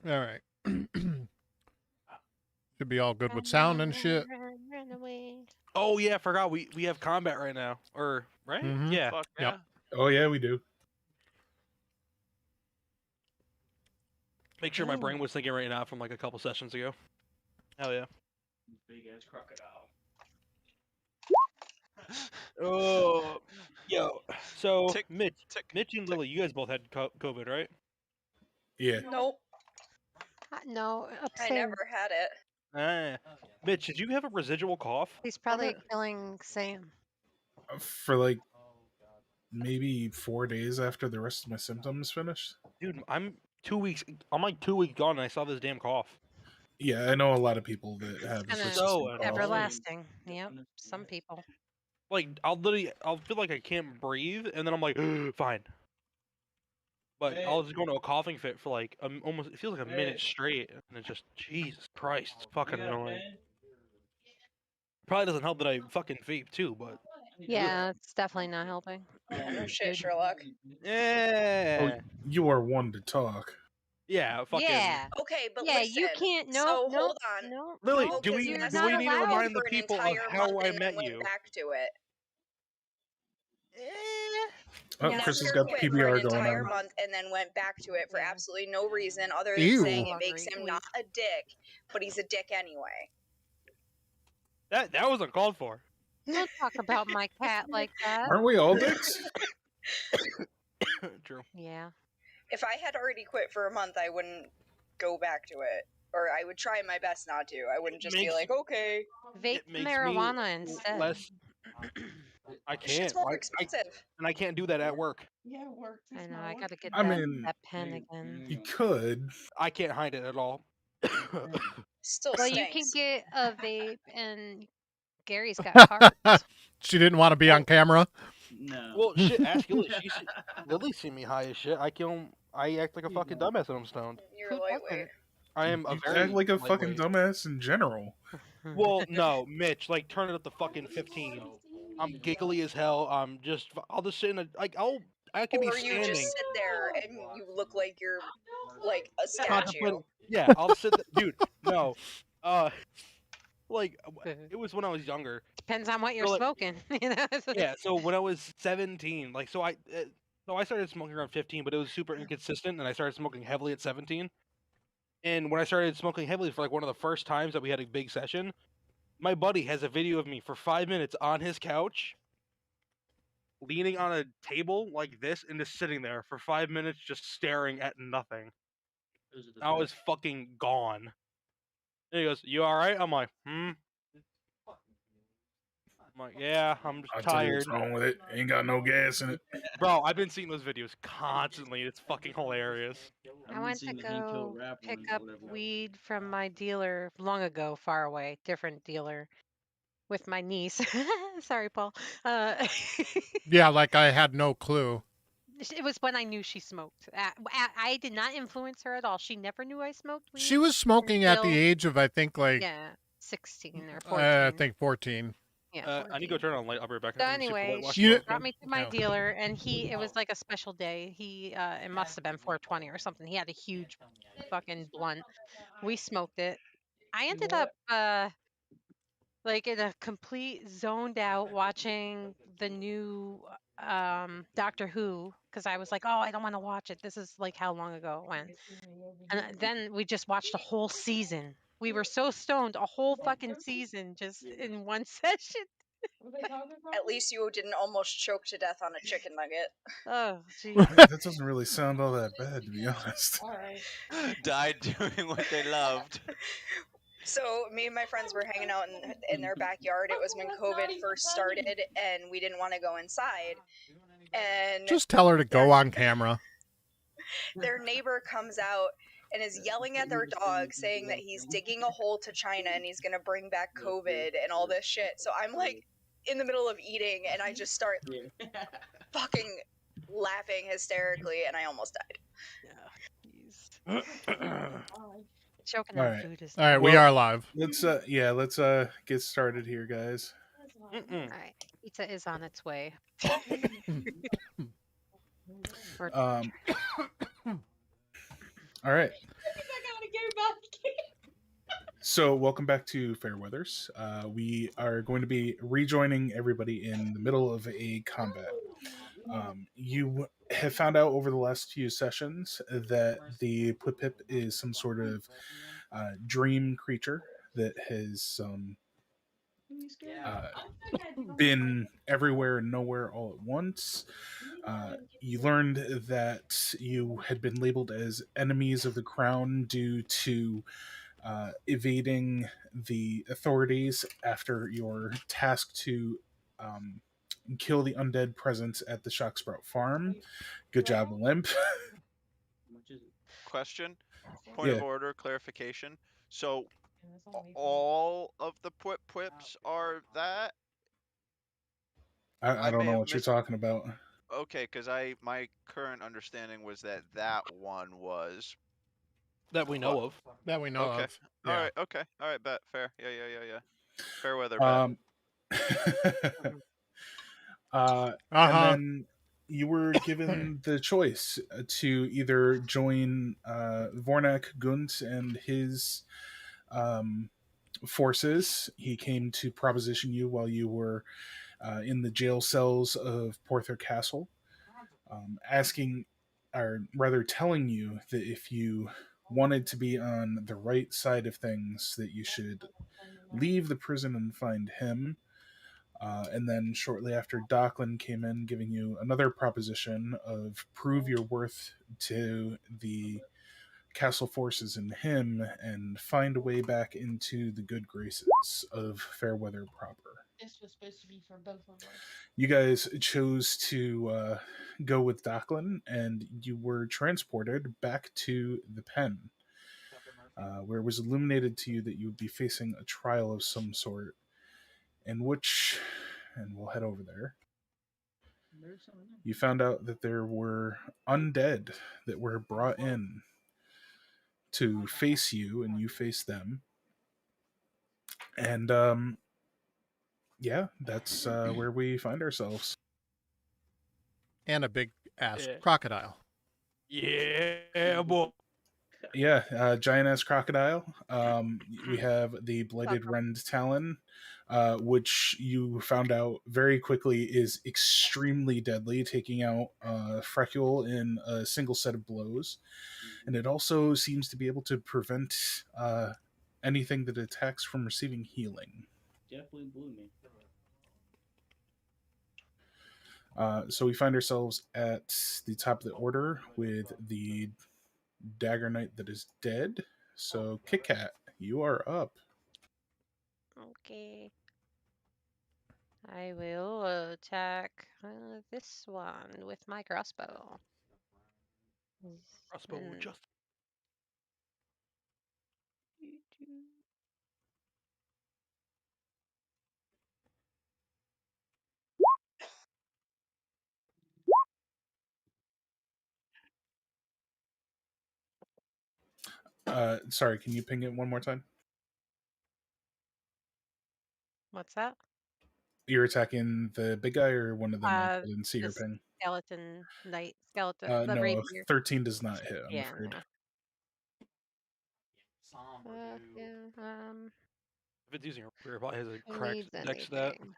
All right. Should be all good with sound and shit. Run away. Oh yeah, I forgot we have combat right now. Or right? Mhm. Yeah. Fuck Yep. yeah. Oh yeah, we do. Make sure my brain was thinking right now from like a couple sessions ago. Hell yeah. Big ass crocodile. Oh, yo. So Tick, Mitch, tick, Mitch and Lily, you guys both had COVID, right? Yeah. Nope, No, I upstairs. never had it. Mitch, did you have a residual cough? He's probably killing Sam. For like maybe 4 days after the rest of my symptoms finished. Dude, I'm 2 weeks. I'm like 2 weeks gone, and I saw this damn cough. Yeah, I know a lot of people that have Kinda persistent so cough. Everlasting. Yep. Some people. Like I'll feel like I can't breathe, and then I'm like, fine. But I'll just go into a coughing fit for like almost. It feels like a minute straight, and it's just Jesus Christ, it's fucking annoying. Probably doesn't help that I fucking vape too, but Yeah, it's definitely not helping. No shit, Sherlock. yeah, Oh, you are one to talk. yeah, fucking. Yeah. Okay, but Yeah, listen. you can't. No, so no, hold on. no. Lily, no, do 'cause we you're do not we need to allowed. remind the for an people of entire how month I and then met went you? back to it. Oh, Yeah. Chris has Never got quit for PBR an going entire on. month and then went back to it for Yeah. absolutely no reason other than Ew. saying it makes him not a dick, but he's a dick anyway. That was uncalled for. Don't talk about my cat like that. Aren't we all dicks? True. Yeah. If I had already quit for a month, I wouldn't go back to it. Or I would try my best not to. I wouldn't just be Makes- like, okay. Vape It makes me marijuana instead. less. I Shit's can't. more I expensive. and I can't do that at work. Yeah, it works. I know. I gotta get I that, mean, that pen again. You could. I can't hide it at all. Still Well, stinks. you can get a vape, and Gary's got cards. She didn't want to be on camera. No. Well, shit. Ask Lily. Lily see me high as shit. I act like a fucking dumbass when I'm stoned. You're Who lightweight. doesn't? I am a You very act like a fucking lightweight. dumbass in general. Well, no, Mitch. Like, turn it up to fucking 15. I'm giggly as hell. I'll just sit in a like. I could be Or you standing. just sit there and you look like you're like a statue. contemplating- Yeah, I'll sit. Dude, no. Like it was when I was younger. Depends on what you're So, like- smoking. You know. Yeah, so when I was 17, like so I started smoking around 15, but it was super inconsistent, and I started smoking heavily at 17. And when I started smoking heavily for like one of the first times that we had a big session, my buddy has a video of me for 5 minutes on his couch, leaning on a table like this, and just sitting there for 5 minutes, just staring at nothing. I was fucking gone. And he goes, "You all right?" I'm like, "Hmm." I'm like, "Yeah, I'm just I'll tell you tired." what's wrong with it. Ain't got no gas in it. Bro, I've been seeing those videos constantly. It's fucking hilarious. I went to go pick up weed from my dealer long ago, far away, different dealer, with my niece. Sorry, Paul. Yeah, like I had no clue. It was when I knew she smoked. I did not influence her at all. She never knew I smoked weed. She was smoking at the until- age of, I think, like, Yeah, 16 or 14. I think 14. Yeah, I need to go 14. turn on light. I'll be right back. So I'm super anyway, white she You- brought me to my No. dealer, and it was like a special day. It must have been 420 or something. He had a huge fucking blunt. We smoked it. I ended up like in a complete zoned out watching the new Doctor Who, because I was like, oh, I don't want to watch it. This is like how long ago it went. And then we just watched a whole season. We were so stoned, a whole fucking season just in one session. At least you didn't almost choke to death on a chicken nugget. Oh, geez. That doesn't really sound all that bad, to be honest. Died doing what they loved. So me and my friends were hanging out in their backyard. It was when COVID first started, and we didn't want to go inside. And Just tell her to go on camera. their neighbor comes out and is yelling at their dog, saying that he's digging a hole to China and he's gonna bring back COVID and all this shit. So I'm like in the middle of eating, and I just start fucking laughing hysterically, and I almost died. Choking All on right. food is All right, we Well- are live. Let's get started here, guys. all right. Pizza is on its way. All right. So, welcome back to Fairweathers. We are going to be rejoining everybody in the middle of a combat. You have found out over the last few sessions that the Pwip is some sort of dream creature that has been everywhere and nowhere all at once. You learned that you had been labeled as enemies of the crown due to evading the authorities after your task to kill the undead presence at the Shocksprout farm. Good job, Limp. Question, point Yeah. of order, clarification. So all of the Pwips are that? I I don't may know have what you're missed. talking about. Okay, because my current understanding was that one was. That we know of. That we know Okay. of. All Yeah. right. Okay. All right. Bet. Fair. Yeah. Fairweather. Bet. Um, and Uh-huh. then you were given the choice to either join Vornak Gunt and his forces. He came to proposition you while you were in the jail cells of Porther Castle, asking, or rather telling you that if you wanted to be on the right side of things, that you should leave the prison and find him. And then shortly after, Docklin came in, giving you another proposition of prove your worth to the castle forces and him, and find a way back into the good graces of Fairweather proper. You guys chose to go with Docklin, and you were transported back to the pen, where it was illuminated to you that you would be facing a trial of some sort, in which, and we'll head over there, you found out that there were undead that were brought in to face you, and you face them. And yeah, that's where we find ourselves. And a big ass Yeah. crocodile. Yeah, boy. Yeah, giant ass crocodile. We have the Blighted Rend Talon, which you found out very quickly is extremely deadly, taking out Frecule in a single set of blows. And it also seems to be able to prevent anything that attacks from receiving healing. Definitely blew me. So we find ourselves at the top of the order with the Dagger Knight that is dead. So Kit Kat, you are up. Okay. I will attack this one with my crossbow. Crossbow And- just. Sorry, can you ping it one more time? What's that? You're attacking the big guy or one of them? I didn't see your the ping. skeleton knight, skeleton, the No, rapier. 13 does not hit, I'm Yeah, afraid. no. Yeah. If it's using a rear, probably has a Who cracked needs next to that. anything?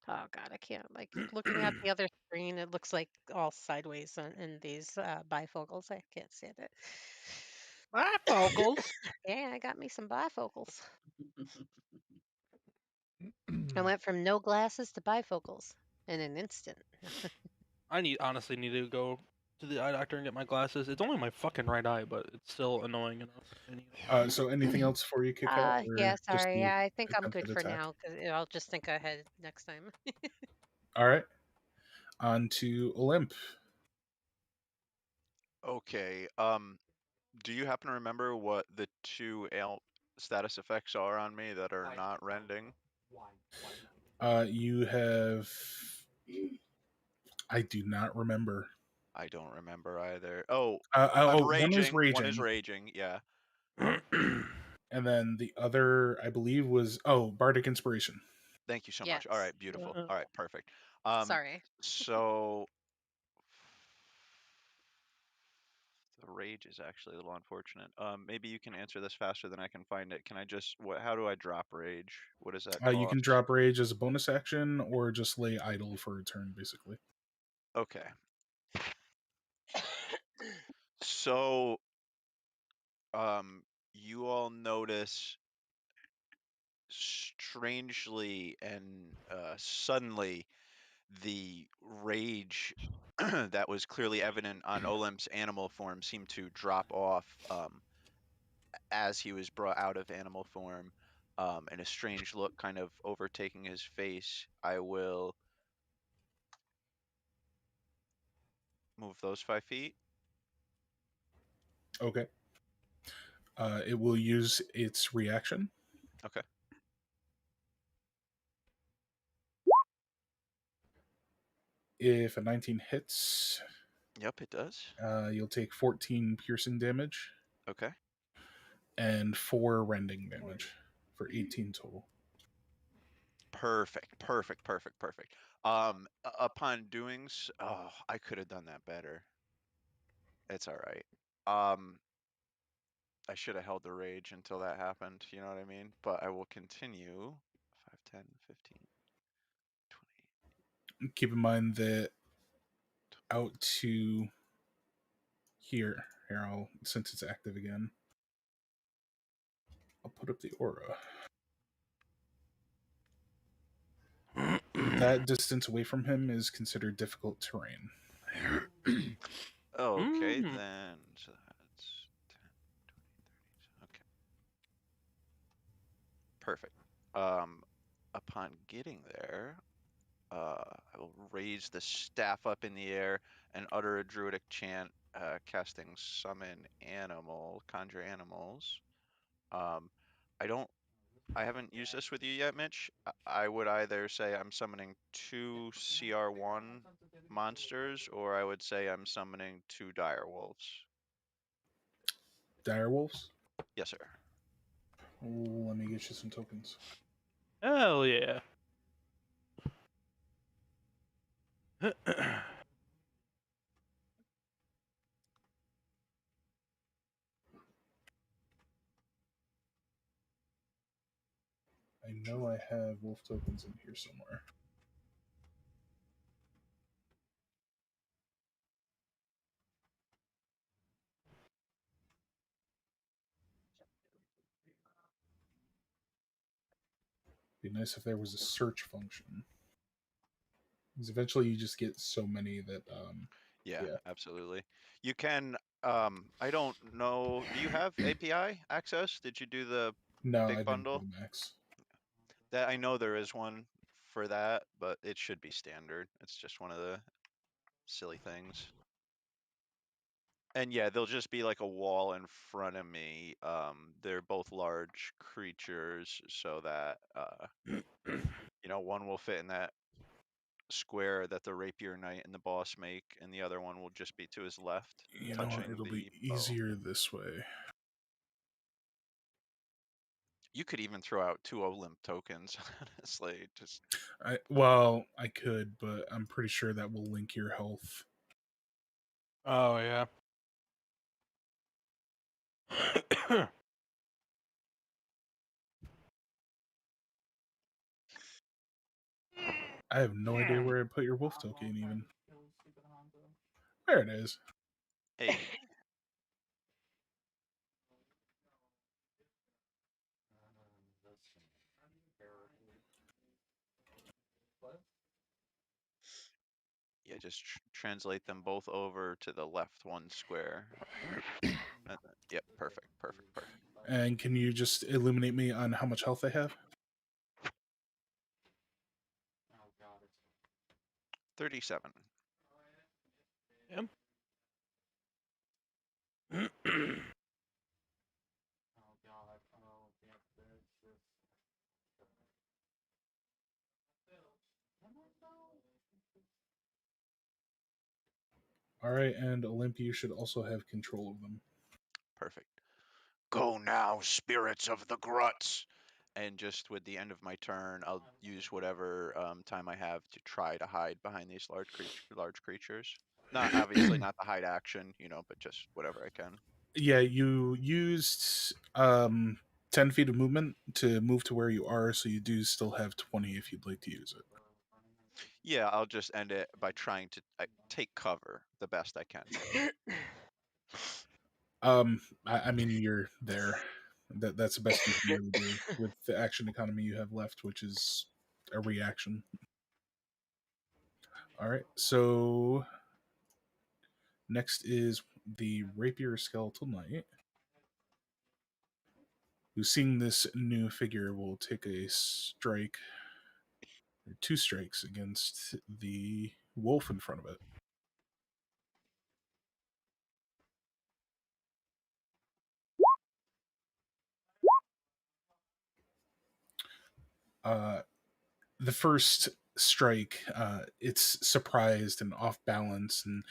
Oh god, I can't. Like looking at the other screen, it looks like all sideways in these bifocals. I can't stand it. Bifocals. Yeah, I got me some bifocals. I went from no glasses to bifocals in an instant. I honestly need to go to the eye doctor and get my glasses. It's only my fucking right eye, but it's still annoying enough. So anything else for you, Kit Kat? or Yeah, just sorry. the Yeah, I think I'm good attempted for attack? now because I'll just think ahead next time. All right. On to Olymp. Okay. Do you happen to remember what the two status effects are on me that are not rending? You have. I do not remember. I don't remember either. Oh, one raging. is raging. One is raging. Yeah. And then the other, I believe, was Bardic Inspiration. Thank you so Yes. much. All right, beautiful. Yeah. All right, perfect. Sorry. So The rage is actually a little unfortunate. Maybe you can answer this faster than I can find it. Can I just how do I drop rage? What does that You can cost? drop rage as a bonus action, or just lay idle for a turn, basically. Okay. So, you all notice strangely and suddenly the rage that was clearly evident on Olymp's animal form seemed to drop off as he was brought out of animal form, and a strange look kind of overtaking his face. I will move those 5 feet. Okay. It will use its reaction. Okay. If a 19 hits, Yep, it does. you'll take 14 piercing damage Okay. and 4 rending damage for 18 total. Perfect. Upon doing oh, I could have done that better. It's all right. I should have held the rage until that happened, you know what I mean? But I will continue. 5, 10, 15, 20. Keep in mind that out to here, since it's active again, I'll put up the aura. That distance away from him is considered difficult terrain. Okay, then. So that's 10, 20, 30. Okay. Perfect. Upon getting there, I will raise the staff up in the air and utter a druidic chant, casting summon animal, conjure animals. I haven't used this with you yet, Mitch. I would either say I'm summoning 2 CR1 monsters, or I would say I'm summoning 2 dire wolves. Dire wolves? Yes, sir. Let me get you some tokens. Hell yeah. I know I have wolf tokens in here somewhere. Be nice if there was a search function. Because eventually you just get so many that Yeah, Yeah. absolutely. You can. I don't know. Do you have API access? Did you do the no, big I didn't bundle? do max. That I know there is one for that, but it should be standard. It's just one of the silly things. And yeah, they'll just be like a wall in front of me. They're both large creatures, so that one will fit in that square that the Rapier Knight and the boss make, and the other one will just be to his left, You know touching what? It'll the be bow. easier this way. You could even throw out 2 Olymp tokens, honestly. Just I could, but I'm pretty sure that will link your health. Oh yeah. I have no idea where I put your wolf token even. There it is. hey. Yeah, just translate them both over to the left one square. Yep, perfect. And can you just illuminate me on how much health I have? 37. Yep. Alright, and Olympia should also have control of them. Perfect. Go now, spirits of the gruts. And just with the end of my turn, I'll use whatever time I have to try to hide behind these large creatures. Not obviously not the hide action, but just whatever I can. Yeah, you used 10 feet of movement to move to where you are, so you do still have 20 if you'd like to use it. Yeah, I'll just end it by trying to take cover the best I can. I mean, you're there. That's the best you can really do with the action economy you have left, which is a reaction. All right, so next is the Rapier Skeletal Knight, who, seeing this new figure, will take a strike, or 2 strikes against the wolf in front of it. The first strike, it's surprised and off balance, and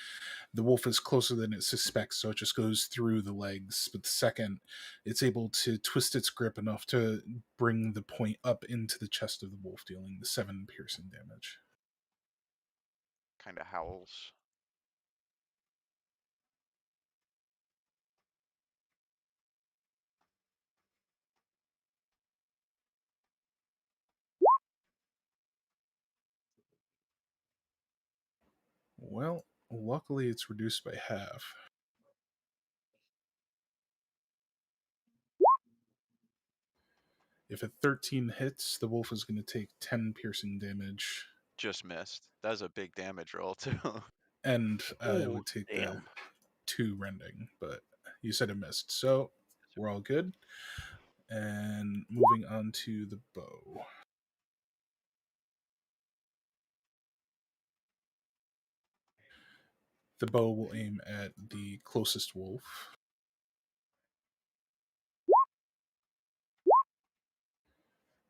the wolf is closer than it suspects, so it just goes through the legs. But the second, it's able to twist its grip enough to bring the point up into the chest of the wolf, dealing the 7 piercing damage. Kind of howls. Well, luckily it's reduced by half. If a 13 hits, the wolf is going to take 10 piercing damage, Just missed. That was a big damage roll too. and it Oh, would take the damn. 2 rending, but you said it missed, so we're all good. And moving on to the bow. The bow will aim at the closest wolf.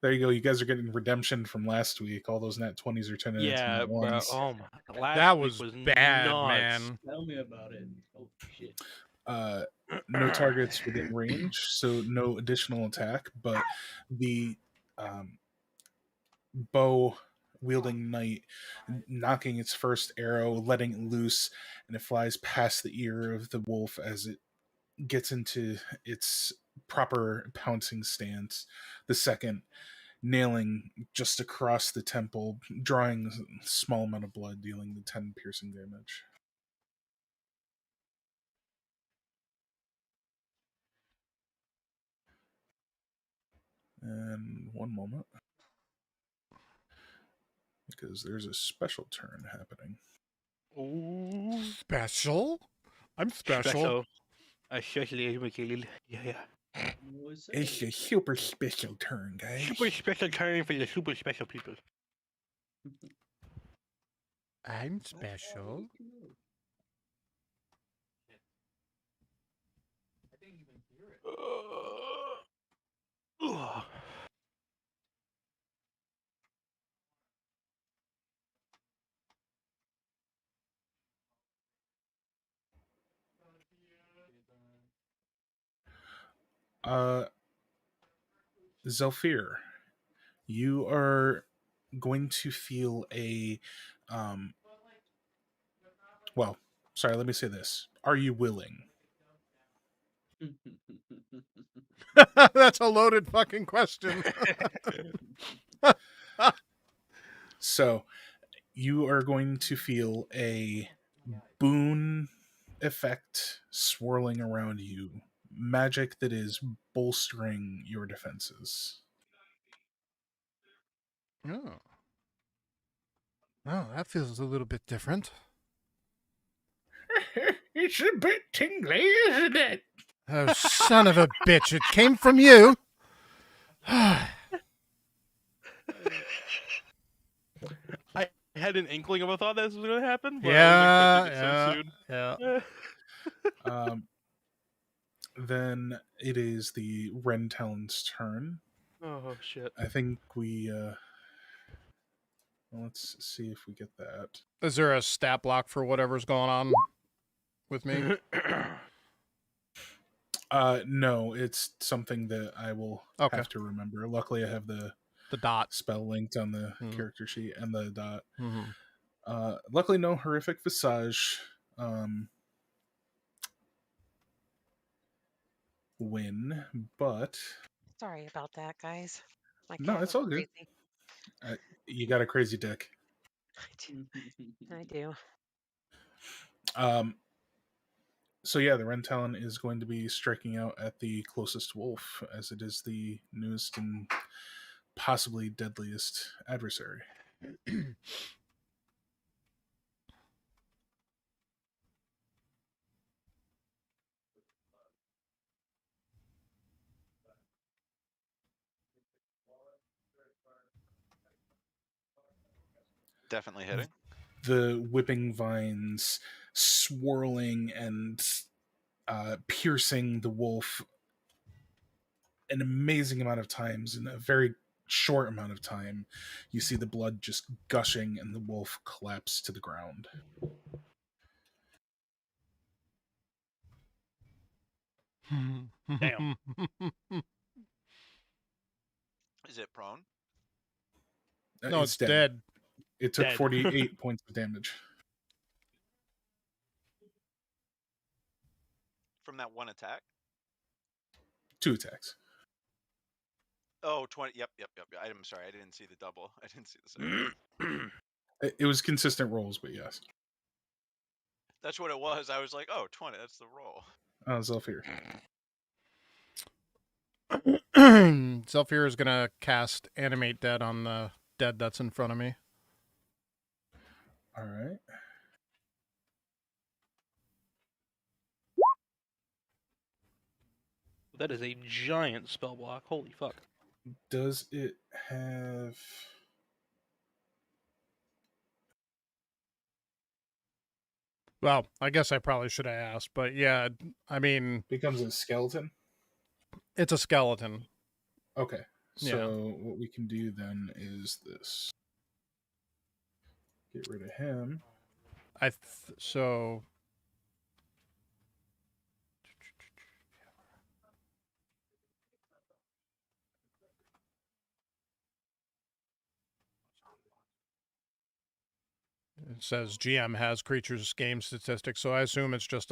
There you go. You guys are getting redemption from last week. All those nat 20s are turning into Yeah, nat bro. 1s. Oh my. Last That week was was bad, nuts. man. Tell me about it. Oh shit. No targets within range, so no additional attack, but the bow wielding knight knocking its first arrow, letting it loose, and it flies past the ear of the wolf as it gets into its proper pouncing stance. The second, nailing just across the temple, drawing a small amount of blood, dealing the 10 piercing damage. And one moment, because there's a special turn happening. Ooh. Special? I'm special. Especially Mikhail. Yeah. What's It's a super special turn, guys. Super special turn for the super special people. I'm special. Ugh. Zelfir, you are going to feel a well, sorry, let me say this. Are you willing? That's a loaded fucking question. So, you are going to feel a boon effect swirling around you. Magic that is bolstering your defenses. Oh. Oh, that feels a little bit different. It's a bit tingly, isn't it? Oh, son of a bitch. It came from you. I had an inkling of a thought this was going to happen, but Yeah, I wasn't expecting it so soon. Then it is the Rentalon's turn. Oh shit. I think we let's see if we get that. Is there a stat block for whatever's going on with me? No, it's something that I will Okay. have to remember. Luckily I have the dot. spell linked on the character sheet and the dot. Mm-hmm. Luckily no horrific visage, win, but Sorry about that, guys. My no, cat it's was all good. crazy. You got a crazy dick. I do. So yeah, the Rentalon is going to be striking out at the closest wolf, as it is the newest and possibly deadliest adversary. Definitely hitting. The whipping vines swirling and piercing the wolf an amazing amount of times in a very short amount of time. You see the blood just gushing and the wolf collapse to the ground. Damn. Is it prone? No, it's dead. It took Dead. 48 points of damage. From that one attack? 2 attacks. Oh, 20. Yep. I'm sorry. I didn't see the double. I didn't see the second. It was consistent rolls, but yes. That's what it was. I was like, oh, 20. That's the roll. Zephyr. Zephyr is going to cast Animate Dead on the dead that's in front of me. All right. That is a giant spell block. Holy fuck. Does it have... Well, I guess I probably should have asked, but yeah, I mean... Becomes a skeleton? It's a skeleton. Okay. So Yeah. what we can do then is this. Get rid of him. So... It says GM has creatures game statistics, so I assume it's just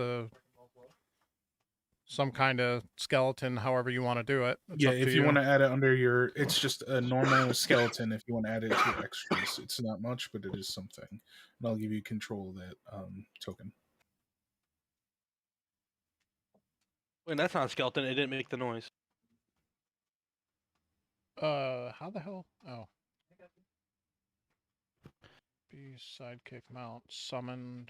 some kind of skeleton, however you want to do it. It's Yeah, up to if you want to add it under your... It's just a normal skeleton if you want to add it to your extras. It's not much, but it is something. And I'll give you control of that token. Wait, that's not a skeleton. It didn't make the noise. How the hell? Oh. Be sidekick mount summoned.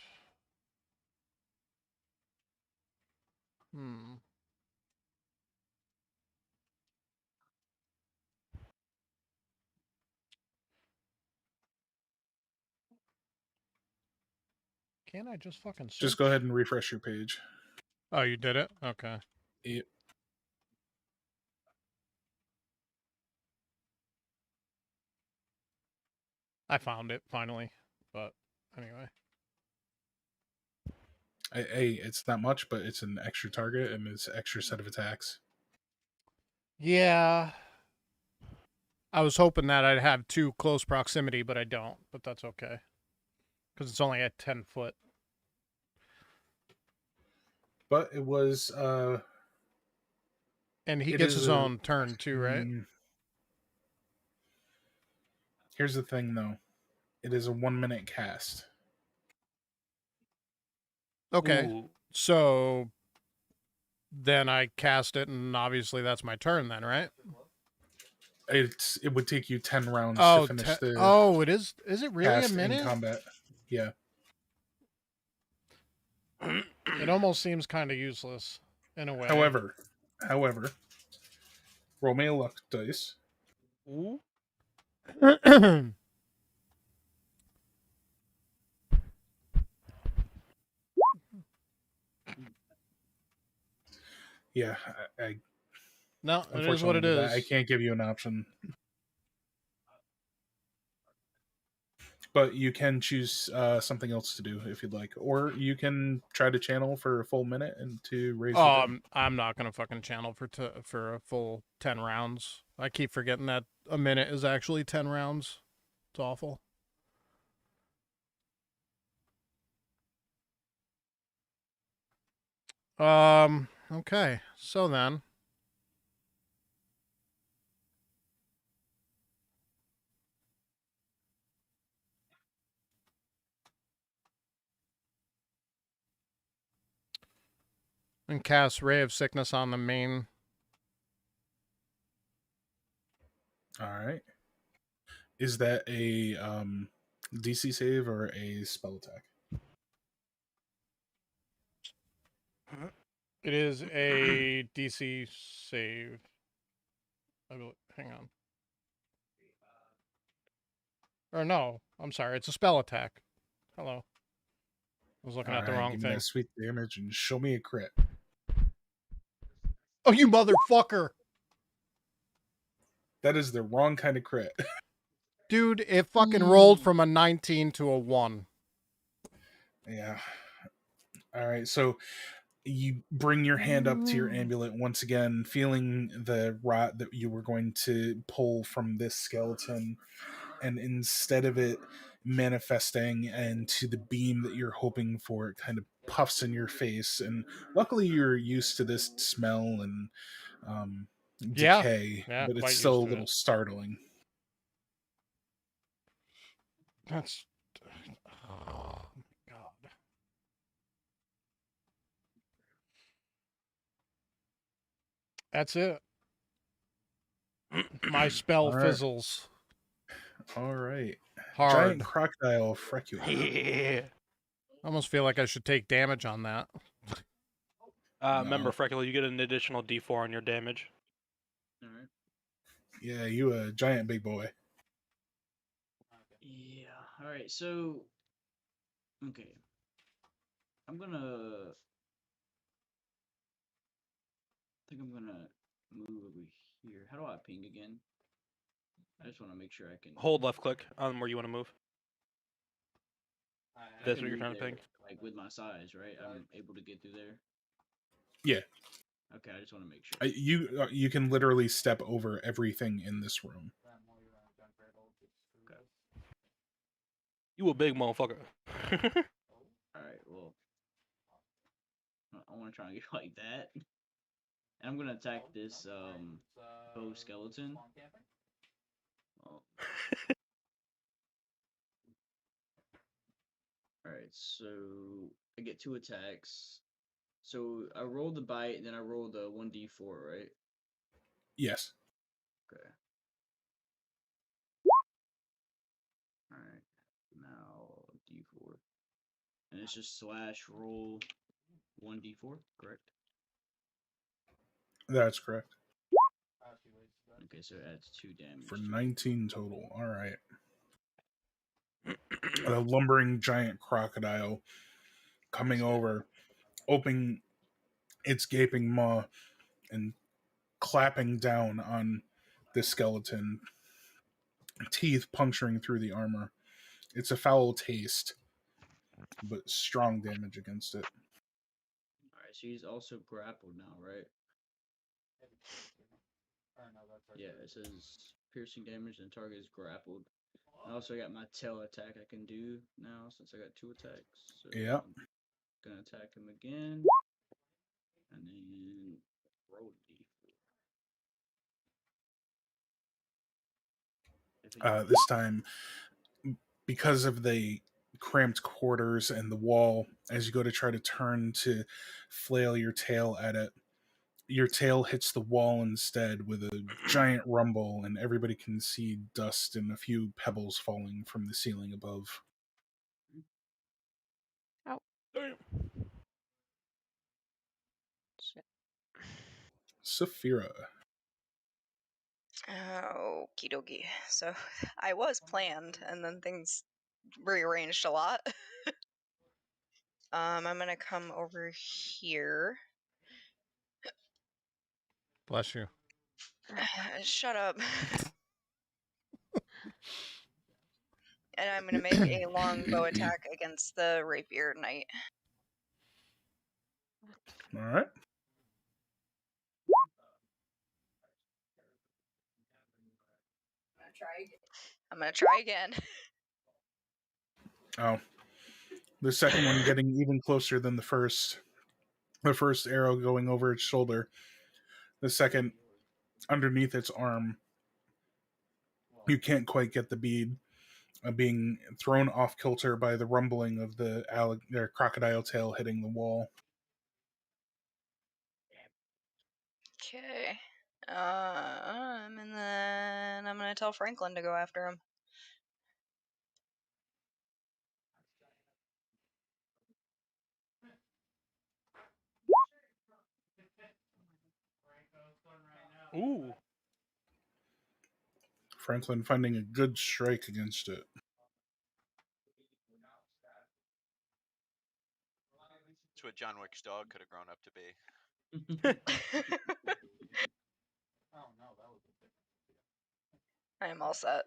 Can't I just fucking search? Just go ahead and refresh your page. Oh, you did it? Okay. Yep. I found it finally, but anyway. Hey, it's not much, but it's an extra target and it's an extra set of attacks. Yeah. I was hoping that I'd have 2 close proximity, but I don't. But that's okay. Because it's only at 10 foot. But it was... And he gets his own turn too, right? Here's the thing, though. It is a 1-minute cast. Okay. Ooh. So then I cast it, and obviously that's my turn then, right? It would take you 10 rounds to finish the it is. Is it really a cast in minute? combat. Yeah. It almost seems kind of useless in a way. However, roll me a luck dice. Ooh. Yeah, I No, it is what it is. I can't give you an option. But you can choose something else to do if you'd like. Or you can try to channel for a full minute and to raise the dead. I'm not gonna fucking channel for a full 10 rounds. I keep forgetting that a minute is actually 10 rounds. It's awful. Okay. So then. And cast Ray of Sickness on the main. All right. Is that a DC save or a spell attack? It is a DC save. Hang on. Or no, I'm sorry. It's a spell attack. Hello. I was looking All at the right, wrong give me thing. that sweet damage and show me a crit. Oh, you motherfucker. That is the wrong kind of crit. Dude, it fucking rolled from a 19 to a 1. Yeah. All right, so you bring your hand up to your amulet once again, feeling the rot that you were going to pull from this skeleton, and instead of it manifesting into the beam that you're hoping for, it kind of puffs in your face. And luckily, you're used to this smell and decay, Yeah, but it's quite still used a to little it. startling. That's. Oh, my God. That's it. My spell All right. fizzles. All right. Hard. Giant crocodile Frecula. Yeah. I almost feel like I should take damage on that. Remember, No. Freckle, you get an additional D4 on your damage. All right. Yeah, you a giant big boy. Yeah. All right. So, okay. I'm gonna. I think I'm gonna move over here. How do I ping again? I just want to make sure I can. Hold left click on where you want to move. I That's can what you're move trying to there, ping? like with my size, right? I'm able to get through there. Yeah. Okay, I just want to make sure. You can literally step over everything in this room. Okay. You a big motherfucker. All right. Well, I want to try and get like that. And I'm gonna attack this bow skeleton. Oh. Alright, so I get 2 attacks. So I roll the bite, and then I roll the 1d4, right? Yes. Okay. Alright. Now d4. And it's just slash roll 1d4, correct? That's correct. Okay, so it adds 2 damage. For to it. 19 total. All right. A lumbering giant crocodile coming over, opening its gaping maw and clapping down on the skeleton, teeth puncturing through the armor. It's a foul taste, but strong damage against it. Alright, so he's also grappled now, right? Yeah, it says piercing damage and target is grappled. I also got my tail attack I can do now since I got 2 attacks. So Yeah. I'm gonna attack him again. And then roll d4. This time, because of the cramped quarters and the wall, as you go to try to turn to flail your tail at it, your tail hits the wall instead with a giant rumble, and everybody can see dust and a few pebbles falling from the ceiling above. Oh. Damn. Shit. Saphira. Okie dokie. So I was planned, and then things rearranged a lot. I'm gonna come over here. Bless you. Shut up. And I'm gonna make a longbow attack against the rapier knight. All right. I'm gonna try again. Oh. The second one getting even closer than the first. The first arrow going over its shoulder, the second underneath its arm. You can't quite get the bead, being thrown off kilter by the rumbling of the crocodile tail hitting the wall. Okay. And then I'm gonna tell Franklin to go after him. Ooh. Franklin finding a good strike against it. It's what John Wick's dog could have grown up to be. I am all set.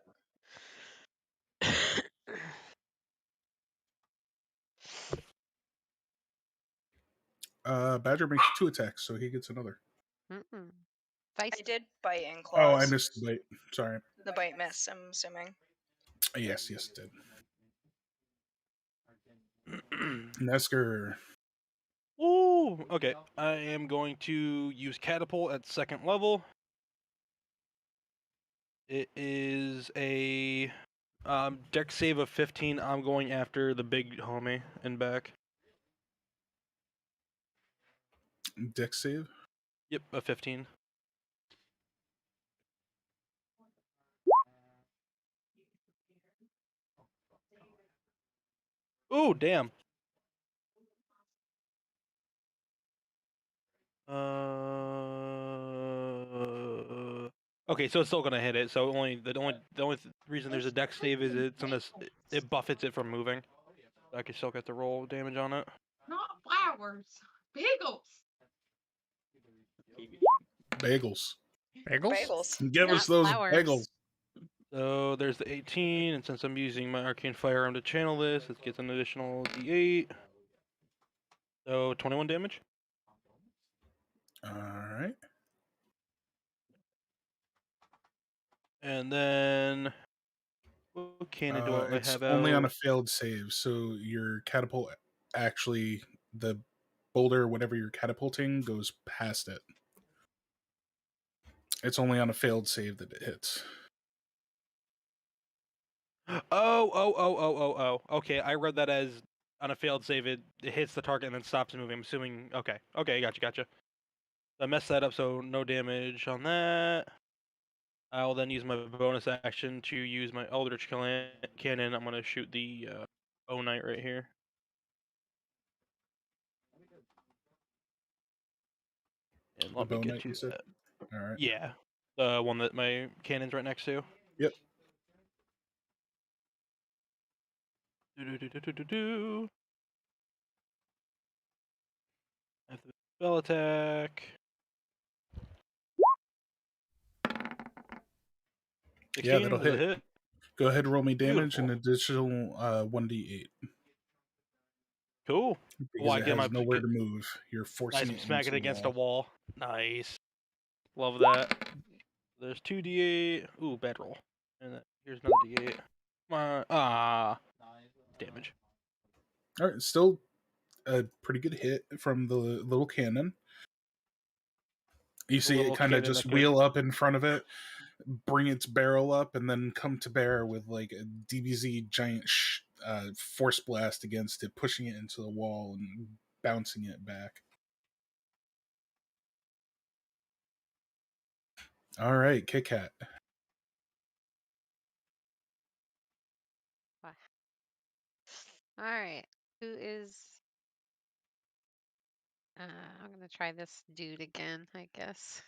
Badger makes 2 attacks, so he gets another. Mm-mm. I Feisty. did bite and Oh, I claws. missed the bite. Sorry. The bite missed, I'm assuming. Yes, it did. Nesker. Ooh. Okay. I am going to use catapult at 2nd level. It is a dex save of 15. I'm going after the big homie and back. Dex save. Yep, a 15. Ooh, damn. Okay, so it's still gonna hit it. So the only reason there's a dex save is it buffets it from moving. I can still get the roll damage on it. Not flowers. Bagels. Bagels. Bagels? Bagels. Give Not us those flowers. bagels. So there's the 18, and since I'm using my arcane firearm to channel this, it gets an additional d8. So 21 damage. All right. And then what cannon do I It's have only on a out? failed save, so your catapult actually, the boulder, whatever you're catapulting, goes past it. It's only on a failed save that it hits. Oh. Okay, I read that as on a failed save, it hits the target and then stops moving. I'm assuming. Okay, gotcha. I messed that up, so no damage on that. I'll then use my bonus action to use my Eldritch Cannon. I'm gonna shoot the O Knight right here. And The let me bow get knight, to you said? that. All right. Yeah, the one that my cannon's right next to. Yep. Do. I have the spell attack. 16 Yeah, that'll does it hit. hit? Go ahead and roll me damage, an Beautiful. additional 1d8. Cool. Because Well, I it get has my nowhere to move. You're nice. forcing I'm it smacking into it against the a wall. Nice. Love that. There's 2d8. Ooh, bad roll. And here's another d8. Come on. Damage. All right, still a pretty good hit from the little cannon. You The see it little kind of cannon just that wheel up in front of it, bring its barrel up, and then come to bear with like a DBZ giant force blast against it, pushing it into the wall and bouncing it back. All right, Kit Kat. All right. Who is? I'm gonna try this dude again, I guess.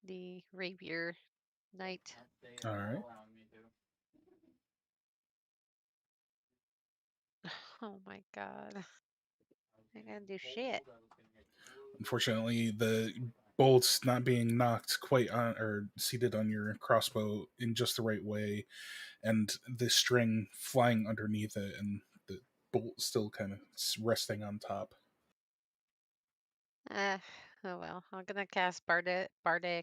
The Rapier Knight. All right. Oh my god. I gotta do shit. Unfortunately, the bolts not being knocked quite on or seated on your crossbow in just the right way, and the string flying underneath it, and the bolt still kind of resting on top. Uh, oh well. I'm gonna cast Bardic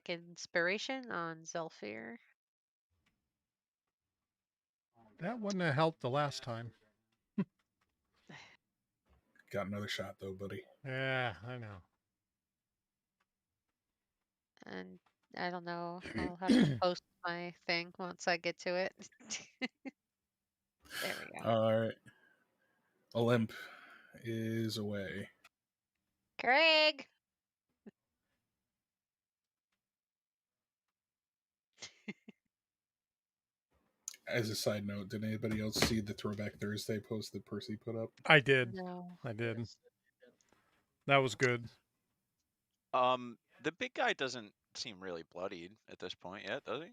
Inspiration on Zelfir. That wouldn't have helped the last time. got another shot though, buddy. Yeah, I know. And I don't know. I'll have to post my thing once I get to it. There we go. All right. Olymp is away. Craig! As a side note, did anybody else see the Throwback Thursday post that Percy put up? I did. No. I did. Yes. That was good. The big guy doesn't seem really bloodied at this point yet, does he?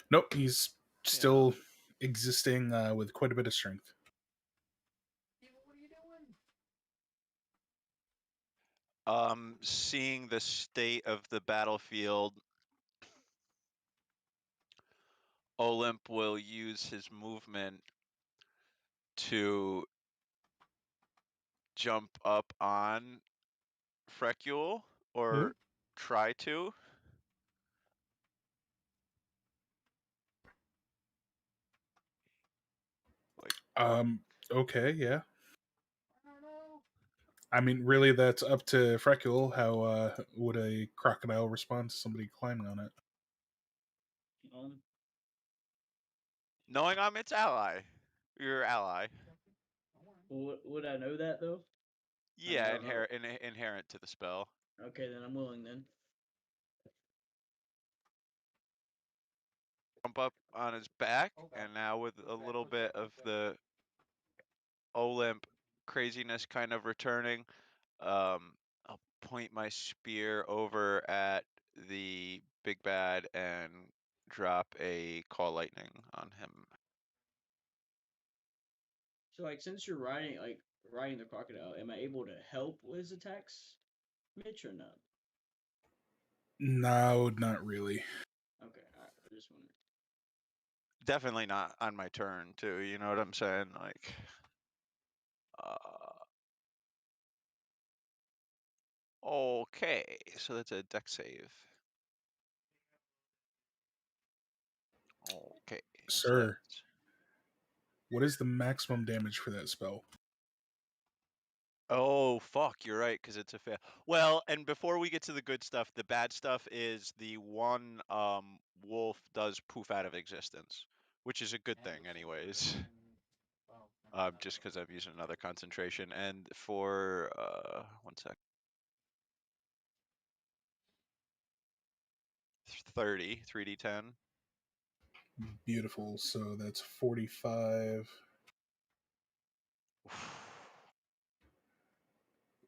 Nope, he's still existing with quite a bit of strength. Seeing the state of the battlefield, Olymp will use his movement to jump up on Frecule, or try to. Okay, yeah. I mean, really, that's up to Frecule. How would a crocodile respond to somebody climbing on it? Knowing I'm its ally. Your ally. Would I know that though? Yeah, don't know. inherent to the spell. Okay, then I'm willing then. Jump up on his back, and now with a little bit of the Olymp craziness kind of returning, I'll point my spear over at the big bad and drop a call lightning on him. So like, since you're riding the crocodile, am I able to help with his attacks, Mitch, or not? No, not really. Okay, alright, I just wondering. Definitely not on my turn, too. You know what I'm saying? Like, okay, so that's a dex save. Okay, so Sir, that's- what is the maximum damage for that spell? Oh, fuck, you're right, because it's a fail. Well, and before we get to the good stuff, the bad stuff is the one wolf does poof out of existence, which is a good thing anyways. Just because I've used another concentration. And for, 1 sec. 30, 3d10. Beautiful. So that's 45.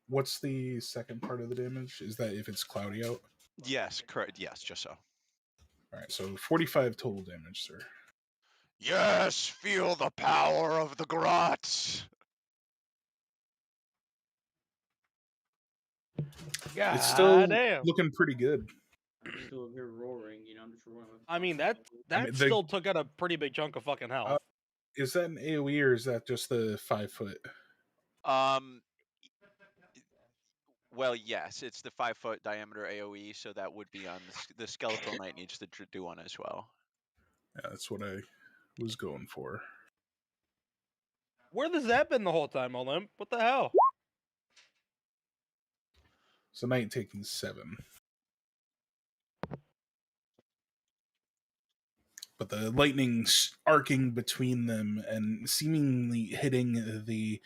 What's the second part of the damage? Is that if it's cloudy out? Yes, correct. Yes, just so. All right, so 45 total damage, sir. Yes, feel the power of the grots. God It's still damn. looking pretty good. I'm still over here roaring, I'm just roaring. I mean, that mean, still took out a pretty big chunk of fucking health. Is that an AoE or is that just the 5 foot? Well, yes, it's the 5-foot diameter AoE, so that would be on the skeletal knight needs to do one as well. Yeah, that's what I was going for. Where has that been the whole time, Olymp? What the hell? So knight taking 7. But the lightning arcing between them and seemingly hitting the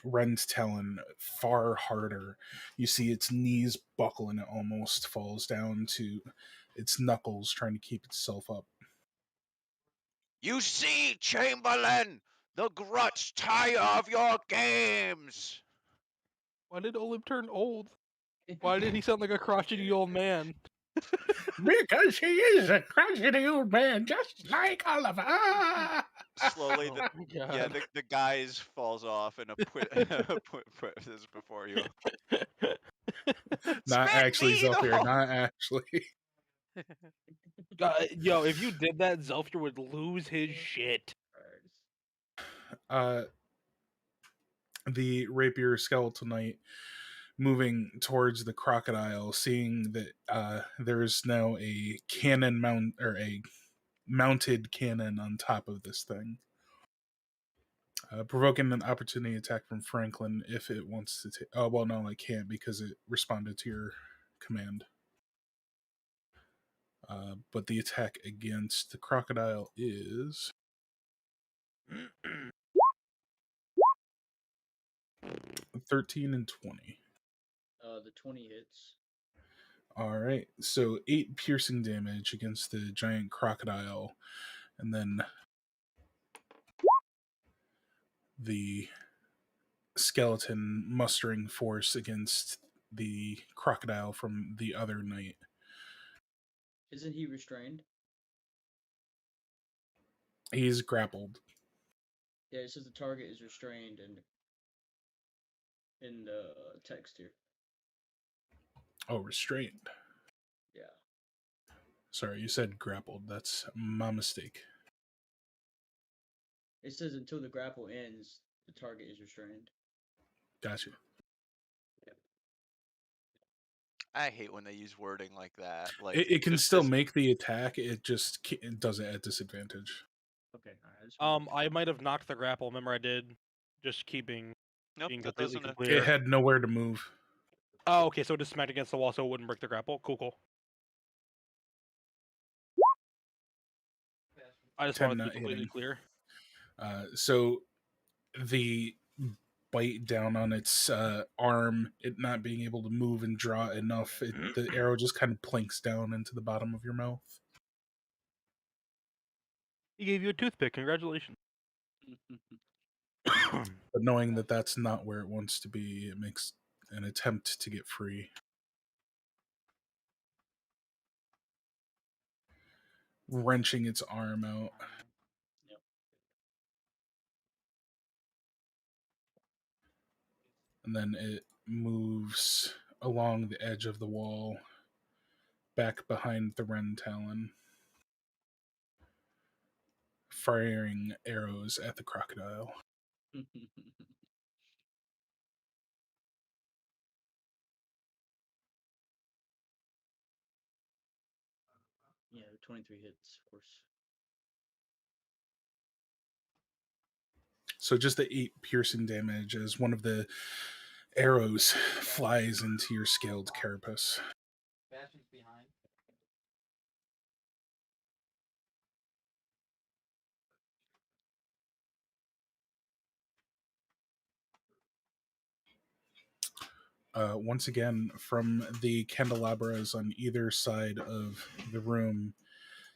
Ren's talon far harder. You see its knees buckle and it almost falls down to its knuckles, trying to keep itself up. You see, Chamberlain, the grots tire of your games. Why did Olymp turn old? Why did he sound like a crotchety old man? Because he is a crotchety old man, just like Oliver. Slowly, Oh my God. the guise falls off and a put this before you. Not Spit actually, me, Zelfir, though! not actually. Yo, if you did that, Zelfir would lose his shit. The Rapier Skeletal Knight moving towards the crocodile, seeing that there's now a cannon mounted cannon on top of this thing. Provoking an opportunity attack from Franklin if it wants to take. Oh, well, no, it can't because it responded to your command. But the attack against the crocodile is 13 and 20. The 20 hits. All right, so 8 piercing damage against the giant crocodile, and then the skeleton mustering force against the crocodile from the other night. Isn't he restrained? He's grappled. Yeah, it says the target is restrained in the text here. Oh, restrained. Yeah. Sorry, you said grappled. That's my mistake. It says until the grapple ends, the target is restrained. Gotcha. I hate when they use wording like that. Like It can just still this- make the attack. It just it does it at disadvantage. Okay, alright. I might have knocked the grapple. Remember, I did. Just keeping Nope, being that completely doesn't. clear. It had nowhere to move. Oh, okay. So it just smacked against the wall, so it wouldn't break the grapple. Cool. I just 10 wanted to be not completely hitting. clear. So the bite down on its arm, it not being able to move and draw enough, the arrow just kind of plinks down into the bottom of your mouth. He gave you a toothpick. Congratulations. But knowing that that's not where it wants to be, it makes an attempt to get free. Wrenching its arm out. Yep. And then it moves along the edge of the wall, back behind the Ren Talon, firing arrows at the crocodile. Yeah, 23 hits, of course. So just the 8 piercing damage as one of the arrows flies into your scaled carapace. Once again, from the candelabras on either side of the room,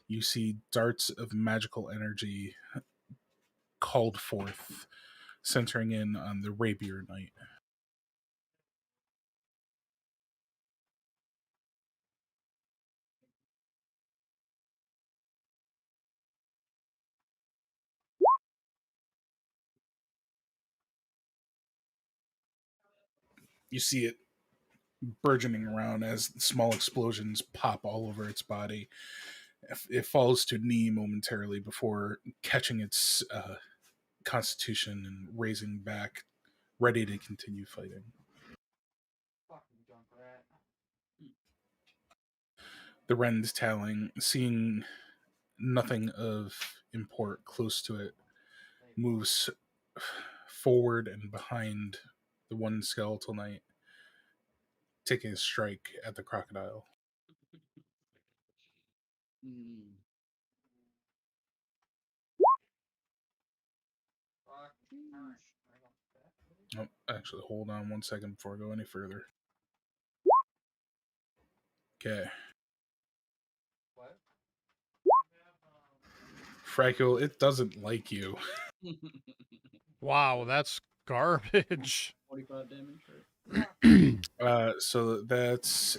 you see darts of magical energy called forth, centering in on the Rapier Knight. You see it burgeoning around as small explosions pop all over its body. It falls to knee momentarily before catching its constitution and raising back, ready to continue fighting. The Ren's Talon, seeing nothing of import close to it, moves forward and behind the one skeletal knight, taking a strike at the crocodile. Oh, actually, hold on 1 second before I go any further. Okay. Fracul, it doesn't like you. Wow, that's garbage. 45 damage, right? So that's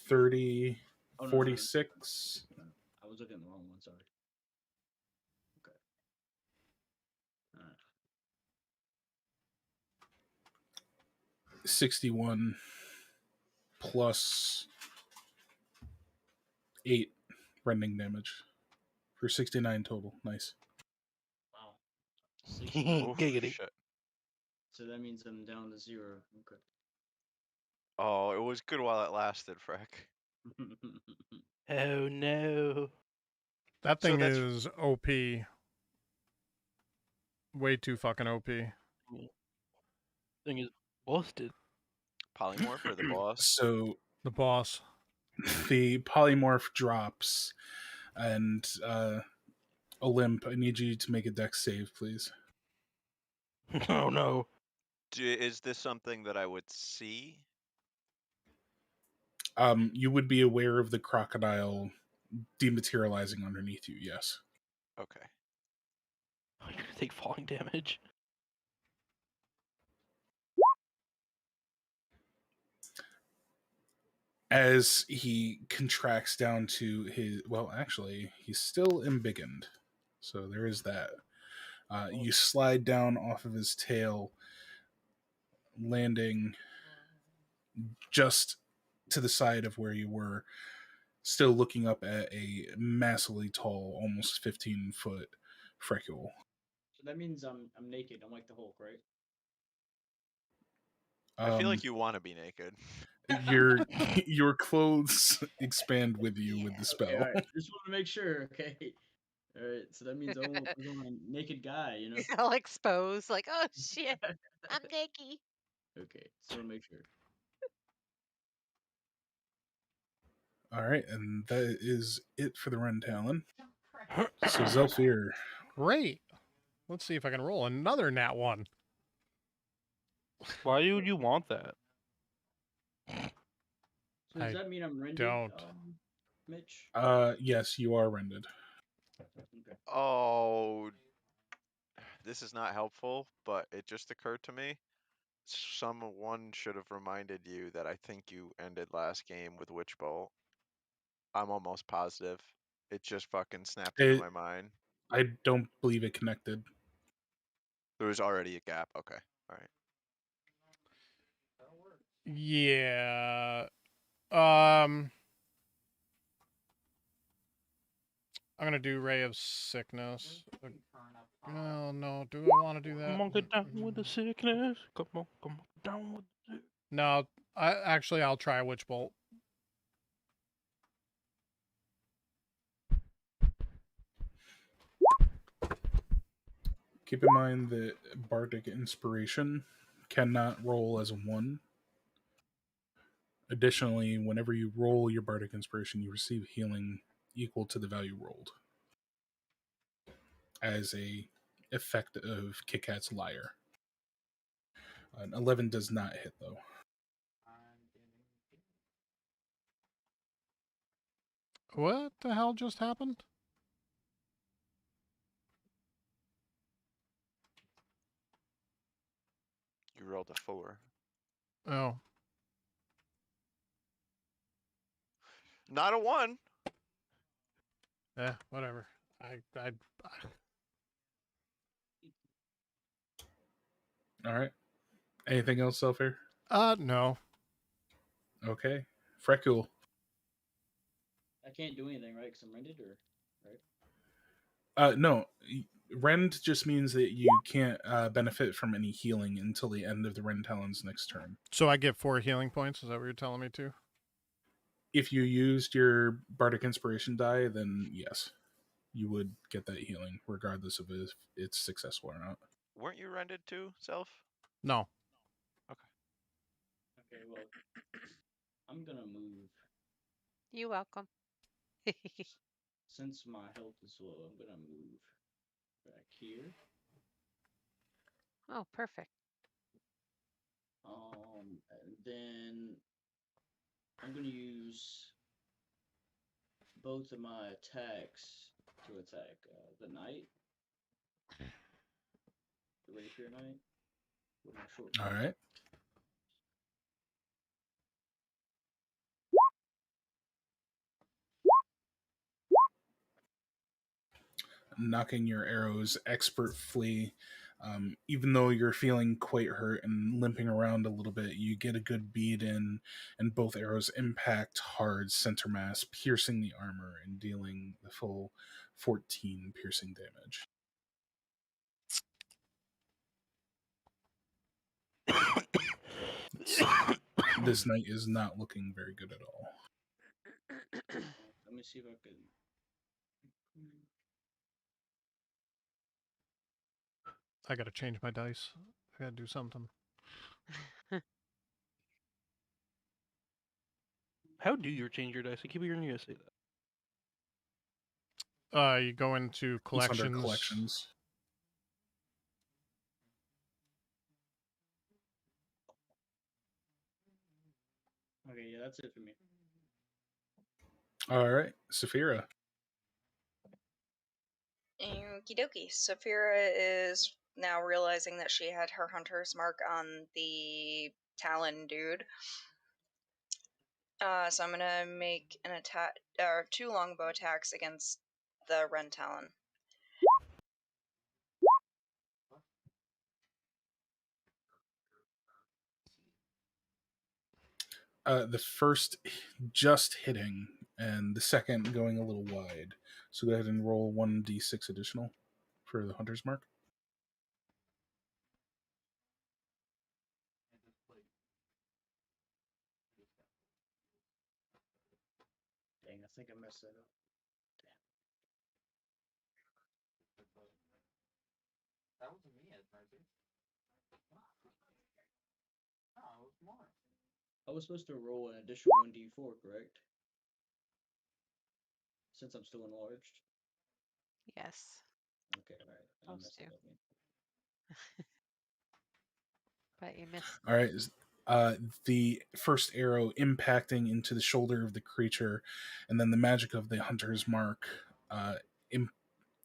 30, Oh, no, 46. No. I was looking at the wrong one, sorry. Okay. 61 plus 8 rending damage for 69 total. Nice. Wow. 60. Oof, Giggity. shit. So that means I'm down to 0. Okay. Oh, it was good while it lasted, Freck. Oh no. That So thing that's- is OP. way too fucking OP. Thing is busted. Polymorph or the boss? So The boss. the polymorph drops, and Olymp, I need you to make a dex save, please. Oh no. Is this something that I would see? You would be aware of the crocodile dematerializing underneath you, yes. Okay. You're gonna take falling damage. As he contracts down to his, well, actually, he's still embiggened, so there is that. You slide down off of his tail, landing just to the side of where you were, still looking up at a massively tall, almost 15-foot Frecule. So that means I'm naked. I'm like the Hulk, right? I feel like you want to be naked. Your clothes expand with you with the spell. Okay, all right. Just want to make sure. Okay. All right. So that means I won't become a naked guy, you know? All exposed, like, oh shit, I'm naked. Okay. Just want to make sure. All right, and that is it for the run, Talon. So Zelfir, Great. Let's see if I can roll another nat 1. Why would you want that? So does I that mean I'm rendered, don't. Mitch? yes, you are rended. Okay. Oh, this is not helpful, but it just occurred to me. Someone should have reminded you that I think you ended last game with Witch Bolt. I'm almost positive. It just fucking snapped into my mind. I don't believe it connected. There was already a gap. Okay. All right. Yeah. I'm gonna do Ray of Sickness. No, no. Do I want to do that? Come on, get down with the sickness. Come on, down with the sickness. No, I'll try Witch Bolt. Keep in mind that Bardic Inspiration cannot roll as a 1. Additionally, whenever you roll your Bardic Inspiration, you receive healing equal to the value rolled as a effect of Kit-Kat's Liar. An 11 does not hit, though. What the hell just happened? You rolled a 4. Oh. Not a 1. Yeah, whatever. All right. Anything else, Zelfir? No. Okay. Frecule. I can't do anything, right? Because I'm rendered, or right? No. Rend just means that you can't benefit from any healing until the end of the Rend Talon's next turn. So I get 4 healing points. Is that what you're telling me to? If you used your Bardic Inspiration die, then yes, you would get that healing, regardless of if it's successful or not. Weren't you rendered too, Self? No. Okay, well, I'm gonna move. You're welcome. Since my health is low, I'm gonna move back here. Oh, perfect. And then I'm gonna use both of my attacks to attack the knight, the Rapier knight, with my short. All right. Knocking your arrows expertly. Even though you're feeling quite hurt and limping around a little bit, you get a good bead in, and both arrows impact hard center mass, piercing the armor and dealing the full 14 piercing damage. This knight is not looking very good at all. Let me see if I can. I gotta change my dice. I gotta do something. How do you change your dice? I keep hearing you say that. You go into It's collections. under collections. Okay, yeah, that's it for me. All right, Saphira. Okie dokie. Saphira is now realizing that she had her hunter's mark on the Talon dude. So I'm gonna make an attack, or 2 longbow attacks against the Ren Talon. The first just hitting, and the second going a little wide. So go ahead and roll 1d6 additional for the hunter's mark. Dang, I think I messed that up. I was supposed to roll an additional 1d4, correct? Since I'm still enlarged. Yes. Okay, alright. I Supposed messed to. it up. But you missed. All right. The first arrow impacting into the shoulder of the creature, and then the magic of the hunter's mark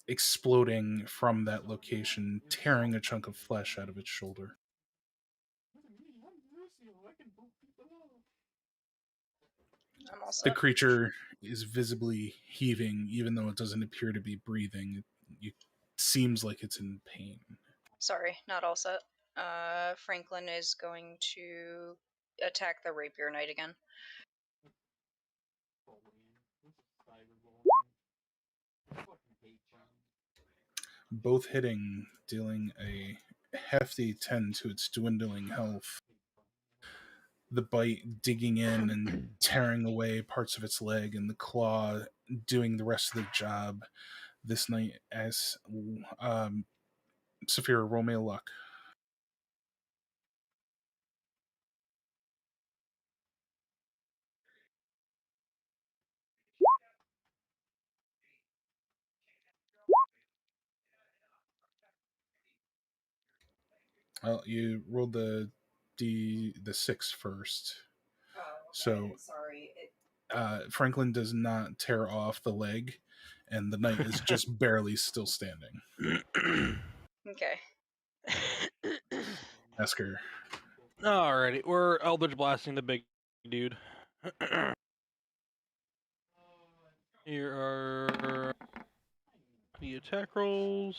exploding from that location, tearing a chunk of flesh out of its shoulder. I'm all The set. creature is visibly heaving, even though it doesn't appear to be breathing. It seems like it's in pain. Sorry, not all set. Franklin is going to attack the Rapier Knight again. Both hitting, dealing a hefty 10 to its dwindling health. The bite digging in and tearing away parts of its leg, and the claw doing the rest of the job. This night, as Saphira, roll me a luck. Well, you rolled the 6 first. Oh, okay. So Sorry. Franklin does not tear off the leg, and the knight is just barely still standing. Okay. Esker. Alrighty, we're Eldritch blasting the big dude. Here are the attack rolls.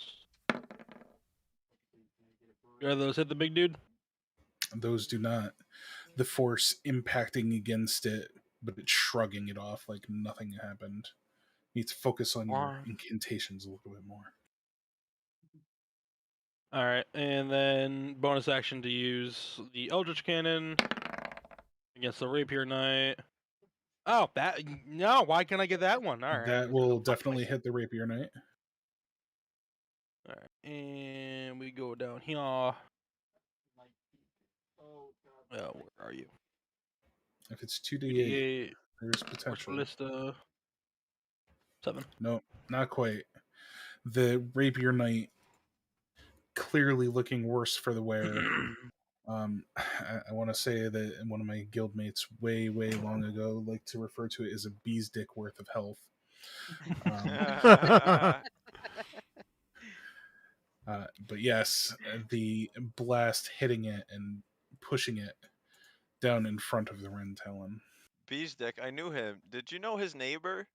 Are those hit the big dude? Those do not. The force impacting against it, but it's shrugging it off like nothing happened. You need to focus on your incantations a little bit more. Alright, and then bonus action to use the Eldritch Cannon against the Rapier Knight. Oh, that no! Why can't I get that one? All right, That will definitely hit the Rapier Knight. All right, and we go down here. Oh, where are you? If it's 2d8, 2d8. there's Where's potential. Ballista? 7. No, not quite. The Rapier Knight clearly looking worse for the wear. I want to say that one of my guildmates way long ago liked to refer to it as a bee's dick worth of health. But yes, the blast hitting it and pushing it down in front of the Ren Talon. Bee's dick, I knew him. Did you know his neighbor?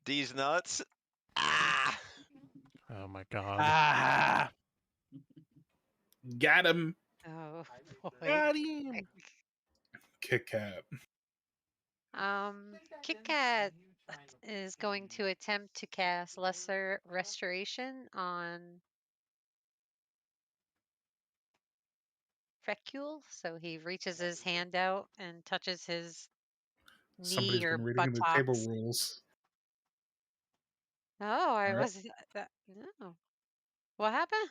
These nuts? Ah! Oh my god. Ah! Got him! Oh boy. Got him! Kit Kat. Kit Kat is going to attempt to cast Lesser Restoration on Frecule. So he reaches his hand out and touches his Somebody's knee or been reading the table buttocks. rules. Oh, I All right. wasn't. No. What happened?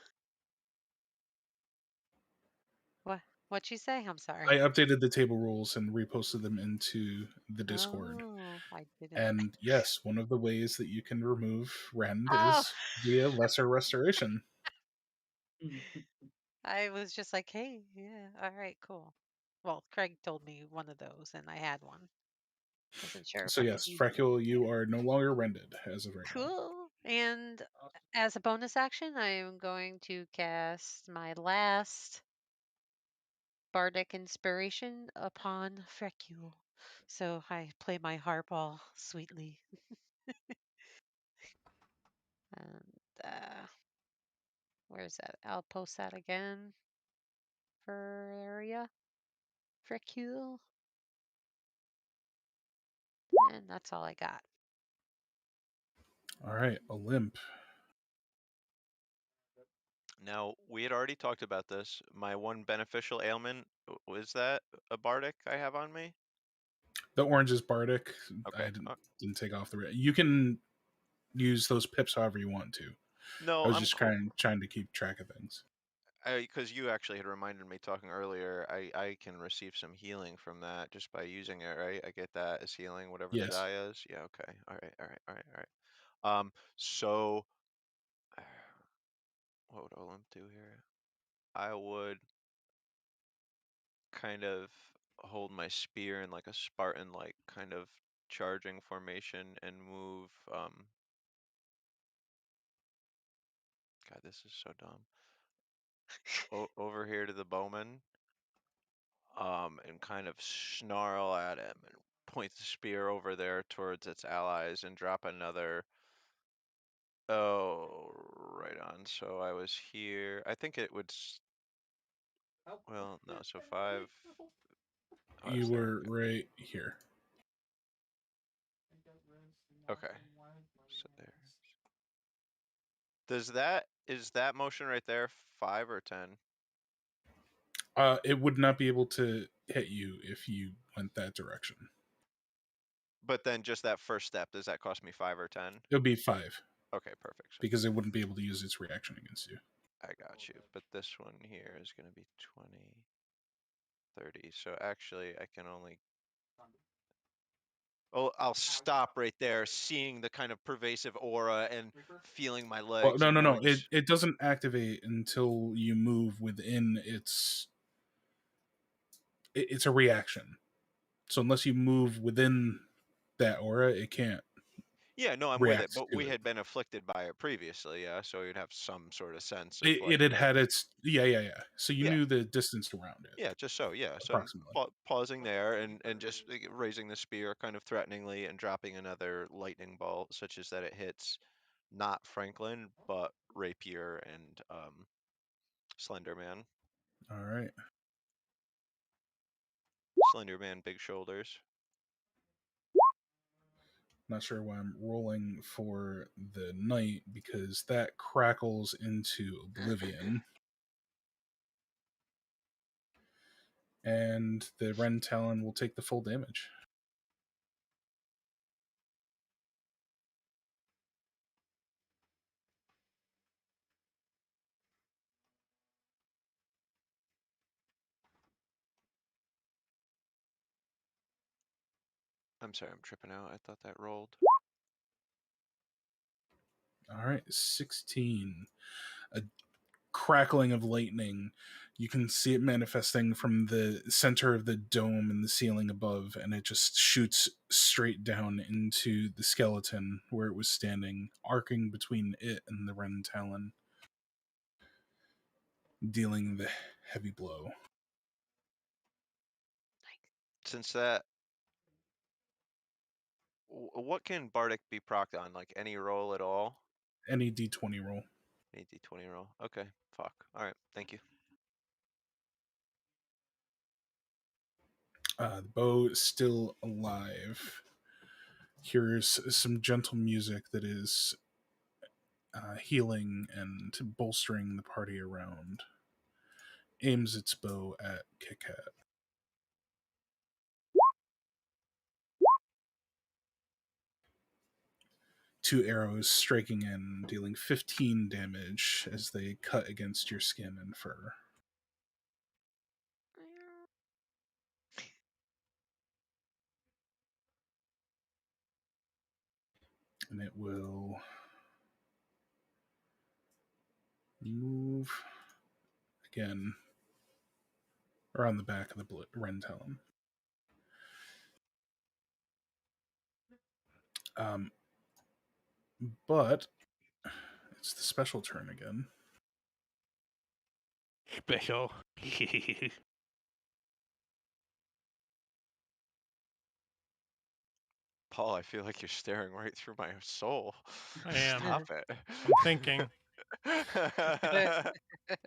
What'd you say? I'm sorry. I updated the table rules and reposted them into the Discord. Oh, I didn't. And yes, one of the ways that you can remove rend Oh. is via lesser restoration. I was just like, hey, yeah, all right, cool. Well, Craig told me one of those, and I had one. Wasn't sure if So I yes, could use it. Fracule, you are no longer rended as of right now. Cool. And as a bonus action, I am going to cast my last bardic inspiration upon Frecule. So I play my harp all sweetly. And where's that? I'll post that again for ya, Frecule. And that's all I got. All right, Olymp. Now, we had already talked about this. My one beneficial ailment, was that a bardic I have on me? The orange is bardic. Okay. I didn't take off the red. You can use those pips however you want to. No, I was I'm just cool. trying to keep track of things. Because you actually had reminded me talking earlier, I can receive some healing from that just by using it, right? I get that as healing, whatever the Yes. die is. Yeah, okay. All right. So what would Olymp do here? I would kind of hold my spear in like a Spartan like kind of charging formation and move God, this is so dumb. Over here to the bowman, and kind of snarl at him and point the spear over there towards its allies and drop another. Oh, right on. So I was here. I think it would. Well, no. So 5. Oh, I was You there. were right here. Okay. So there. Is that motion right there 5 or 10? It would not be able to hit you if you went that direction. But then just that first step, does that cost me 5 or 10? It would be 5 Okay, perfect. So because it wouldn't be able to use its reaction against you. I got you. But this one here is going to be 20, 30. So actually, I can only. Oh, I'll stop right there, seeing the kind of pervasive aura and feeling my legs. Well, and no. going It doesn't activate until you move within its. It's a reaction. So unless you move within that aura, it can't. Yeah, no, I'm with it. Reacts But to we it. had been afflicted by it previously, yeah. So you'd have some sort of sense of It like. had had its yeah. So you Yeah. knew the distance around it. Yeah, just so, yeah. So I'm Approximately. pausing there and just like, raising the spear kind of threateningly and dropping another lightning bolt, such as that it hits not Franklin, but Rapier and Slender Man. All right. Slender Man, big shoulders. Not sure why I'm rolling for the knight because that crackles into oblivion. And the Ren Talon will take the full damage. I'm sorry, I'm tripping out. I thought that rolled. All right, 16. A crackling of lightning. You can see it manifesting from the center of the dome in the ceiling above, and it just shoots straight down into the skeleton where it was standing, arcing between it and the Ren Talon, dealing the heavy blow. Since that, what can Bardic be procced on? Like any roll at all? Any D20 roll. Any D20 roll. Okay, fuck. All right, thank you. The bow is still alive. Here's some gentle music that is healing and bolstering the party around. Aims its bow at Kit Kat. 2 arrows striking in, dealing 15 damage as they cut against your skin and fur. And it will move again around the back of the Ren Talon. But it's the special turn again. Special. Paul, I feel like you're staring right through my soul. I am. Stop it. I'm thinking.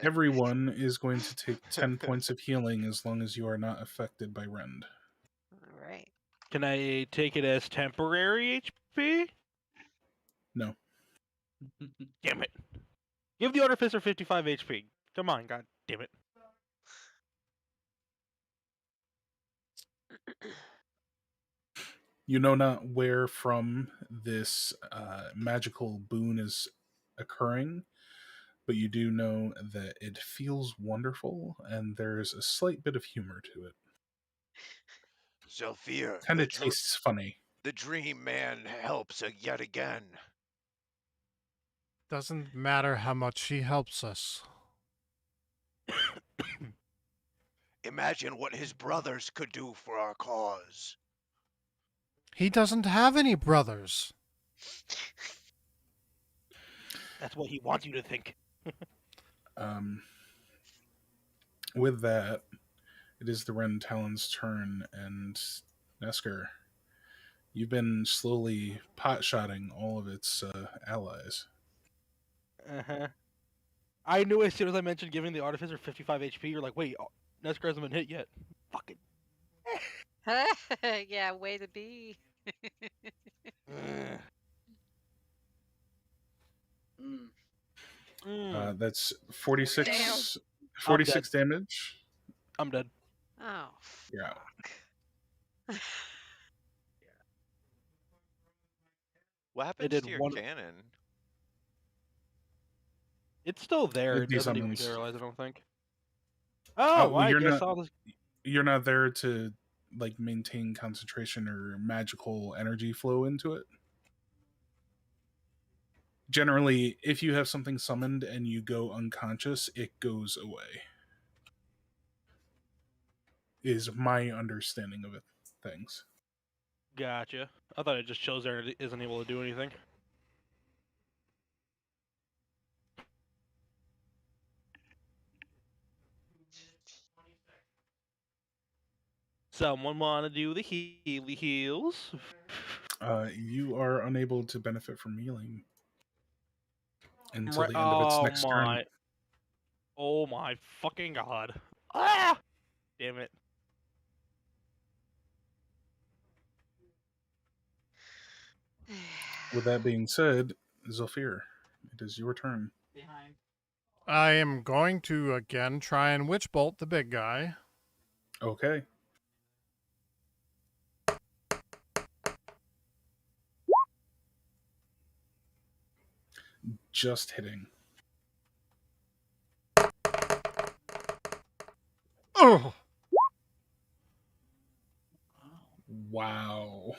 Everyone is going to take 10 points of healing as long as you are not affected by Rend. All right. Can I take it as temporary HP? No. Damn it. Give the Artificer 55 HP. Come on, god damn it. You know not where from this magical boon is occurring, but you do know that it feels wonderful and there's a slight bit of humor to it. Zephyr, Kind of tastes funny. the dream man helps yet again. Doesn't matter how much he helps us. Imagine what his brothers could do for our cause. He doesn't have any brothers. That's what he wants you to think. With that, it is the Ren Talon's turn, and Nesker, you've been slowly pot-shotting all of its allies. Uh-huh. I knew as soon as I mentioned giving the Artificer 55 HP, you're like, wait, Nesker hasn't been hit yet. Fuck it. Yeah, way to be. That's 46 damage. I'm dead. Oh. You're out. What happens did to your one- cannon? It's still there. It It doesn't even desummons. materialize, I don't think. Oh, Oh, well, I you're guess not- I'll just... You're not there to like maintain concentration or magical energy flow into it. Generally, if you have something summoned and you go unconscious, it goes away. Is my understanding of it, things. Gotcha. I thought it just shows there and it isn't able to do anything. Someone want to do the heals? You are unable to benefit from healing until Right- the end of its oh next my. turn. Oh my fucking god. Ah! Damn it. With that being said, Zephyr, it is your turn. I am going to again try and witch bolt the big guy. Okay. Just hitting. Oh, Wow.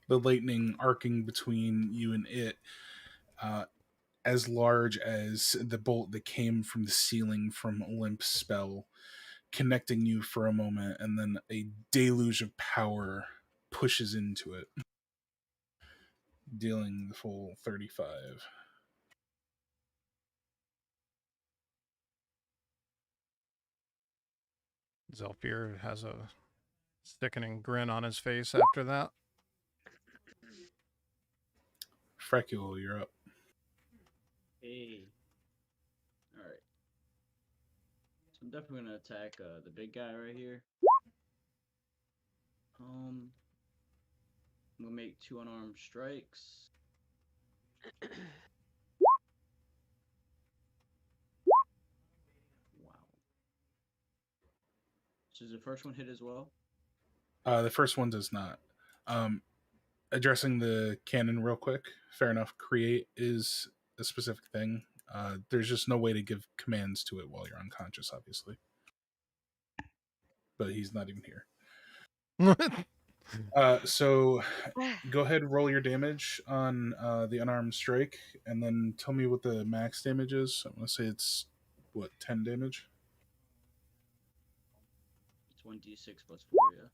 The lightning arcing between you and it, as large as the bolt that came from the ceiling from Olymp's spell, connecting you for a moment, and then a deluge of power pushes into it, dealing the full 35. Zephyr has a sickening grin on his face after that. Frecule, you're up. Hey. Alright. So I'm definitely gonna attack the big guy right here. I'm gonna make 2 unarmed strikes. Wow. So does the first one hit as well? The first one does not. Addressing the cannon real quick. Fair enough. Create is a specific thing. There's just no way to give commands to it while you're unconscious, obviously. But he's not even here. So go ahead and roll your damage on the unarmed strike, and then tell me what the max damage is. I'm gonna say it's what 10 damage. It's 1d6 plus 4, yeah.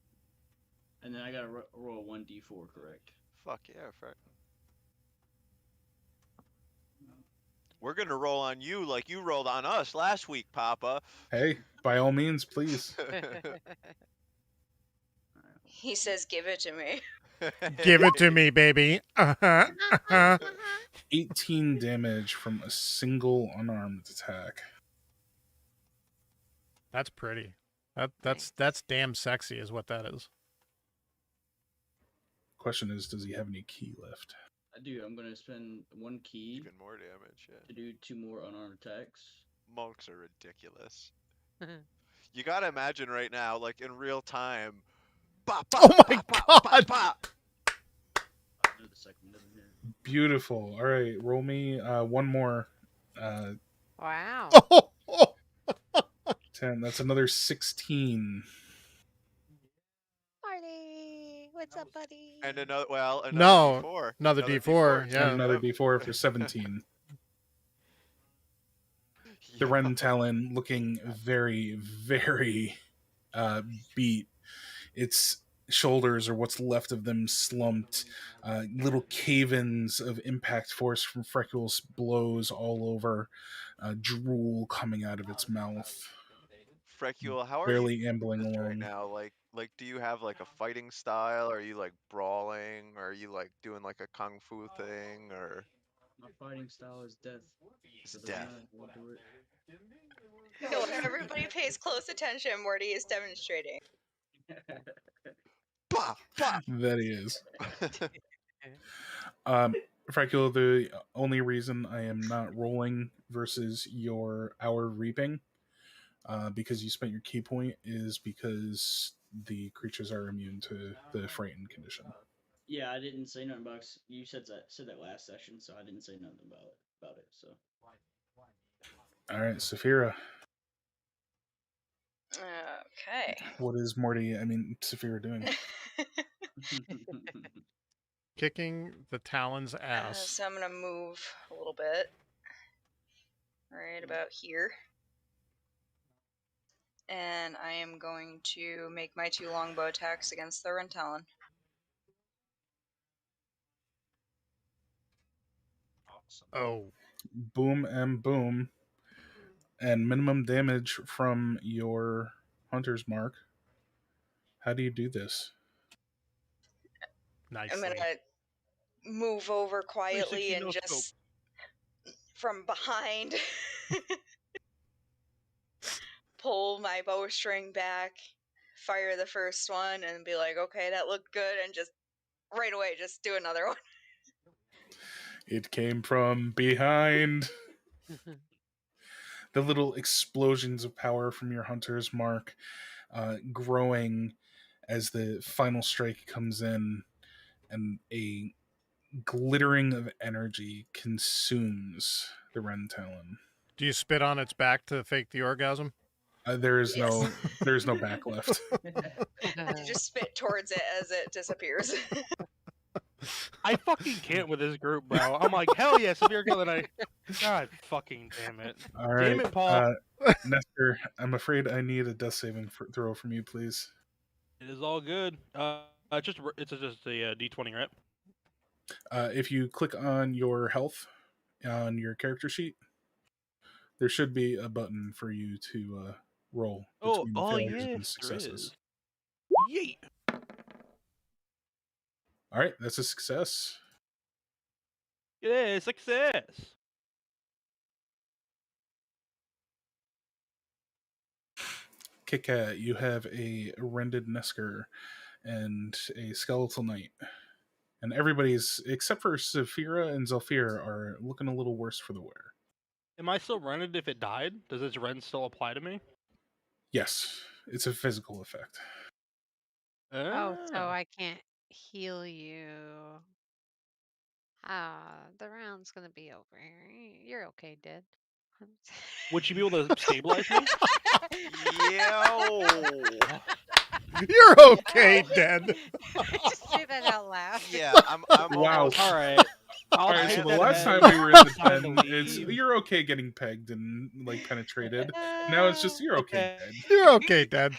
And then I gotta roll 1d4, correct? Fuck yeah, Fred. We're gonna roll on you like you rolled on us last week, Poppa. Hey, by all means, please. He says, "Give it to me." Give it to me, baby. 18 damage from a single unarmed attack. That's pretty. That's damn sexy, is what that is. Question is, does he have any key left? I do. I'm gonna spend 1 key Even more damage, yeah. to do 2 more unarmed attacks. Monks are ridiculous. You gotta imagine right now, like in real time. Bah, bah, Oh my bah, bah, bah, God. bah. No, the second doesn't hit. Beautiful. All right, roll me one more. Wow. Oh, 10. That's another 16. Marty, what's up, buddy? And another, well, another No, D4. another D4, And yeah. another Yep. D4 for 17. The Yo. Ren Talon looking very, very beat. Its shoulders, or what's left of them, slumped. Little cave-ins of impact force from Freckles' blows all over. Drool coming out of its mouth. Frecule, how are Barely you ambling right along. now? Like, do you have like a fighting style? Are you like brawling? Or are you like doing like a kung fu thing? Or My fighting style is death. It's For the death. round, we'll do it. No, everybody pays close attention. Morty is demonstrating. bah, bah. That he is. Fracula, the only reason I am not rolling versus your hour reaping, because you spent your key point, is because the creatures are immune to the frightened condition. Yeah, I didn't say nothing about. You said that last session, so I didn't say nothing about it. So All right, Saphira. Okay. What is Saphira doing? Kicking the Talon's ass. So I'm gonna move a little bit. Right about here. And I am going to make my 2 longbow attacks against the Ren Talon. Oh. Boom and boom. And minimum damage from your hunter's mark. How do you do this? Nice. I'm gonna move over quietly 360 and no just from behind pull my bowstring back, fire the first one, and be like, okay, that looked good, and just right away just do another one. It came from behind. The little explosions of power from your hunter's mark growing as the final strike comes in, and a glittering of energy consumes the Ren Talon. Do you spit on its back to fake the orgasm? There's Yes. no back left. You just spit towards it as it disappears. I fucking can't with this group, bro. I'm like, hell yeah, severe kill tonight. God fucking damn it. All right, Damn it, Paul. Nestor, I'm afraid I need a death saving throw from you, please. It is all good. It's just a D20, right? If you click on your health on your character sheet, there should be a button for you to roll between failures and successes. Yeet. All right, that's a success. Yeah, success. Kit-Kat, you have a rended Nesker and a Skeletal Knight. And everybody's, except for Saphira and Zalfir, are looking a little worse for the wear. Am I still rented if it died? Does its rend still apply to me? Yes, it's a physical effect. Oh, so I can't heal you. The round's gonna be over. You're okay, Dad. Would you be able to stabilize me? Yo. You're okay, dead. Just say that out loud. Yeah, I'm Wow. almost. All right. I'll All right, take so the that last as time we were in the time pen, to it's leave. you're okay getting pegged and like penetrated. Now it's just you're okay dead. You're okay, dead.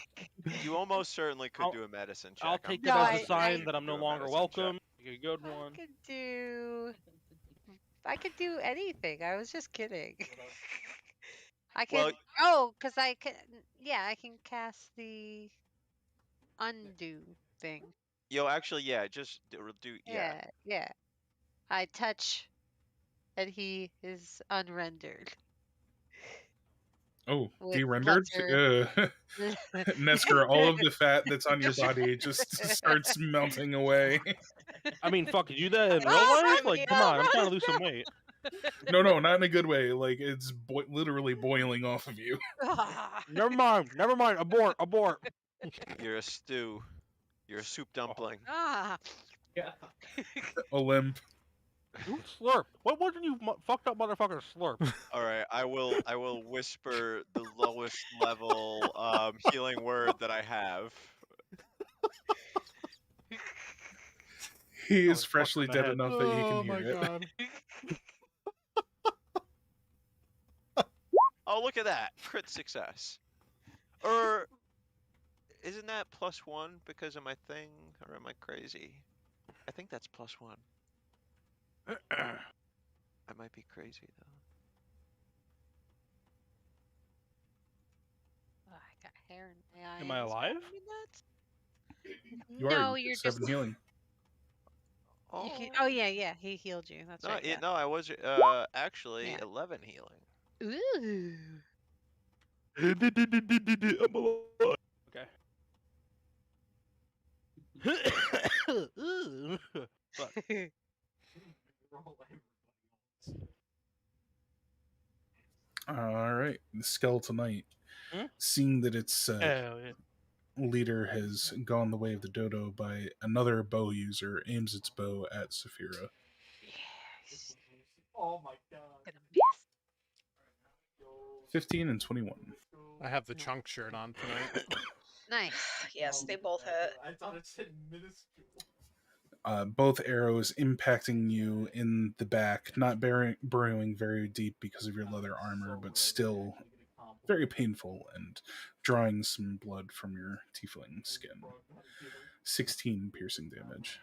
You almost certainly could I'll- do a medicine check. I'll I'm take No, that as a I- sign I- that I'm no Do a longer medicine check. welcome. You good one. I could do anything. I was just kidding. I can. Well- Oh, because I can. Yeah, I can cast the undo thing. Yo, actually, yeah, just do. Yeah. Yeah. I touch, and he is unrendered. Oh, With de-rendered? lesser- Nesker, all of the fat that's on your body just starts melting away. I mean, fuck, you do that in real Oh, life? my Like, come on, I'm God. trying to lose some weight. No, not in a good way. Like it's literally boiling off of you. Never mind, abort. You're a stew. You're a soup dumpling. Ah. Olymp. You slurp. What wasn't you fucked up motherfucker slurp? All right, I will whisper the lowest level healing word that I have. He Oh, is fuck freshly in the dead head. enough that you Oh can my hear it. god. Oh, look at that. Crit success. Or isn't that +1 because of my thing? Or am I crazy? I think that's +1. I might be crazy though. Oh, I got hair in my eye. Am I alive? You No, are you're 7 just. healing. You can, oh yeah, he healed you. That's No, right. Yeah. no, I was actually Yeah. 11 healing. Ooh. I'm alive. Okay. Fuck. All right, the Skeletal Knight, Hmm? seeing that its Hell yeah. leader has gone the way of the dodo by another bow user, aims its bow at Saphira. Yes. Oh my god. Gonna miss. 15 and 21. I have the chunk shirt on tonight. Nice. Yes, they both hit. I thought it said minuscule. Both arrows impacting you in the back, not burrowing very deep because of your leather armor, but still very painful and drawing some blood from your tiefling skin. 16 piercing damage.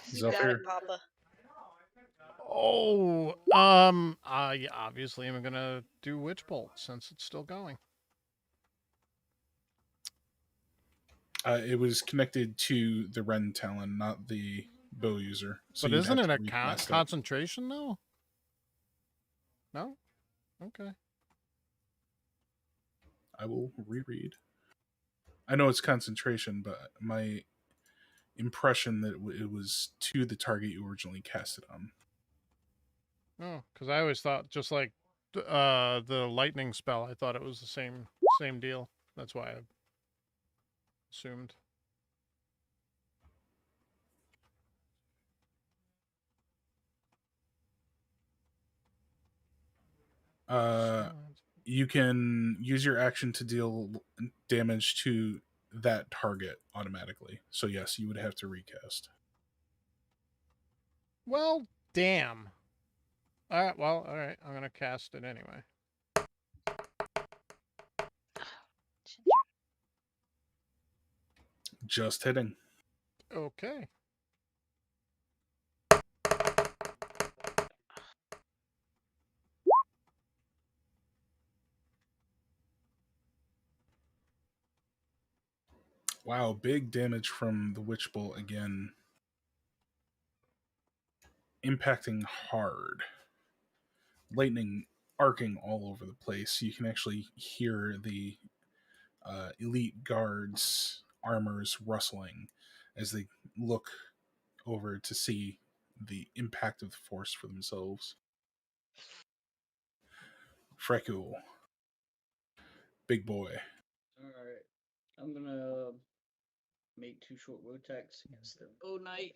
You got Zephyr. it, Poppa. Oh, I obviously am gonna do Witch Bolt since it's still going. It was connected to the Ren Talon, not the bow user. So But you'd isn't have it to a recast it. concentration though? No? Okay. I will reread. I know it's concentration, but my impression that it was to the target you originally cast it on. Oh, because I always thought just like the lightning spell, I thought it was the same deal. That's why I assumed. You can use your action to deal damage to that target automatically. So yes, you would have to recast. Well, damn. All right. Well, all right. I'm gonna cast it anyway. Just hitting. Okay. Wow, big damage from the Witch Bolt again. Impacting hard. Lightning arcing all over the place. You can actually hear the elite guards' armors rustling as they look over to see the impact of the force for themselves. Freckle. Big boy. Alright. I'm gonna make 2 short bow attacks against the bow knight.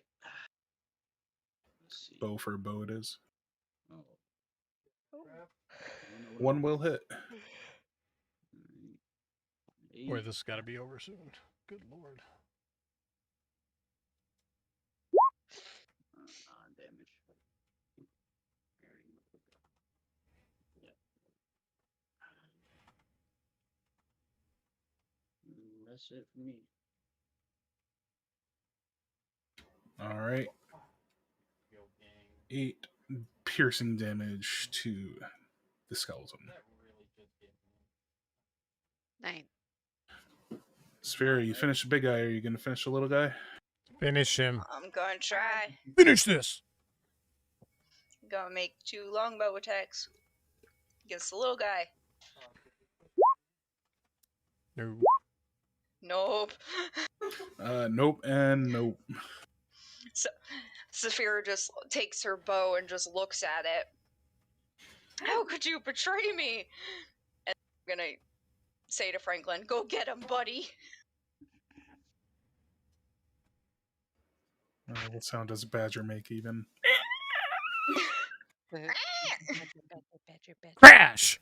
Let's see. Bow for a bow it is. Oh. I don't know what One will hit. Alright. Boy, 8 this has got to be over soon. Good lord. damage. Yep. That's it for me. All right. 8 piercing damage to the skeleton. 9. Sphere, you finish the big guy. Are you going to finish the little guy? Finish him. I'm gonna try. Finish this. Gonna make 2 longbow attacks against the little guy. No. Nope. Nope and nope. So Saphira just takes her bow and just looks at it. How could you betray me? And I'm gonna say to Franklin, go get him, buddy. What sound does a badger make even? Crash.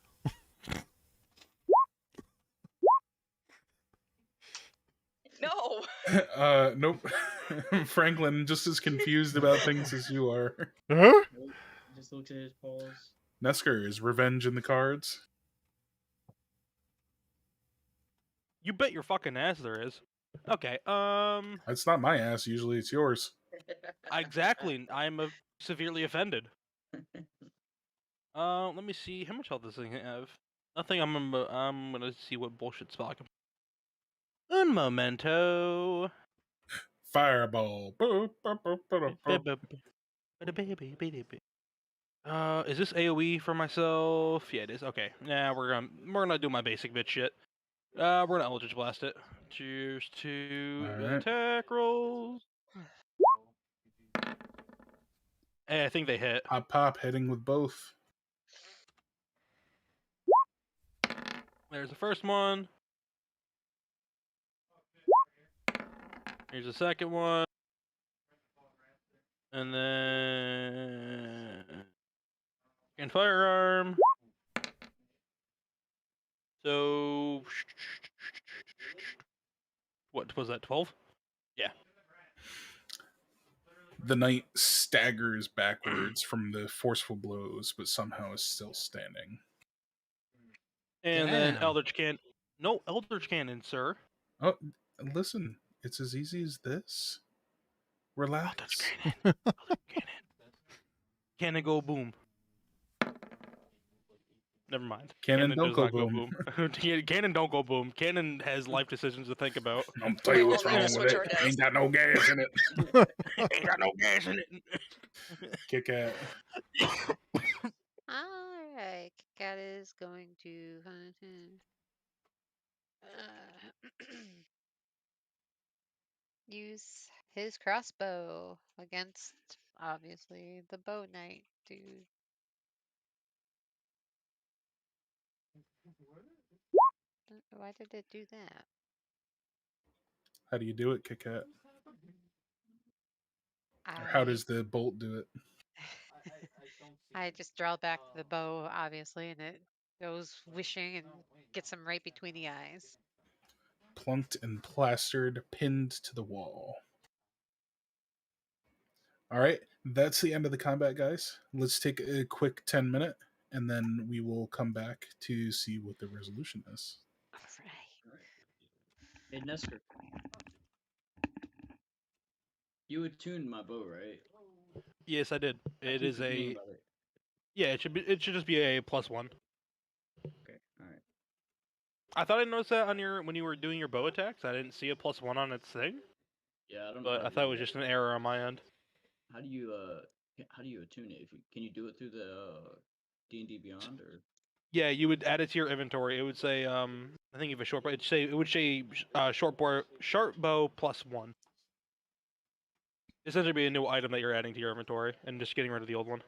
No. Nope. Franklin just as confused about things as you are. Huh? Just looks at his paws. Nesker, is revenge in the cards? You bet your fucking ass there is. Okay, It's not my ass. Usually it's yours. exactly. I'm severely offended. Let me see. How much health does this thing have? Nothing. I'm gonna see what bullshit spell I can. Un momento. Fireball. Boop, boop, boop, boop, boop. Is this AOE for myself? Yeah, it is. Okay. Yeah, we're gonna do my basic bit shit. We're gonna Eldritch Blast it. Cheers to Alright. attack rolls. Hey, I think they hit. Pop, hitting with both. There's the first one. Here's the second one. And then... and firearm. So... what was that, 12? Yeah. The knight staggers backwards from the forceful blows, but somehow is still standing. And then Damn. Eldritch Cannon. No, Eldritch Cannon, sir. Oh, listen. It's as easy as this. Relax. Eldritch Cannon. Eldritch Cannon. Cannon go boom. Never mind. Cannon don't does go not boom. Cannon don't go boom. Cannon has life decisions to think about. I'll tell you We what's will need wrong to with switch it. our dice. Ain't got no gas in it. Ain't got no gas in it. Kick at. Alright, Cat is going to use his crossbow against, obviously, the bow knight dude. Why did it do that? How do you do it, kick at? Or how does the bolt do it? I just draw back the bow, obviously, and it goes wishing and gets him right between the eyes. Plunked and plastered, pinned to the wall. All right, that's the end of the combat, guys. Let's take a quick 10-minute, and then we will come back to see what the resolution is. Right. Hey, Nesker. You attuned my bow, right? Yes, I did. I It keep is forgetting a... about it. yeah, it should just be a +1. Okay, alright. I thought I noticed that on your when you were doing your bow attacks. I didn't see a +1 on its thing, Yeah, I don't know. but how I to thought it do was that. just an error on my end. How do you attune it? Can you do it through the D&D Beyond or? Yeah, you would add it to your inventory. It would say, I think if a short bow, it would say short bow +1. Essentially, be a new item that you're adding to your inventory and just getting rid of the old one.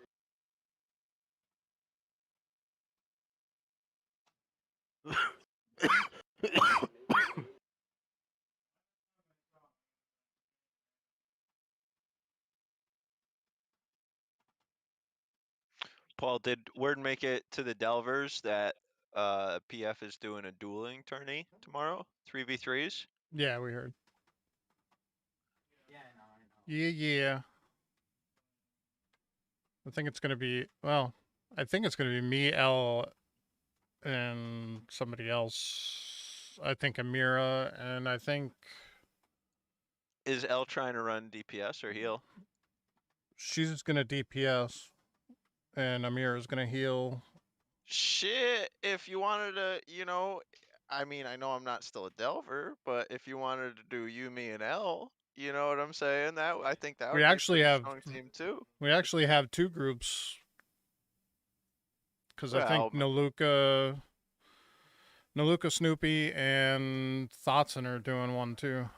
Paul, did word make it to the Delvers that PF is doing a dueling tourney tomorrow? 3v3s? Yeah, we heard. Yeah. I think it's gonna be I think it's gonna be me, L, and somebody else. I think Amira, and I think Is L trying to run DPS or heal? she's gonna DPS, and Amira's gonna heal. Shit, if you wanted to, I mean, I know I'm not still a Delver, but if you wanted to do you, me, and L, you know what I'm saying? I think that We would be a actually pretty have strong team too. we actually have two groups because I think Well, Naluka, Snoopy, and Thoughtson are doing one too.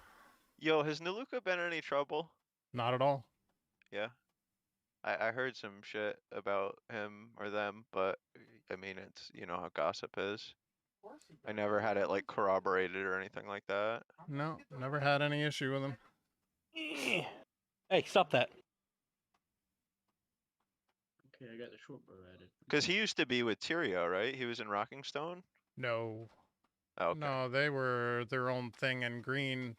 yo, has Naluka been in any trouble? Not at all. Yeah. I heard some shit about him or them, but I mean, it's, you know how gossip is. I never had it like corroborated or anything like that. No, never had any issue with him. Hey, stop that. Okay, I got the short bow added. Because he used to be with Tyrio, right? He was in Rocking Stone? No. Oh, okay. No, they were their own thing in green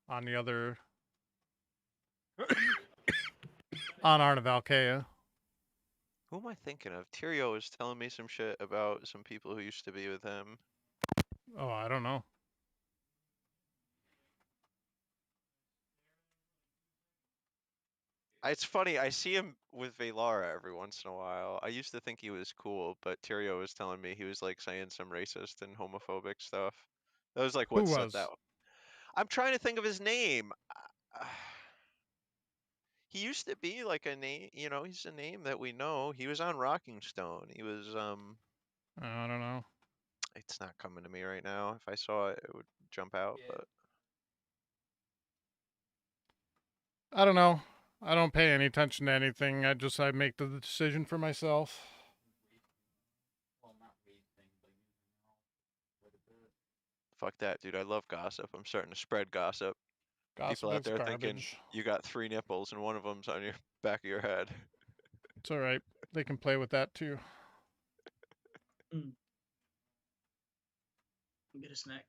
on the other on Art of Alkea. Who am I thinking of? Tyrio was telling me some shit about some people who used to be with him. Oh, I don't know. It's funny, I see him with Velara every once in a while. I used to think he was cool, but Tyrio was telling me he was like saying some racist and homophobic stuff. That was like Who what set was? that. I'm trying to think of his name. He used to be like a name, he's a name that we know. He was on Rocking Stone. He was I don't know. it's not coming to me right now. If I saw it, it would jump out, but I don't know. I don't pay any attention to anything. I make the decision for myself. fuck that, dude. I love gossip. I'm starting to spread gossip. Gossip People out is there thinking garbage. you got 3 nipples and one of them's on your back of your head. It's all right. They can play with that too. Get a snack.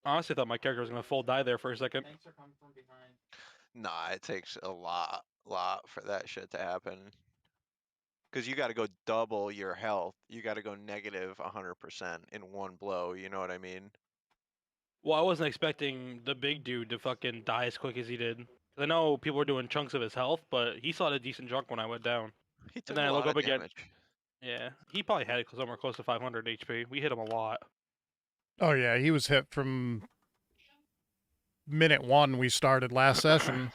Honestly, thought my character was gonna full die there for a second. Nah, it takes a lot for that shit to happen. Because you got to go double your health. You got to go negative 100% in one blow. You know what I mean? Well, I wasn't expecting the big dude to fucking die as quick as he did. 'Cause I know people were doing chunks of his health, but he still had a decent chunk when I went down. He And took then a I look lot up of again. damage. Yeah, he probably had somewhere close to 500 HP. We hit him a lot. Oh yeah, he was hit from minute one we started last session,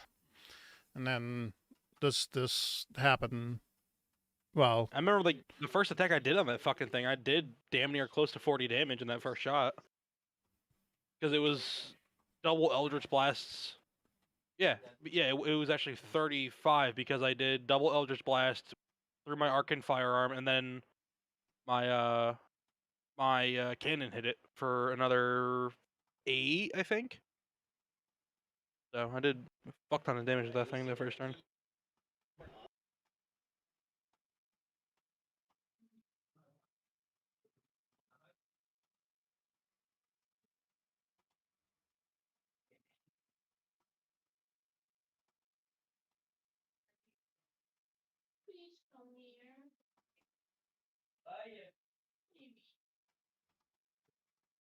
and then this happened. Well, I remember like the first attack I did on that fucking thing, I did damn near close to 40 damage in that first shot. Because it was double Eldritch Blasts. Yeah, it was actually 35 because I did double Eldritch Blast through my Arcane Firearm, and then my cannon hit it for another 8, I think. So I did a fuck ton of damage to that thing the first turn.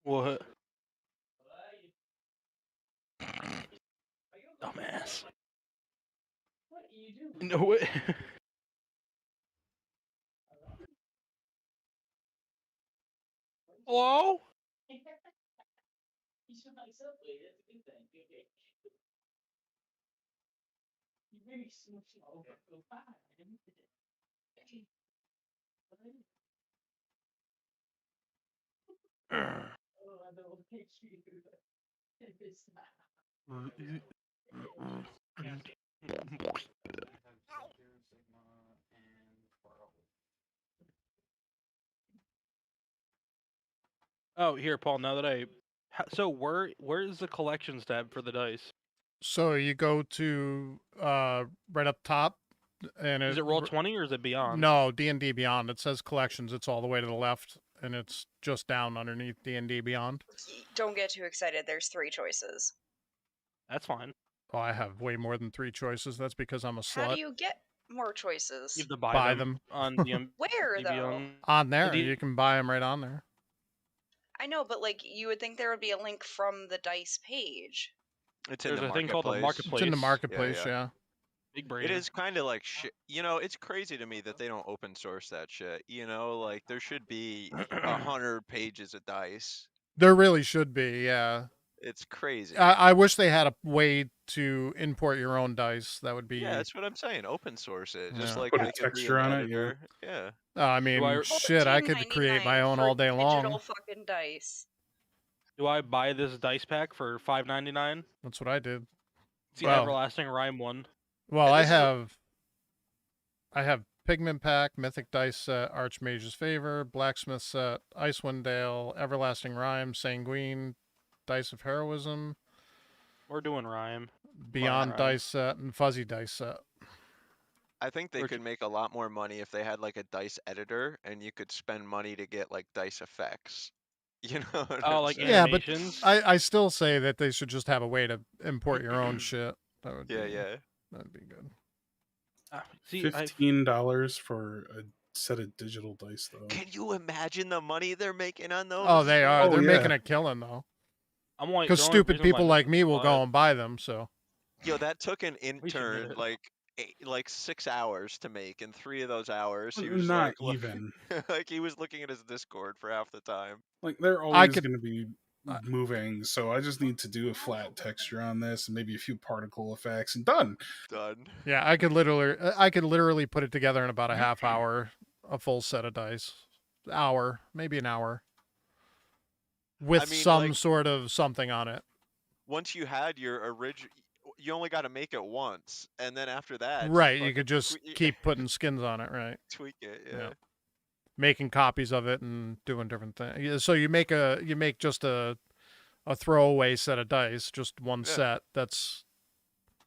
What? Dumbass. What are you doing? No way. Hello? You smell like Subway, that's a good thing. Okay. You very smooth over. Go fine. Hey. Oh, I don't hate you. It's Oh, here, Paul. Now that so where is the collections tab for the dice? So you go to right up top, and Is it Roll20 or is it Beyond? No, D&D Beyond. It says collections. It's all the way to the left, and it's just down underneath D&D Beyond. Don't get too excited. There's 3 choices. That's fine. Oh, I have way more than 3 choices. That's because I'm a slut. How do you get more choices? You have to Buy buy them. on DM. Where though? Beyond. On there, D- you can buy them right on there. I know, but like you would think there would be a link from the dice page. It's in There's the a thing called the It's in the marketplace, Yeah, yeah. Big brain. It is kind of like shit. It's crazy to me that they don't open source that shit. Like there should be 100 pages of dice. There really should be, yeah. It's crazy. I wish they had a way to import your own dice. That would be. Yeah, that's what I'm saying. Open source it, just Yeah. like Put a they could be texture an on it, editor. Yeah. I mean, I- shit, I could create my own for all day long. Digital fucking dice. Do I buy this dice pack for $5.99? That's what I did. It's the Well- Everlasting Rhyme one. Well, And I this is a- have Pigment Pack, Mythic Dice Set, Archmage's Favor, Blacksmith Set, Icewind Dale, Everlasting Rhyme, Sanguine, Dice of Heroism, We're doing Rhyme. Beyond Rhyme. Dice Set, and Fuzzy Dice Set. I think they Which- could make a lot more money if they had like a dice editor and you could spend money to get like dice effects. You know what Oh, I'm like saying? Yeah, but animations? I still say that they should just have a way to import your own shit. That would Yeah, be, yeah. That'd be good. See, $15 for a set of digital dice, though. Can you imagine the money they're making on those? Oh, they are. Oh, They're yeah. making a killing though. I'm like, Because the only stupid reason people why like me will buy go it- and buy them. So Yo, that took an We should get intern it. like 6 hours to make. In 3 of those hours, he was Not like, look- even. like he was looking at his Discord for half the time. Like they're always could- going to be moving, so I just need to do a flat texture on this and maybe a few particle effects, and done. Done. yeah, I could literally put it together in about a half hour, a full set of dice, maybe an hour, with mean, some like- sort of something on it. Once you had your original, you only got to make it once, and then after that, Right, you fucking could just tweak- keep putting skins on it, right? tweak it. Yeah. Yeah. Making copies of it and doing different things. So you make just a throwaway set of dice, just one Yeah. set. That's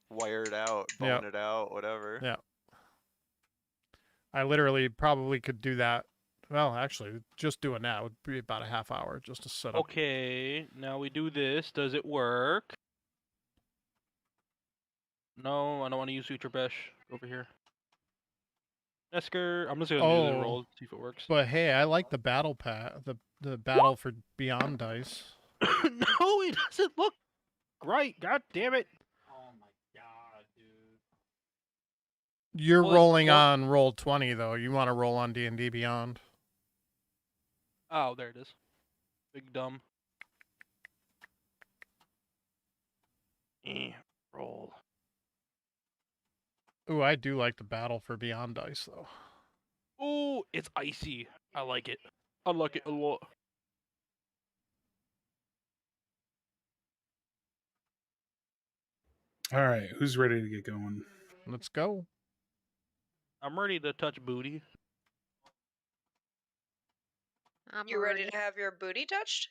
Wire it out, Yeah. bone it out, whatever. Yeah. I literally probably could do that. Well, actually, just doing that would be about a half hour just to set up. Okay, now we do this. Does it work? No, I don't want to use Suture Besh over here. Esker, I'm just gonna do the Oh. roll, see if it works. But hey, I like the battle the battle for Beyond Dice. No, it doesn't look right. God damn it. Oh my god, dude. You're Well, it's rolling more- on Roll20 though. You want to roll on D&D Beyond. Oh, there it is. Big dumb. Roll. Ooh, I do like the battle for Beyond Dice though. Oh, it's icy. I like it. I like it a lot. All right, who's ready to get going? Let's go. I'm ready to touch booty. I'm You ready to have your booty touched?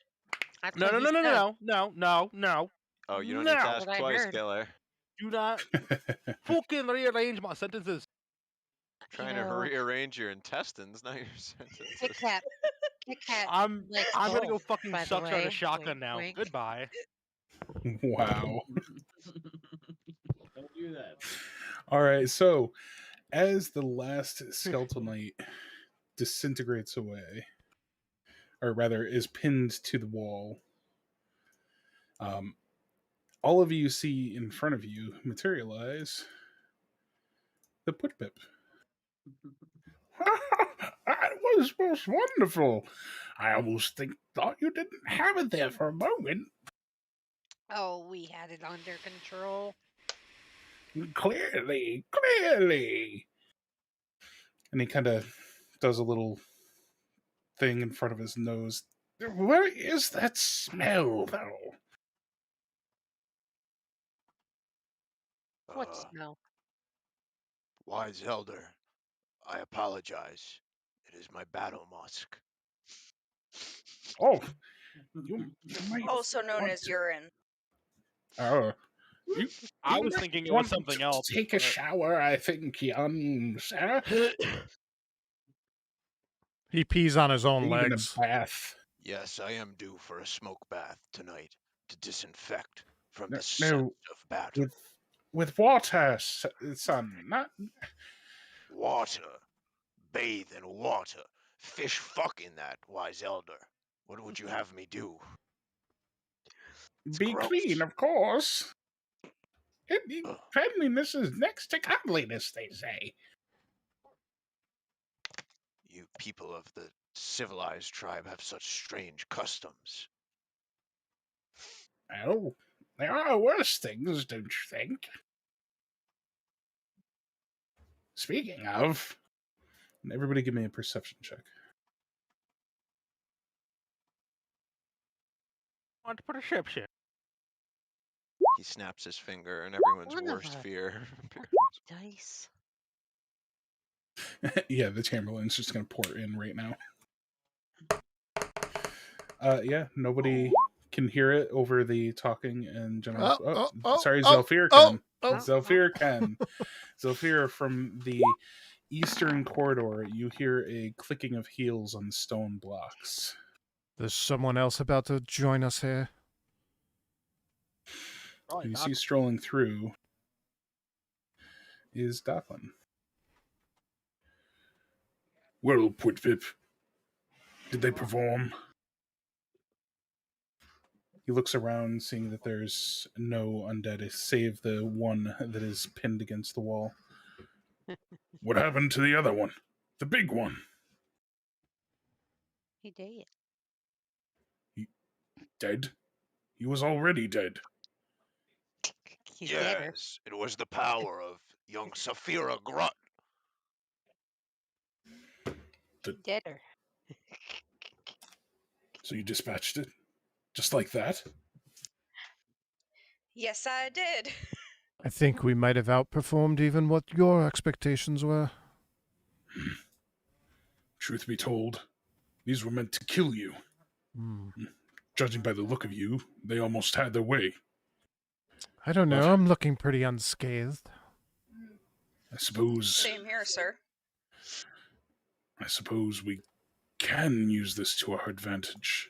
That's No, what no, he no, no, said. no. Oh, you don't No. need to ask What I twice, heard. Killer. Do not fucking rearrange my sentences. Trying Ew. to rearrange your intestines, not your sentences. Kit Kat. Kit Kat. I'm Like gonna go both, fucking by the suck on a way. shotgun Wink, now. wink. Goodbye. Wow. Don't do that. All right, so as the last Skeletal Knight disintegrates away, or rather is pinned to the wall, all of you see in front of you materialize the Putpip. That was most wonderful. I almost thought you didn't have it there for a moment. Oh, we had it under control. Clearly. And he kind of does a little thing in front of his nose. Where is that smell, though? What Uh, smell? Wise Elder, I apologize. It is my battle musk. Oh, You might Also known want as to- urine. Oh, you, I you was might thinking it want was something to else. Take a but- shower, I think, young sir. He pees on his own Even a legs. bath. Yes, I am due for a smoke bath tonight to disinfect from No, the scent of battle. With water, son. Not Water. Bathe in water. Fish fuck in that, wise elder. What would you have me do? It's be gross. clean, of course. Ugh. Cleanliness is next to godliness, they say. You people of the civilized tribe have such strange customs. Oh, there are worse things, don't you think? Speaking of, everybody give me a perception check. I want to put a ship. He snaps his finger, and everyone's Son of worst a- fear. Dice. Yeah, the Chamberlain's just going to pour in right now. Yeah, nobody can hear it over the talking and general. Sorry, Zelfir can. Zelfir can. Zelfir, from the eastern corridor, you hear a clicking of heels on stone blocks. There's someone else about to join us here. Probably You not. see strolling through is Docklin. Well, Putvip, did they perform? He looks around, seeing that there's no undead, save the one that is pinned against the wall. What happened to the other one? The big one? He did. Dead? He was already dead. He's deader. Yes, it was the power of young Saphira Grut. Deader. So you dispatched it? Just like that? Yes, I did. I think we might have outperformed even what your expectations were. Truth be told, these were meant to kill you. Hmm. Judging by the look of you, they almost had their way. I don't know. What? I'm looking pretty unscathed. I suppose we can use this to our advantage.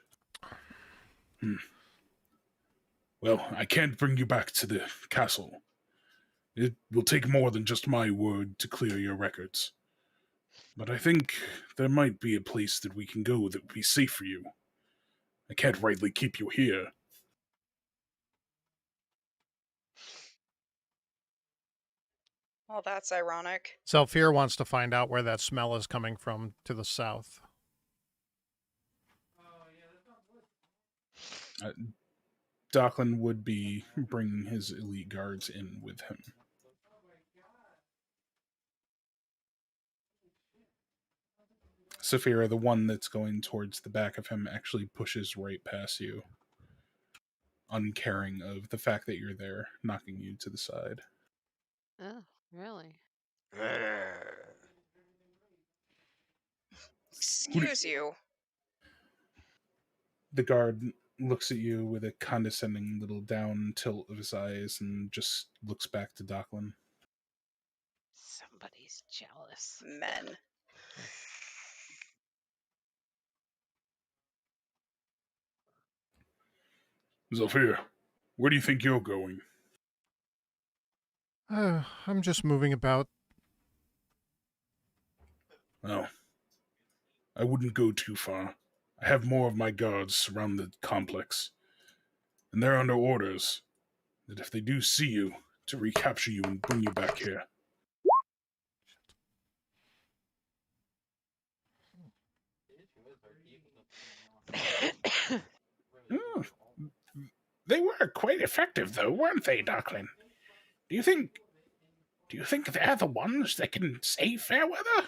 Well, I can't bring you back to the castle. It will take more than just my word to clear your records. But I think there might be a place that we can go that would be safe for you. I can't rightly keep you here. Well, that's ironic. Zelfir wants to find out where that smell is coming from to the south. Docklin would be bringing his elite guards in with him. Saphira, the one that's going towards the back of him, actually pushes right past you, uncaring of the fact that you're there, knocking you to the side. Oh, really? Excuse you. The guard looks at you with a condescending little down tilt of his eyes and just looks back to Docklin. Somebody's jealous. Men. Zelfir, where do you think you're going? I'm just moving about. Well, I wouldn't go too far. I have more of my guards surround the complex, and they're under orders that if they do see you, to recapture you and bring you back here. They were quite effective, though, weren't they, Docklin? Do you think they're the ones that can save Fairweather?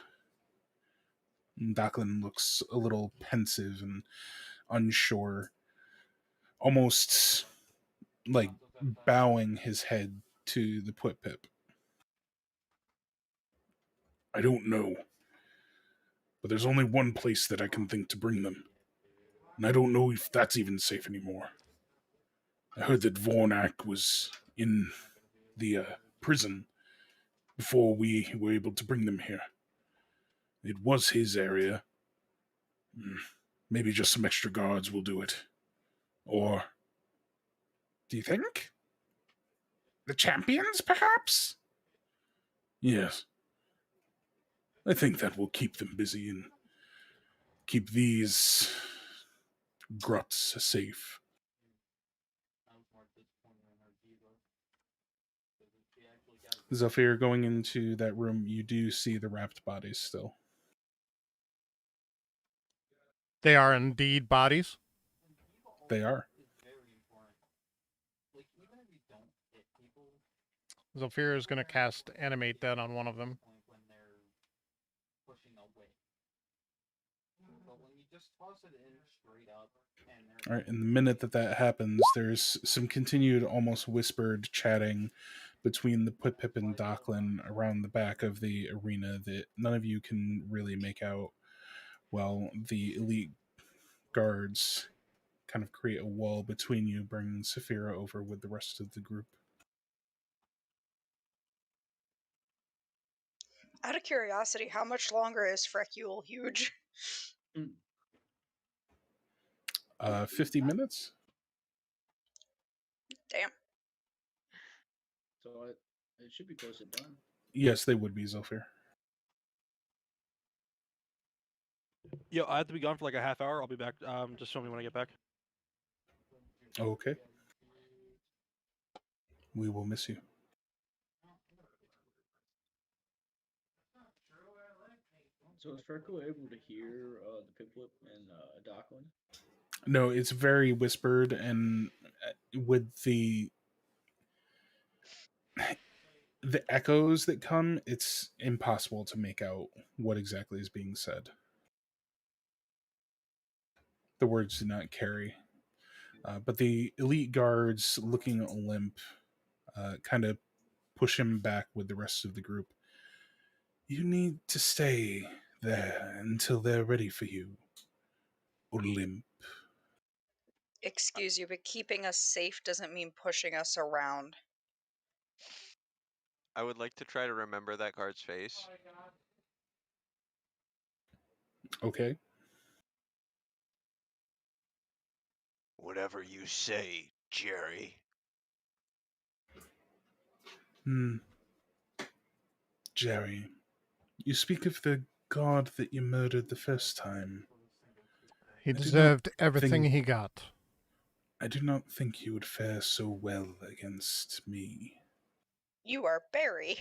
Docklin looks a little pensive and unsure, almost like bowing his head to the Pip. I don't know, but there's only one place that I can think to bring them. And I don't know if that's even safe anymore. I heard that Vornak was in the prison before we were able to bring them here. It was his area. Maybe just some extra guards will do it. Or, do you think? The champions, perhaps? Yes. I think that will keep them busy and keep these gruts safe. Zephyr, going into that room, you do see the wrapped bodies still. They are indeed bodies. They are. Zephyr is going to cast Animate Dead on one of them. All right, in the minute that happens, there's some continued, almost whispered chatting between the Pip and Docklin around the back of the arena that none of you can really make out, while the elite guards kind of create a wall between you, bringing Saphira over with the rest of the group. Out of curiosity, how much longer is Frecule huge? 50 minutes? Damn. So it should be close to done. Yes, they would be, Zephyr. Yo, I have to be gone for like a half hour. I'll be back. Just show me when I get back. Okay. We will miss you. So is Ferko able to hear the Pipwhip and Docklin? No, it's very whispered, and with the echoes that come, it's impossible to make out what exactly is being said. The words do not carry. But the elite guards, looking limp, kind of push him back with the rest of the group. You need to stay there until they're ready for you. Limp. Excuse you, but keeping us safe doesn't mean pushing us around. I would like to try to remember that guard's face. Okay. Whatever you say, Jerry. Jerry, you speak of the guard that you murdered the first time. He do not deserved everything think- he got. I do not think you would fare so well against me. You are Barry.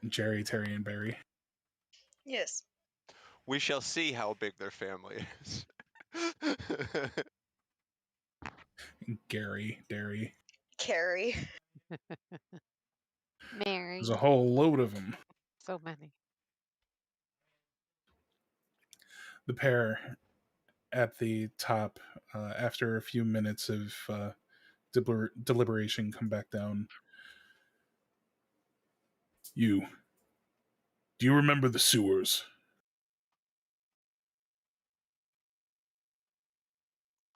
Jerry, Terry, and Barry. Yes. We shall see how big their family is. Gary, Derry. Carrie. Mary. There's a whole load of them. So many. The pair at the top, after a few minutes of deliberation, come back down. Do you remember the sewers?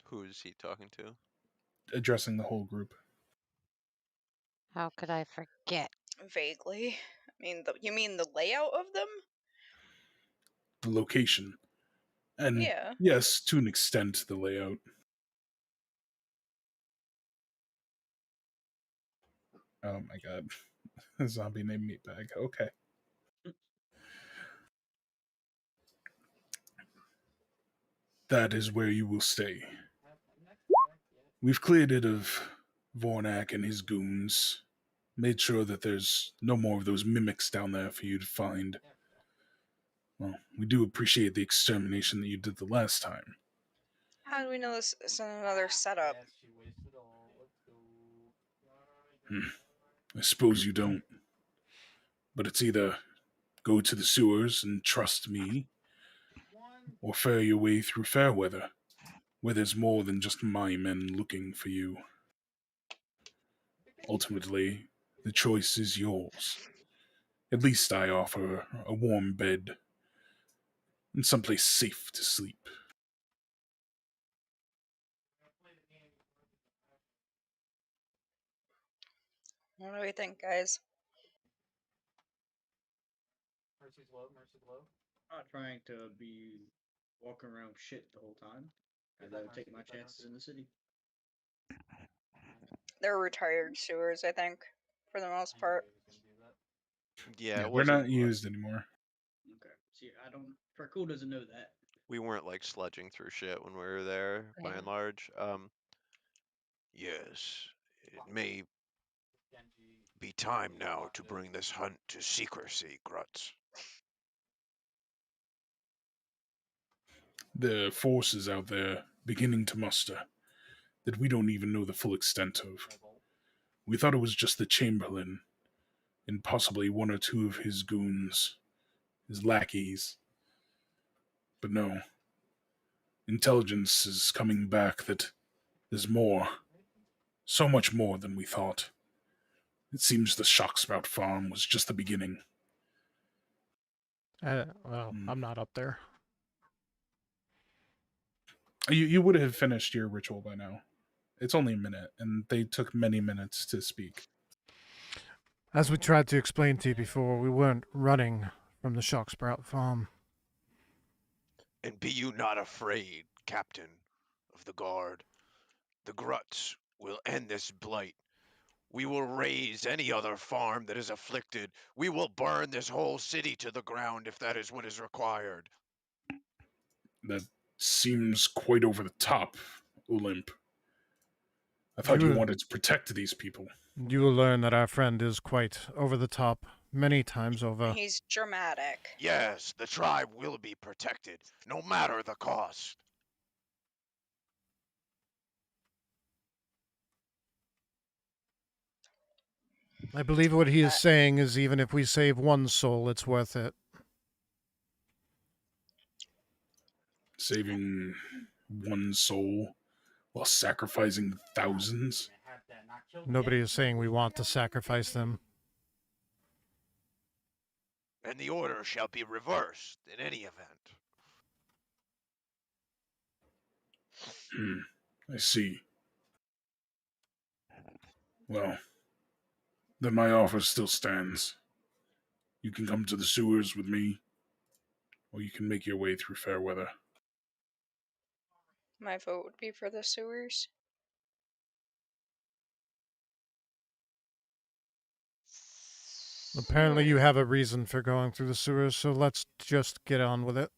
Who is he talking to? Addressing the whole group. How could I forget? Vaguely. I mean, you mean the layout of them? The location. And Yeah. yes, to an extent, the layout. Oh my god. A zombie named Meatbag. Okay. That is where you will stay. We've cleared it of Vornak and his goons. Made sure that there's no more of those mimics down there for you to find. Well, we do appreciate the extermination that you did the last time. How do we know this isn't another setup? I suppose you don't. But it's either go to the sewers and trust me, or fare your way through Fairweather, where there's more than just my men looking for you. Ultimately, the choice is yours. At least I offer a warm bed and someplace safe to sleep. What do we think, guys? Mercy's low, Mercy's low. I'm not trying to be walking around shit the whole time. I'd rather take my chances in the city. They're retired sewers, I think, for the most part. Yeah, it They're wasn't. not used anymore. Okay. See, I don't. Farcool doesn't know that. We weren't like sludging through shit when we were there, by Yeah. and large. Yes, it may be time now to bring this hunt to secrecy, Gruts. The forces out there beginning to muster that we don't even know the full extent of. We thought it was just the Chamberlain and possibly one or two of his goons, his lackeys. But no. Intelligence is coming back that there's more. So much more than we thought. It seems the Shockspout farm was just the beginning. Well, Hmm. I'm not up there. You would have finished your ritual by now. It's only a minute, and they took many minutes to speak. As we tried to explain to you before, we weren't running from the Shocksprout farm. And be you not afraid, Captain of the Guard. The Gruts will end this blight. We will raise any other farm that is afflicted. We will burn this whole city to the ground if that is what is required. That seems quite over the top, Olymp. I thought you wanted to protect these people. You will learn that our friend is quite over the top many times over. He's dramatic. Yes, the tribe will be protected, no matter the cost. I believe what he is saying is even if we save one soul, it's worth it. Saving one soul while sacrificing thousands? Nobody is saying we want to sacrifice them. And the order shall be reversed in any event. I see. Well, then my offer still stands. You can come to the sewers with me, or you can make your way through Fairweather. My vote would be for the sewers. Apparently you have a reason for going through the sewers, so let's just get on with it.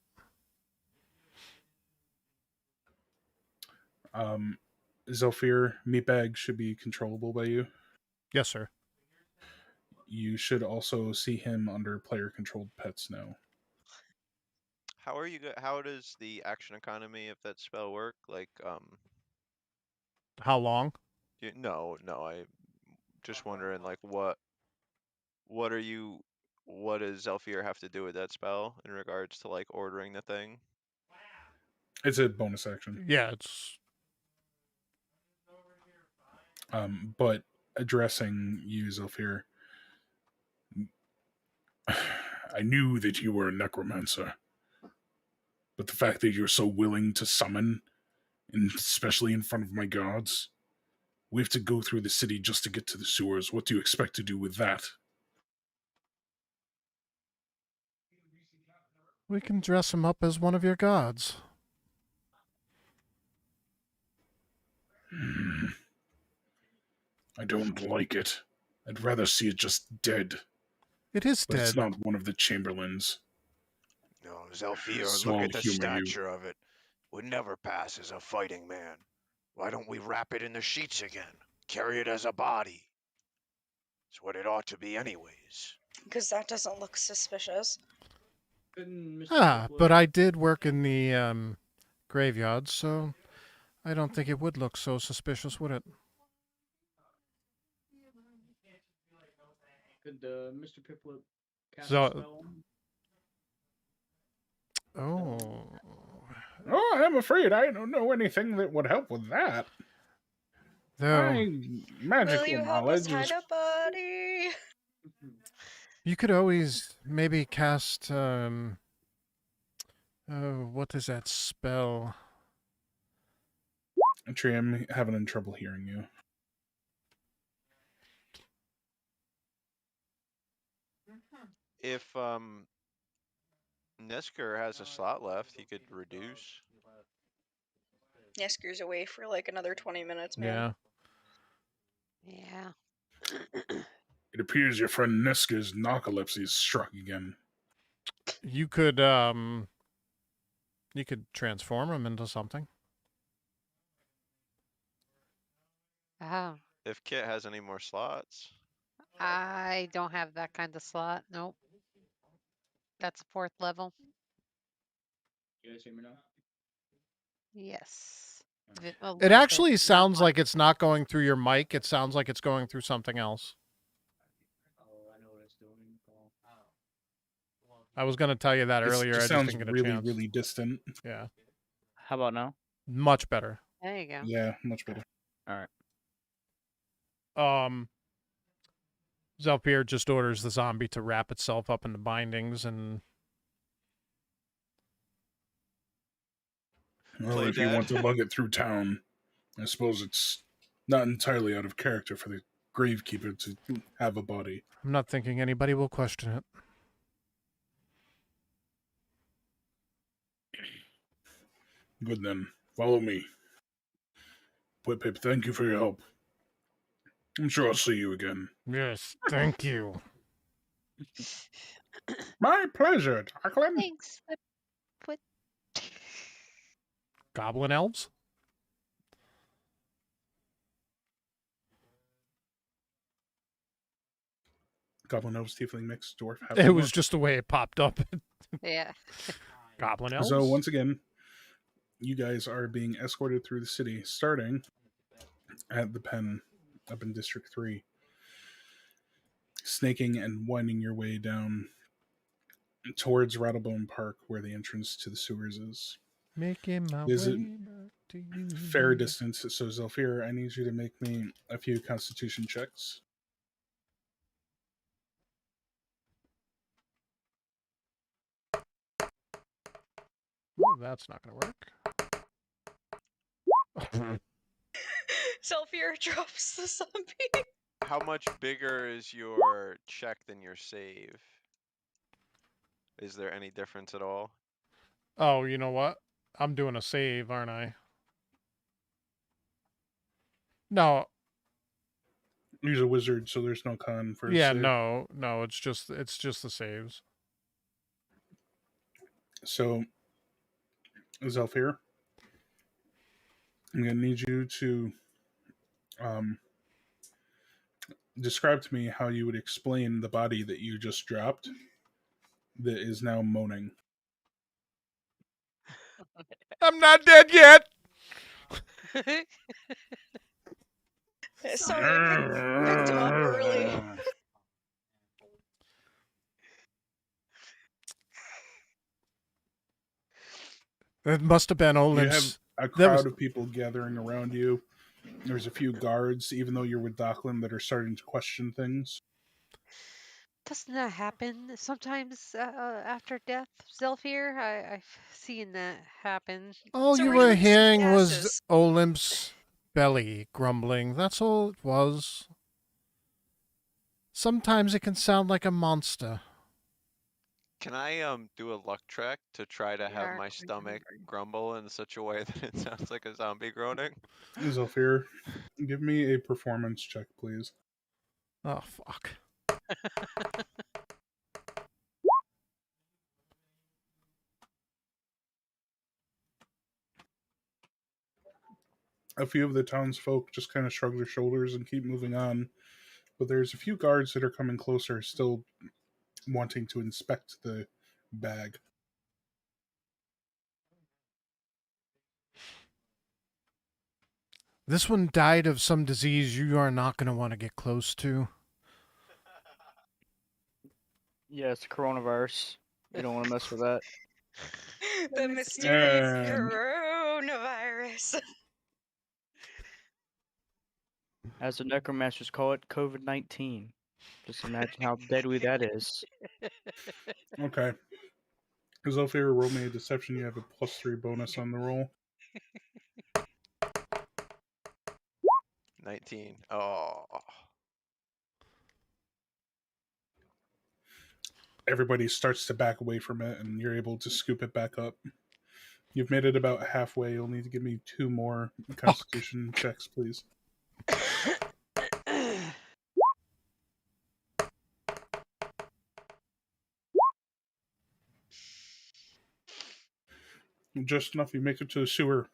Zephyr, Meatbag should be controllable by you. Yes, sir. You should also see him under player-controlled pets now. How are you? How does the action economy of that spell work? Like, How long? no, I just wondering, like, what are you? What does Zelfier have to do with that spell in regards to like ordering the thing? It's a bonus action. Yeah, it's... But addressing you, Zephyr, I knew that you were a necromancer, but the fact that you're so willing to summon, and especially in front of my guards, we have to go through the city just to get to the sewers. What do you expect to do with that? We can dress him up as one of your gods. I don't like it. I'd rather see it just dead. It is But dead. it's not one of the Chamberlains. No, Zelfier, Small look at the humor you. stature of it. Would never pass as a fighting man. Why don't we wrap it in the sheets again? Carry it as a body. It's what it ought to be anyways. Because that doesn't look suspicious. But I did work in the graveyard, so I don't think it would look so suspicious, would it? Could Mr. Piplet cast So- a spell? Oh. Oh, I'm afraid I don't know anything that would help with that. Though, My Will magical you help us knowledge is... find a body? you could always maybe cast a Oh, what is that spell? Tree, I'm having trouble hearing you. If Nesker has a slot left, he could reduce. Nesker's away for like another 20 minutes, man. Yeah. Yeah. It appears your friend Niska's narcolepsy is struck again. You could transform him into something. Oh, If Kit has any more slots. I don't have that kind of slot. Nope. That's 4th level. You guys hear me now? Yes. It actually sounds like it's not going through your mic. It sounds like it's going through something else. Oh, I know what it's doing. I was going to tell you that It earlier. I just just sounds didn't get a really, chance. really distant. Yeah. How about now? Much better. There you go. Yeah, much better. All right. Zelpier just orders the zombie to wrap itself up in the bindings and... Well, Play if you dead. want to lug it through town, I suppose it's not entirely out of character for the gravekeeper to have a body. I'm not thinking anybody will question it. Good then. Follow me. Pip Pip, thank you for your help. I'm sure I'll see you again. Yes, thank you. My pleasure, Darkland. Thanks. What? Goblin elves? Goblin elves, tiefling mix, dwarf. It was just the way it popped up. Yeah. Goblin elves? So once again, you guys are being escorted through the city, starting at the pen up in District 3. Snaking and winding your way down towards Rattlebone Park, where the entrance to the sewers is. Making my Is it way back to you. Fair distance, so Zelfir, I need you to make me a few constitution checks. Oh, that's not going to work. Selfier drops the zombie. How much bigger is your check than your save? Is there any difference at all? Oh, you know what? I'm doing a save, aren't I? No. He's a wizard, so there's no con for Yeah, save. no, it's just the saves. So, Zelfir, I'm going to need you to describe to me how you would explain the body that you just dropped that is now moaning. I'm not dead yet! Sorry, I picked him up early. It must have been You Olim's. have a crowd of people gathering around you. There's a few guards, even though you're with Dockland, that are starting to question things. Doesn't that happen sometimes after death, Zelfir? I've seen that happen. All So you we're were just hearing was asses. Olymp's belly grumbling. That's all it was. Sometimes it can sound like a monster. Can I do a luck check to try to have Are- my stomach grumble in such a way that it sounds like a zombie groaning? Zelfir, give me a performance check, please. Oh, fuck. A few of the townsfolk just kind of shrug their shoulders and keep moving on. But there's a few guards that are coming closer, still wanting to inspect the bag. This one died of some disease you are not going to want to get close to. Yeah, it's coronavirus. You don't want to mess with that. The mysterious And- coronavirus. As the necromancers call it, COVID-19. Just imagine how deadly that is. Okay. Zolfir, roll me a deception. You have a +3 bonus on the roll. 19. Oh. Everybody starts to back away from it, and you're able to scoop it back up. You've made it about halfway. You'll need to give me 2 more Constitution checks, please. Just enough. You make it to the sewer.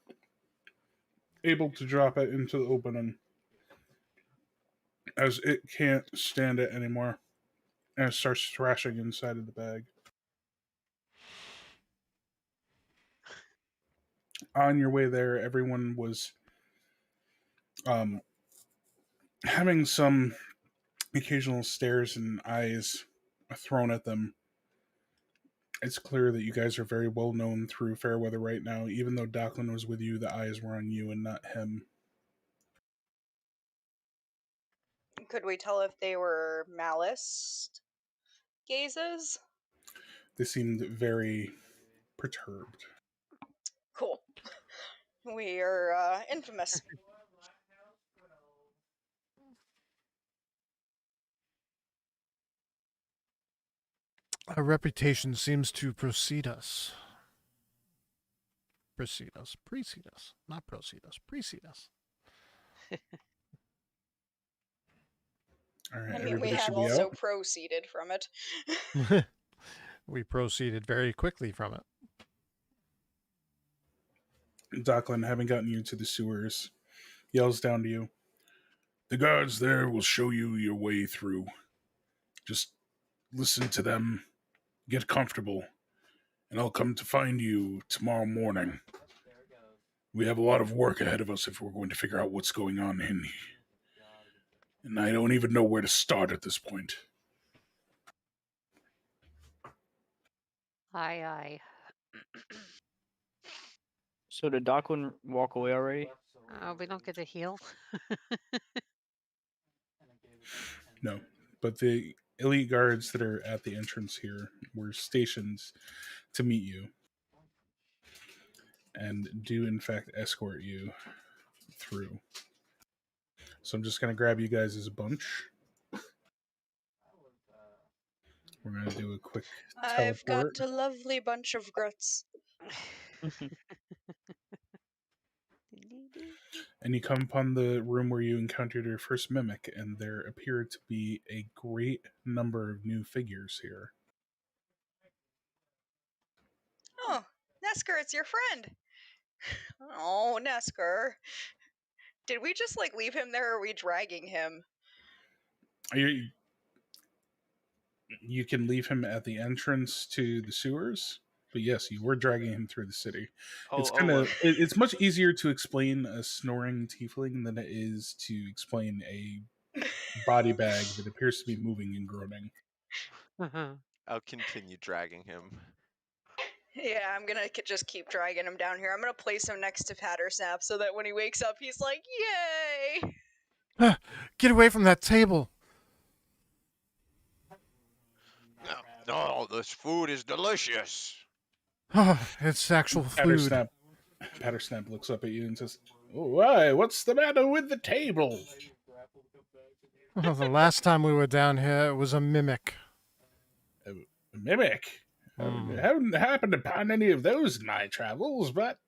Able to drop it into the opening, as it can't stand it anymore, and it starts thrashing inside of the bag. On your way there, everyone was having some occasional stares and eyes thrown at them. It's clear that you guys are very well known through Fairweather right now. Even though Docklin was with you, the eyes were on you and not him. Could we tell if they were malice gazes? They seemed very perturbed. Cool. We are infamous. Our reputation seems to precede us. Precede us. Not proceed us. Precede us. All right, I mean, we everybody have should be also out. proceeded from it. We proceeded very quickly from it. Docklin, having gotten you to the sewers, yells down to you. The guards there will show you your way through. Just listen to them, get comfortable, and I'll come to find you tomorrow morning. We have a lot of work ahead of us if we're going to figure out what's going on in here. And I don't even know where to start at this point. Aye. So did Docklin walk away already? We don't get to heal. No, but the elite guards that are at the entrance here were stationed to meet you and do in fact escort you through. So I'm just going to grab you guys as a bunch. We're going to do a quick I've got teleport. a lovely bunch of gruts. And you come upon the room where you encountered your first mimic, and there appear to be a great number of new figures here. Oh, Nesker, it's your friend. Oh, Nesker. Did we just leave him there, or are we dragging him? You can leave him at the entrance to the sewers, but yes, you were dragging him through the city. It's much easier to explain a snoring tiefling than it is to explain a body bag that appears to be moving and groaning. I'll continue dragging him. Yeah, I'm gonna just keep dragging him down here. I'm gonna place him next to Pattersnap so that when he wakes up, he's like, yay! Get away from that table. Oh, this food is delicious. It's actual food. Pattersnap looks up at you and says, "Oh, why? What's the matter with the table?" Well, the last time we were down here, it was a mimic. A mimic? I haven't happened upon any of those in my travels, but,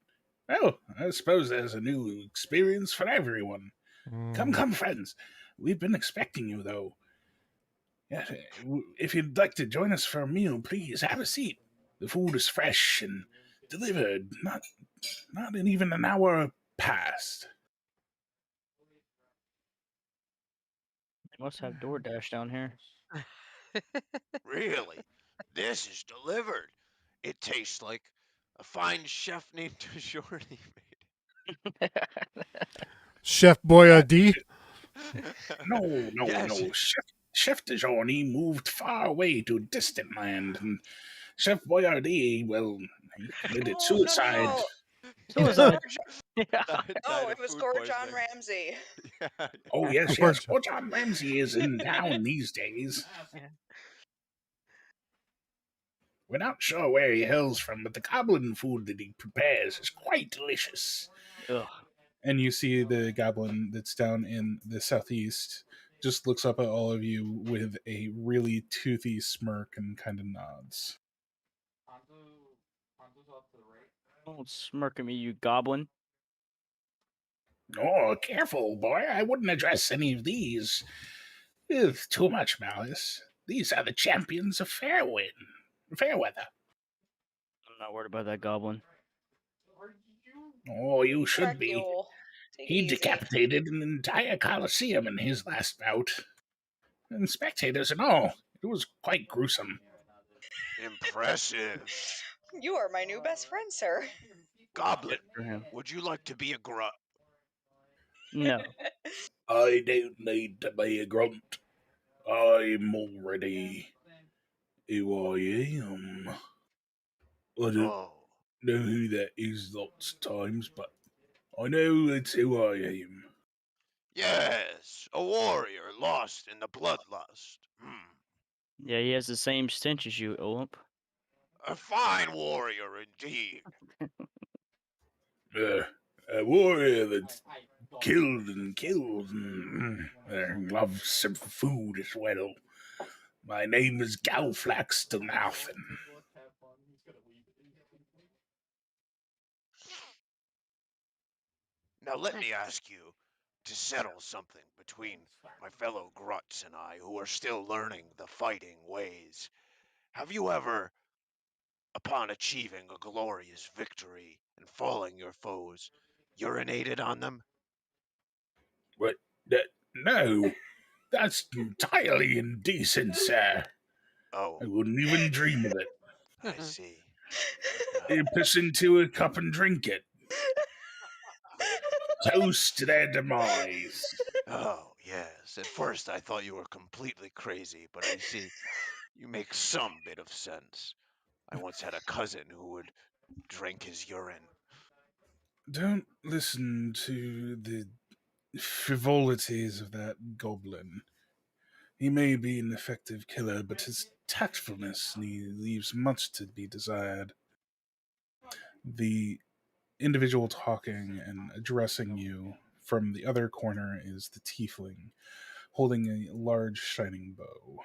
well, I suppose there's a new experience for everyone. Come, friends. We've been expecting you, though. Yeah, if you'd like to join us for a meal, please have a seat. The food is fresh and delivered, not in even an hour past. They must have DoorDash down here. Really? This is delivered. It tastes like a fine chef named Jordy made. Chef Boyardee? No. Yes. Chef DeJourney moved far away to a distant land, and Chef Boyardee, well, he committed suicide. No. Suicide. Oh, it was Gordon Ramsay. Oh, yes. Gordon Ramsay is in town these days. We're not sure where he hails from, but the goblin food that he prepares is quite delicious. Ugh. And you see the goblin that's down in the southeast just looks up at all of you with a really toothy smirk and kind of nods. Don't smirk at me, you goblin. Oh, careful, boy. I wouldn't address any of these with too much malice. These are the champions of Fairweather. I'm not worried about that goblin. Oh, you should be. Dracule. Take it He easy. decapitated an entire coliseum in his last bout. And spectators and all. It was quite gruesome. Impressive. You are my new best friend, sir. Goblin, For him. would you like to be a grunt? No. I don't need to be a grunt. I'm already who I am. I don't Oh, know who that is lots of times, but I know it's who I am. yes, a warrior lost in the bloodlust. Yeah, he has the same stench as you, Olymp. A fine warrior indeed. A warrior that's killed and loves some food as well. My name is Galflax to Nothing. Now let me ask you to settle something between my fellow gruts and I who are still learning the fighting ways. Have you ever, upon achieving a glorious victory and falling your foes, urinated on them? But no, that's entirely indecent, sir. Oh, I wouldn't even dream of it. I see. You piss into a cup and drink it. Toast to their demise. Oh, yes. At first I thought you were completely crazy, but I see you make some bit of sense. I once had a cousin who would drink his urine. Don't listen to the frivolities of that goblin. He may be an effective killer, but his tactfulness leaves much to be desired. The individual talking and addressing you from the other corner is the tiefling, holding a large shining bow.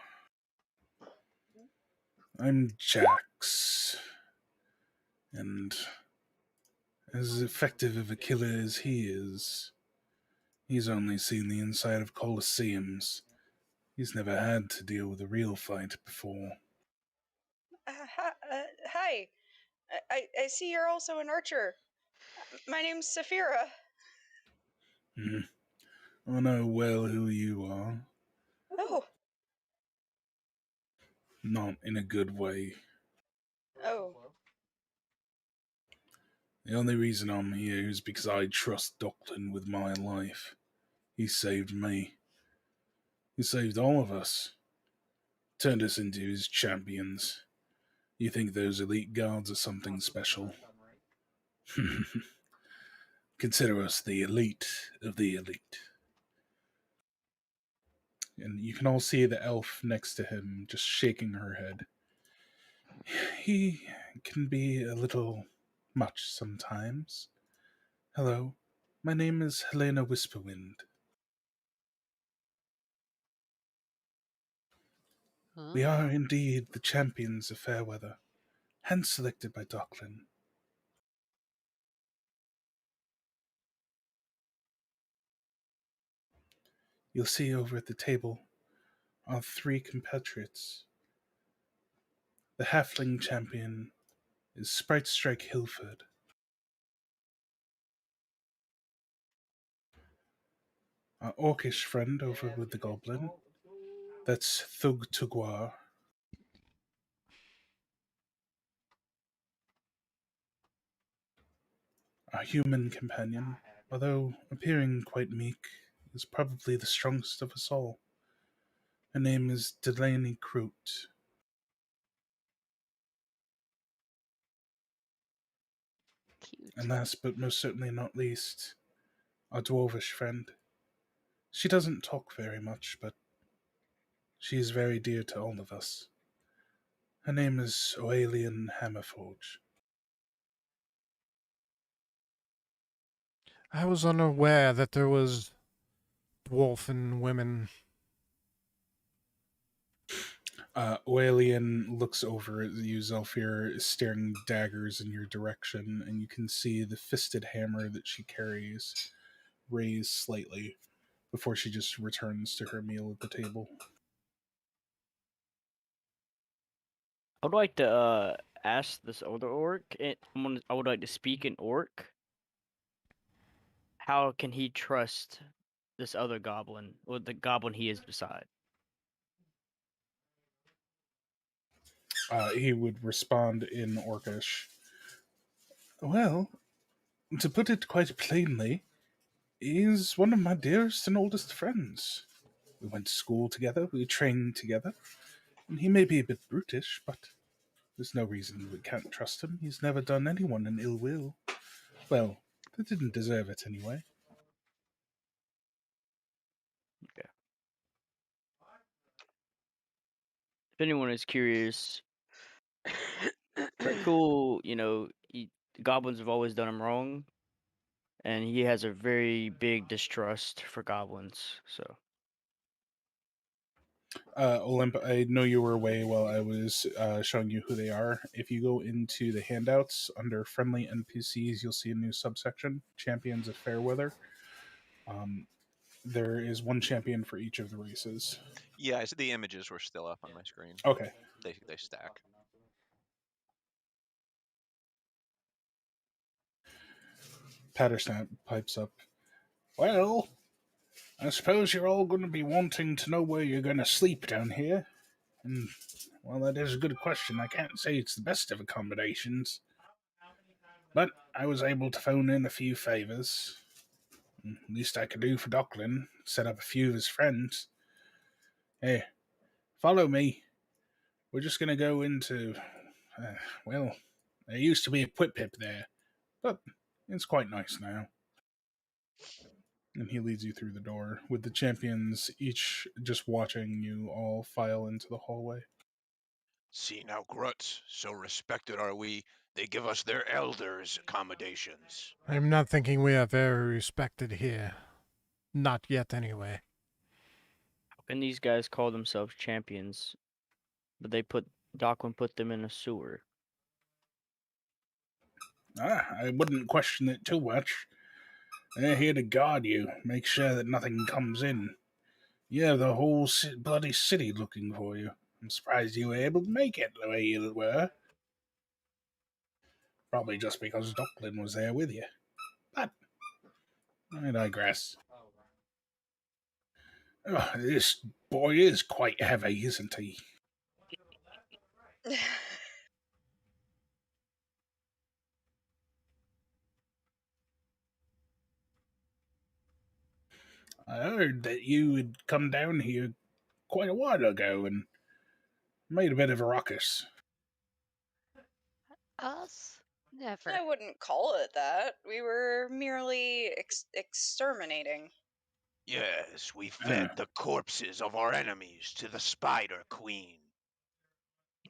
I'm Jax, and as effective of a killer as he is, he's only seen the inside of coliseums. He's never had to deal with a real fight before. Hi. I see you're also an archer. My name's Saphira. I know well who you are. Oh. Not in a good way. Oh. The only reason I'm here is because I trust Docklin with my life. He saved me. He saved all of us. Turned us into his champions. You think those elite guards are something special? Consider us the elite of the elite. And you can all see the elf next to him just shaking her head. He can be a little much sometimes. Hello, my name is Helena Whisperwind. We are indeed the champions of Fairweather, hand selected by Docklin. You'll see over at the table are 3 compatriots. The halfling champion is Sprite Strike Hilford. Our orcish friend over with the goblin, that's Thug Tugwar. Our human companion, although appearing quite meek, is probably the strongest of us all. Her name is Delaney Croot. Cute. And last but most certainly not least, our dwarvish friend. She doesn't talk very much, but she is very dear to all of us. Her name is Aurelian Hammerforge. I was unaware that there was dwarfen women. Aurelian looks over at you, Zelfir, staring daggers in your direction, and you can see the fisted hammer that she carries raised slightly before she just returns to her meal at the table. I would like to ask this other orc. I would like to speak in orc. How can he trust this other goblin, or the goblin he is beside? He would respond in Orcish. Well, to put it quite plainly, he's one of my dearest and oldest friends. We went to school together, we trained together, and he may be a bit brutish, but there's no reason we can't trust him. He's never done anyone an ill will. Well, they didn't deserve it anyway. Okay. If anyone is curious, cool, goblins have always done him wrong, and he has a very big distrust for goblins. So Olymp, I know you were away while I was showing you who they are. If you go into the handouts under friendly NPCs, you'll see a new subsection, Champions of Fairweather. There is one champion for each of the races. Yeah, the images were still up on my screen. Okay. They stack. Pattersnap pipes up. Well, I suppose you're all going to be wanting to know where you're going to sleep down here. And, well, that is a good question. I can't say it's the best of accommodations. But I was able to phone in a few favours. Least I could do for Docklin, set up a few of his friends. Hey, follow me. We're just going to go into... well, there used to be a pip there, but it's quite nice now. And he leads you through the door, with the champions each just watching you all file into the hallway. See now, Gruts, so respected are we, they give us their elders accommodations. I'm not thinking we are very respected here. Not yet, anyway. how can these guys call themselves champions, but Dockwin put them in a sewer? I wouldn't question it too much. They're here to guard you, make sure that nothing comes in. You have the whole bloody city looking for you. I'm surprised you were able to make it the way you were. Probably just because Docklin was there with you. But I digress. Oh, this boy is quite heavy, isn't he? I heard that you had come down here quite a while ago and made a bit of a ruckus. Us? Never. I wouldn't call it that. We were merely exterminating. Yes, we fed the corpses of our enemies to the Spider Queen.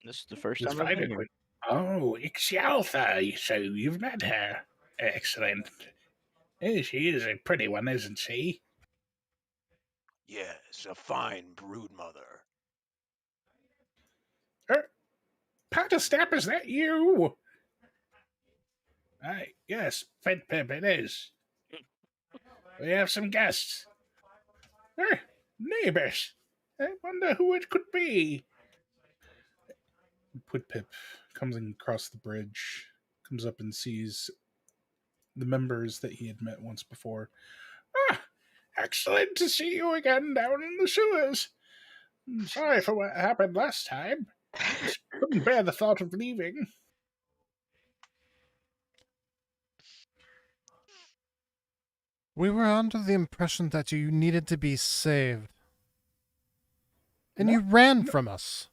This is the first The time I've been Spider here. Queen. Oh, Ixaltha, so you've met her. Excellent. She is a pretty one, isn't she? Yes, a fine broodmother. Patterstep, is that you? Yes, Pip, it is. We have some guests. Neighbors. I wonder who it could be. Pip comes across the bridge, comes up and sees the members that he had met once before. Excellent to see you again down in the sewers. I'm sorry for what happened last time. Just couldn't bear the thought of leaving. We were under the impression that you needed to be saved. And you ran from us.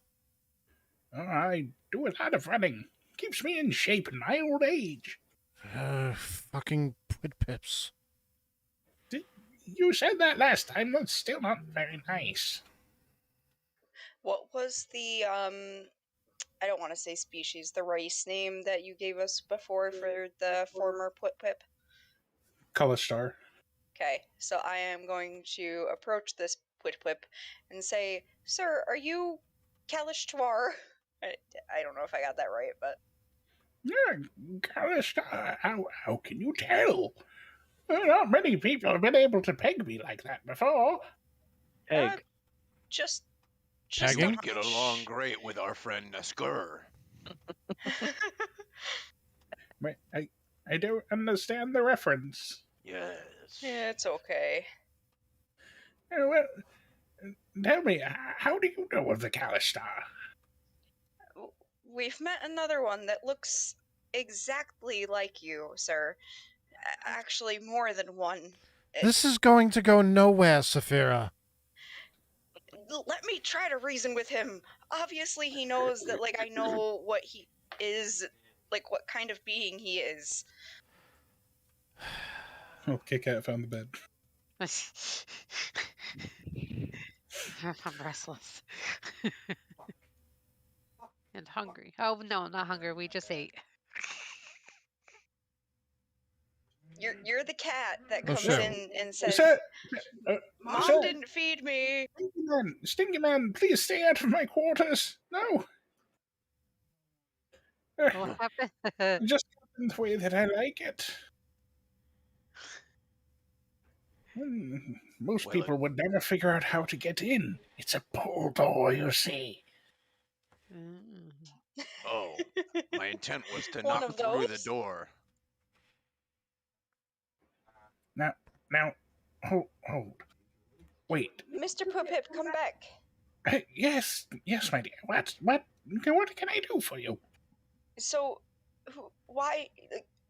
Oh, I do a lot of running. Keeps me in shape in my old age. Fucking Pip-Pips. You said that last time. That's still not very nice. What was the I don't want to say species, the race name that you gave us before for the former Pip. Kalashtar. Okay, so I am going to approach this Pip and say, "Sir, are you Kalishtar?" I don't know if I got that right, but Yeah, Kalashtar. How can you tell? Not many people have been able to peg me like that before. Egg. just Pegging? a Get along great with our friend Neskur. I don't understand the reference. Yes. Yeah, it's okay. Well, tell me, how do you know of the Kalashtar? We've met another one that looks exactly like you, sir. Actually, more than one. This is going to go nowhere, Saphira. Let me try to reason with him. Obviously, he knows that, like, I know what he is, like, what kind of being he is. Oh, Kit Kat found the bed. I'm restless. And hungry. Oh, no, not hungry. We just ate. You're the cat that Oh, comes shit. in and says, Sir, "Mom sir, didn't feed me." Stinky Man, please stay out of my quarters. No. What happened? It just happened the way that I like it. Most Well, people would never figure out how to get in. It's a pull door, you see. Mm. Oh, my intent was to One knock of through the those? door. Now, hold. Wait. Mr. Pip, come back. Yes, my dear. What can I do for you? So, why?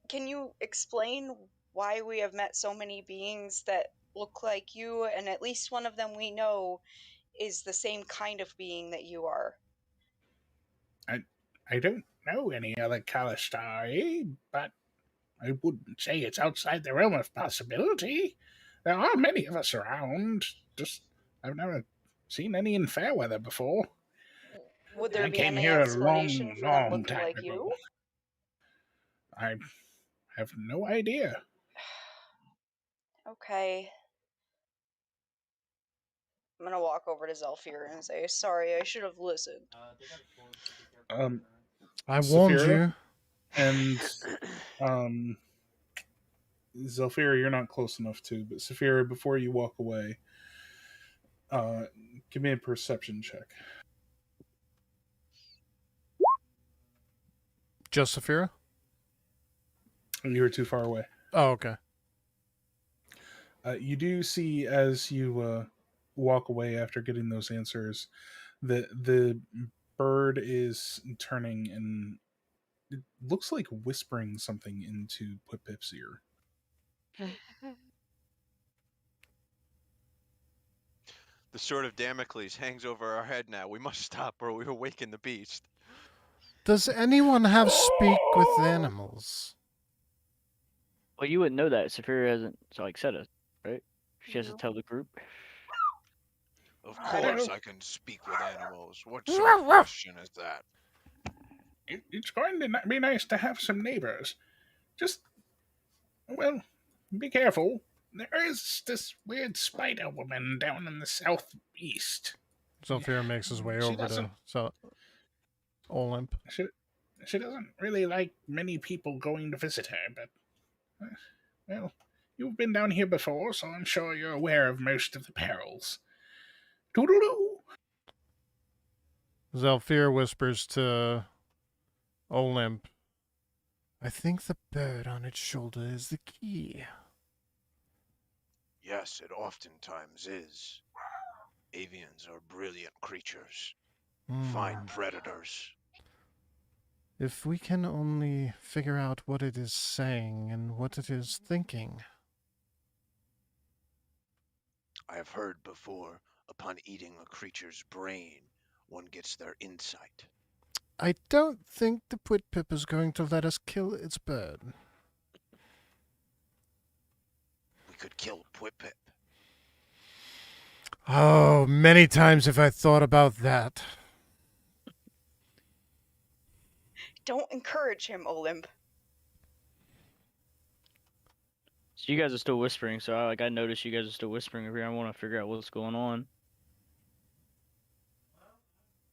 Can you explain why we have met so many beings that look like you, and at least one of them we know is the same kind of being that you are? I don't know any other Kalastari, but I wouldn't say it's outside the realm of possibility. There are many of us around. Just I've never seen any in Fairweather before. Would there I be came any here a explanation for them long looking time like ago. you? I have no idea. Okay. I'm gonna walk over to Zelfir and say, "Sorry, I should have listened." I warned Saphira you. and Zelfira, you're not close enough to, but Saphira, before you walk away, give me a perception check. Just Saphira? You were too far away. Oh, okay. You do see as you walk away after getting those answers that the bird is turning and it looks like whispering something into Pip-Pip's ear. The sword of Damocles hangs over our head now. We must stop or we awaken the beast. Does anyone have speak with animals? Well, you wouldn't know that. Saphira hasn't said it, right? She has to tell the group. Of I don't course know. I can speak with animals. What sort of question is that? It's going to be nice to have some neighbors. Just, well, be careful. There is this weird spider woman down in the southeast. Zelfir makes his way She over doesn't- to Olymp. She doesn't really like many people going to visit her, but, well, you've been down here before, so I'm sure you're aware of most of the perils. Toodaloo! Zelfir whispers to Olymp, I think the bird on its shoulder is the key. Yes, it oftentimes is. Avians are brilliant creatures. Fine predators. If we can only figure out what it is saying and what it is thinking. I have heard before, upon eating a creature's brain, one gets their insight. I don't think the Pip is going to let us kill its bird. We could kill Pip. Oh, many times have I thought about that. Don't encourage him, Olymp. So you guys are still whispering, so I noticed you guys are still whispering over here. I want to figure out what's going on.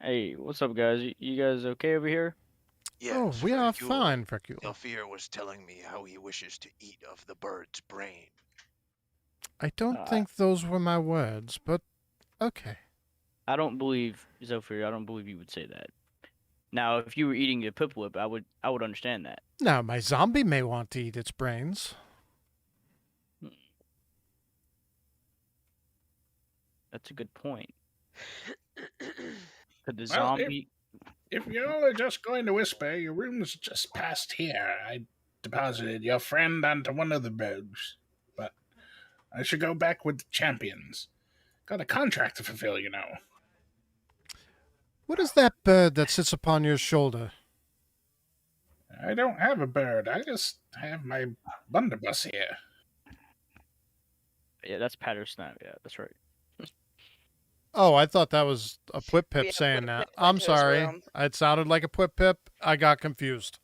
Hey, what's up, guys? You guys okay over here? Oh, Yes, we are Fercule. fine, Fercule. Delphir was telling me how he wishes to eat of the bird's brain. I don't think those were my words, but okay. I don't believe Zophyr. I don't believe you would say that. Now, if you were eating a pipwhip, I would understand that. Now, my zombie may want to eat its brains. That's a good point. Could the Well, zombie? If you all are just going to whisper, your room's just past here. I deposited your friend onto one of the boats, but I should go back with the champions. Got a contract to fulfill, you know. What is that bird that sits upon your shoulder? I don't have a bird. I just have my blunderbuss here. Yeah, that's Pattersnap. Yeah, that's right. Oh, I thought that was a Pip Pip Yeah, saying Pip that. Pip went I'm to his sorry. room. It sounded like a Pip Pip. I got confused.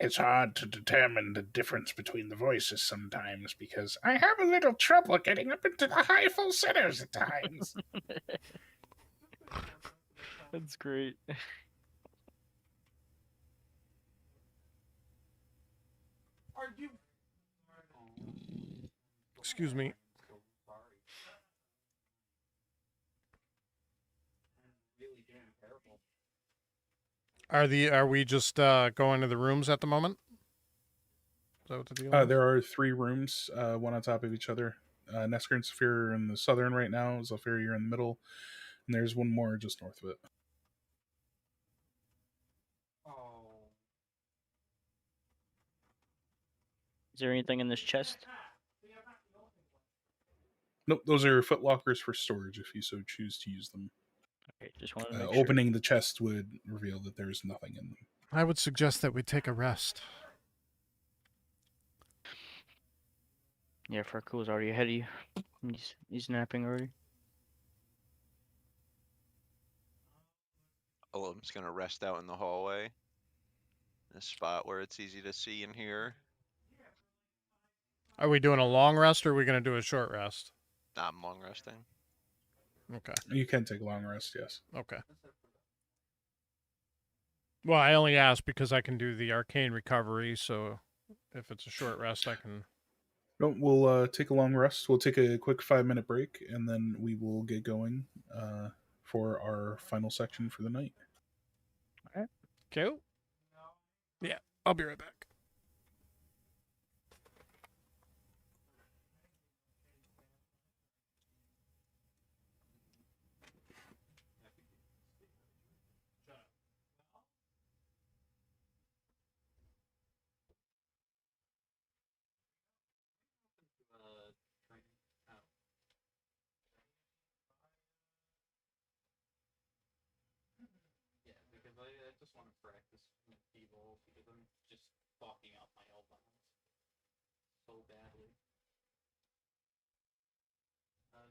It's hard to determine the difference between the voices sometimes because I have a little trouble getting up into the high falsettos at times. That's great. Excuse me. Are we just going to the rooms at the moment? Is that what the deal is? There are 3 rooms, one on top of each other. Nesker and Saphir are in the southern right now. Zephyr, you're in the middle. And there's one more just north of it. Is there anything in this chest? Nope, those are footlockers for storage if you so choose to use them. Okay, just wanted to make sure. Opening the chest would reveal that there's nothing in them. I would suggest that we take a rest. Yeah, Farcool's already ahead of you. He's napping already. Olim's gonna rest out in the hallway, in a spot where it's easy to see and hear. Are we doing a long rest or are we going to do a short rest? I'm long resting. Okay. You can take a long rest, yes. Okay. Well, I only asked because I can do the arcane recovery, so if it's a short rest, I can... No, we'll take a long rest. We'll take a quick 5-minute break, and then we will get going for our final section for the night. All right. Cool. Yeah, I'll be right back. just want to practice medieval because I'm just fucking up my elbows so badly.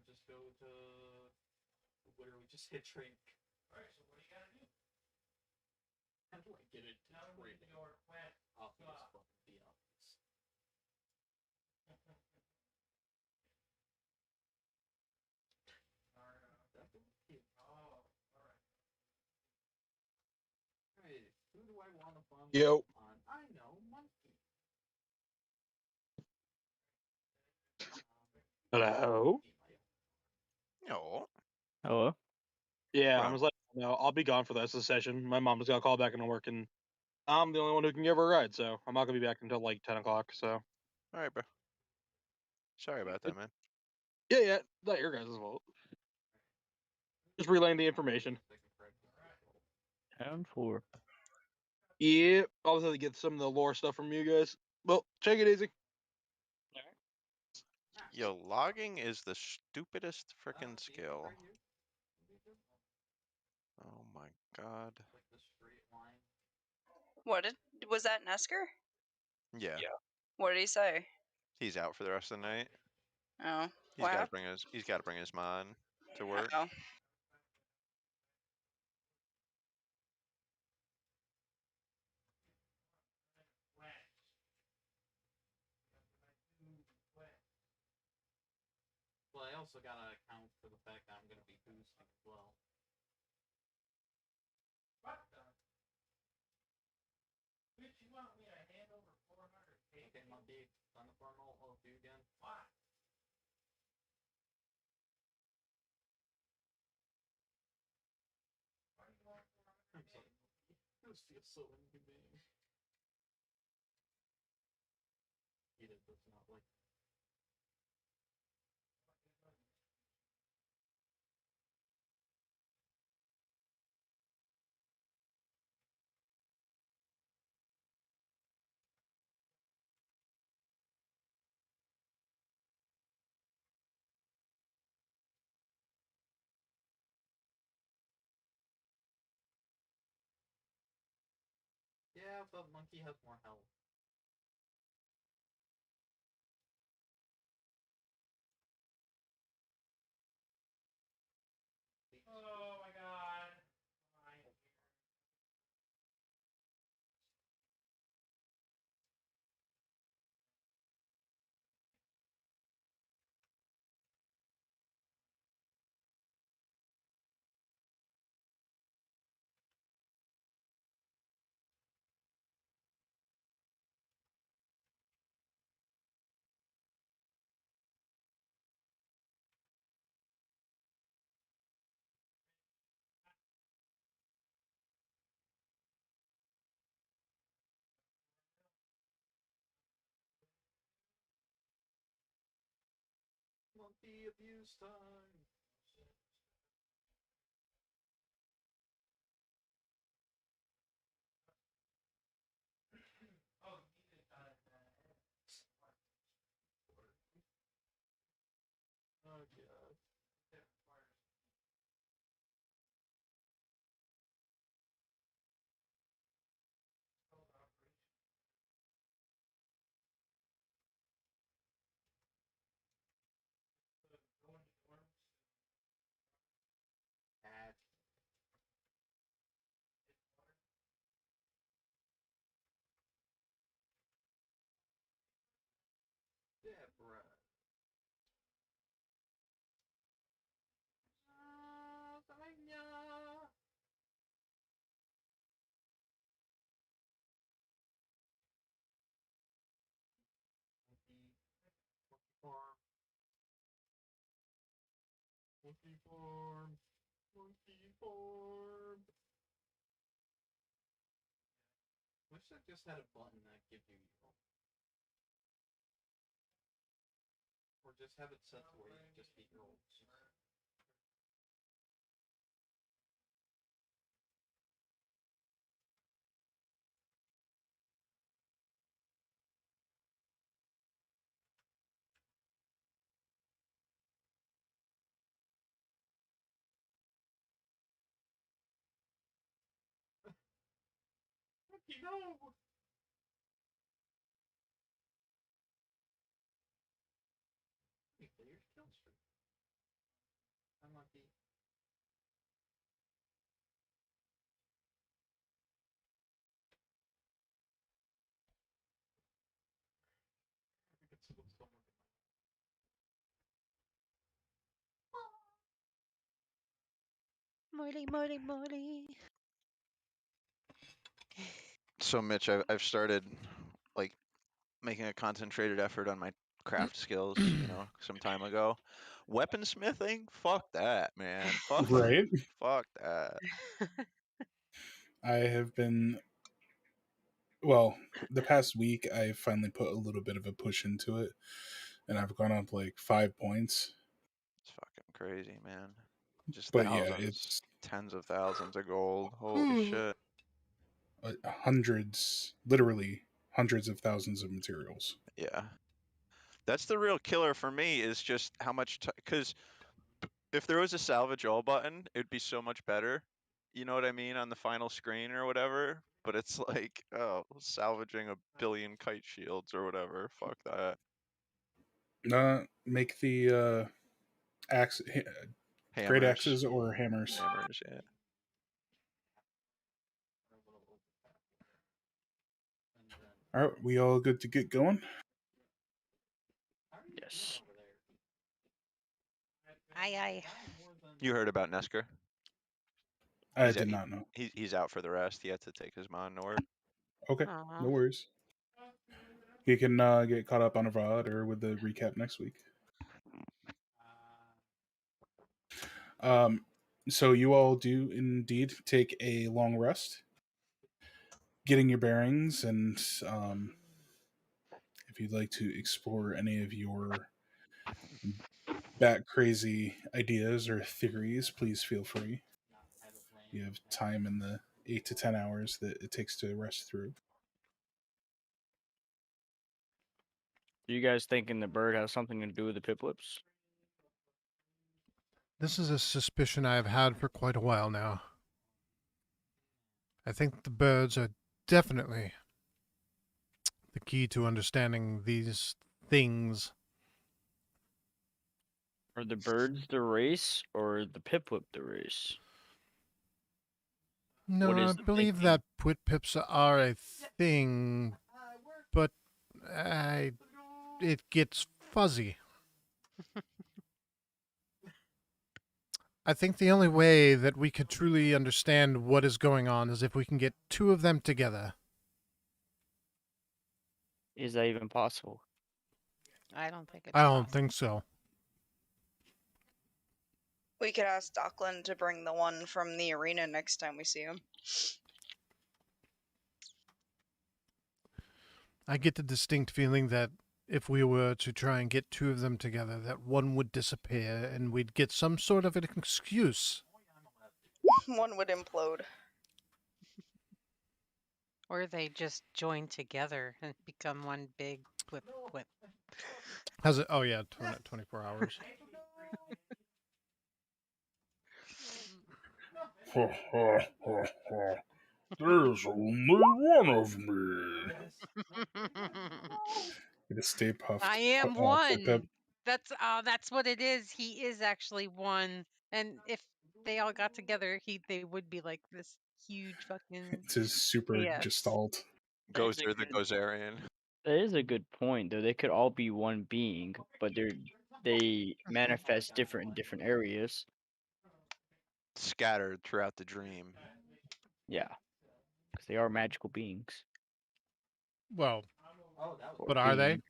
Just go to literally just hit drink. Alright, so what do you gotta do? How do I get it to training? I'll just fucking be honest. Who do I want to bump Yo. on? I know, Monkey. Hello? No. Hello? Yeah, Right. I was like, no, I'll be gone for the rest of the session. My mom just got to call back into work, and I'm the only one who can give her a ride, so I'm not going to be back until like 10 o'clock, so. All right, bro. Sorry about that, man. Yeah, not your guys' fault. Just relaying the information. Town 4. Yep, I'll just have to get some of the lore stuff from you guys. Well, take it easy. Yo, logging is the stupidest frickin' skill. Oh my god. Was that Nesker? Yeah. What did he say? He's out for the rest of the night. Oh, He's got to bring his mod to work. Oh. also gotta account for the fact that I'm gonna be boosting as well. What the? Bitch, you want me to hand over 400K? Okay, monkey, on the formal, I'll do again. Why? Why do you want 400K? I'm sorry, monkey. This feels so inhumane. Edith does not like. Yeah, but monkey has more health. Oh my god. Fine. Monkey abuse time. Oh, you did oh god. Cat. Deborah. Savannah. Monkey. Monkey farm. Monkey farm. Monkey farm. Wish I just had a button that gives you your or just have it set to where you can just beat your old. Monkey, no! You play your kill streak. I'm Monkey. It's so Morty, Morty, Morty. So Mitch, I've started like making a concentrated effort on my craft skills, you know, some time ago. Weaponsmithing? Fuck that, man. Fuck Right. fuck that. I have been, well, the past week I finally put a little bit of a push into it, and I've gone up like 5 points. It's fucking crazy, man. Just But yeah, thousands, it's tens of thousands of gold. Holy shit. hundreds, literally hundreds of thousands of materials. Yeah. That's the real killer for me is just how much because if there was a salvage all button, it'd be so much better. You know what I mean on the final screen or whatever. But it's like, oh, salvaging a billion kite shields or whatever. Fuck that. Make the axe, great Hammers, axes or hammers. hammers, yeah. All right, we all good to get going? Yes. Aye. You heard about Nesker? I He's did not know. He's out for the rest. He had to take his mom to work. Okay, Aw. no worries. You can get caught up on a VOD or with the recap next week. So you all do indeed take a long rest, getting your bearings, and if you'd like to explore any of your bat crazy ideas or theories, please feel free. You have time in the 8 to 10 hours that it takes to rest through. Do you guys thinking the bird has something to do with the piplips? This is a suspicion I have had for quite a while now. I think the birds are definitely the key to understanding these things. Are the birds the race or the piplip the race? No, What I is the believe thinking? that Pwitpips are a thing, but it gets fuzzy. I think the only way that we could truly understand what is going on is if we can get two of them together. Is that even possible? I don't think it's I don't possible. think so. We could ask Dockland to bring the one from the arena next time we see him. I get the distinct feeling that if we were to try and get two of them together, that one would disappear and we'd get some sort of an excuse. One would implode. Or they just join together and become one big whip. Has it? Oh yeah, 24 hours. There's only one of me. You just stay puffed. I am Flip one. That's what it is. He is actually one. And if they all got together, they would be like this huge fucking It's his super yes. gestalt. Gozer the Gozerian. That is a good point, though. They could all be one being, but they manifest different in different areas. Scattered throughout the dream. Yeah, because they are magical beings. Well, Or but are they? being.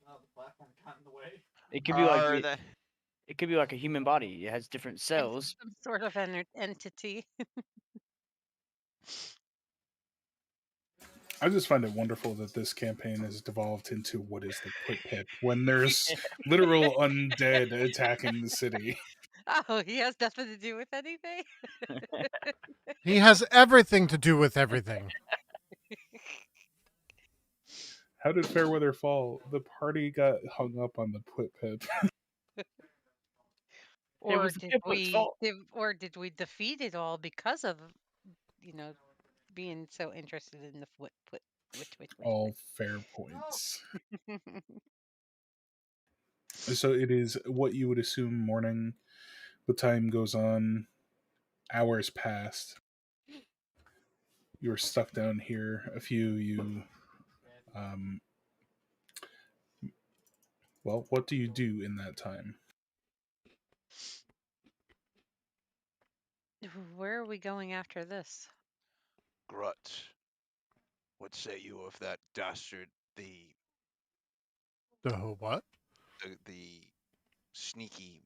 It could be like a human body. It has different cells. Some sort of entity. I just find it wonderful that this campaign has devolved into what is the Pit Pip when there's literal undead attacking the city. Oh, he has nothing to do with anything. He has everything to do with everything. How did Fairweather fall? The party got hung up on the Pit Pip. It was the Piplip's fault. Did we defeat it all because of being so interested in the All fair points. So it is what you would assume morning. The time goes on. Hours passed. You're stuck down here. A few you. Well, what do you do in that time? Where are we going after this? Grut, what say you of that dastard, the The what? the sneaky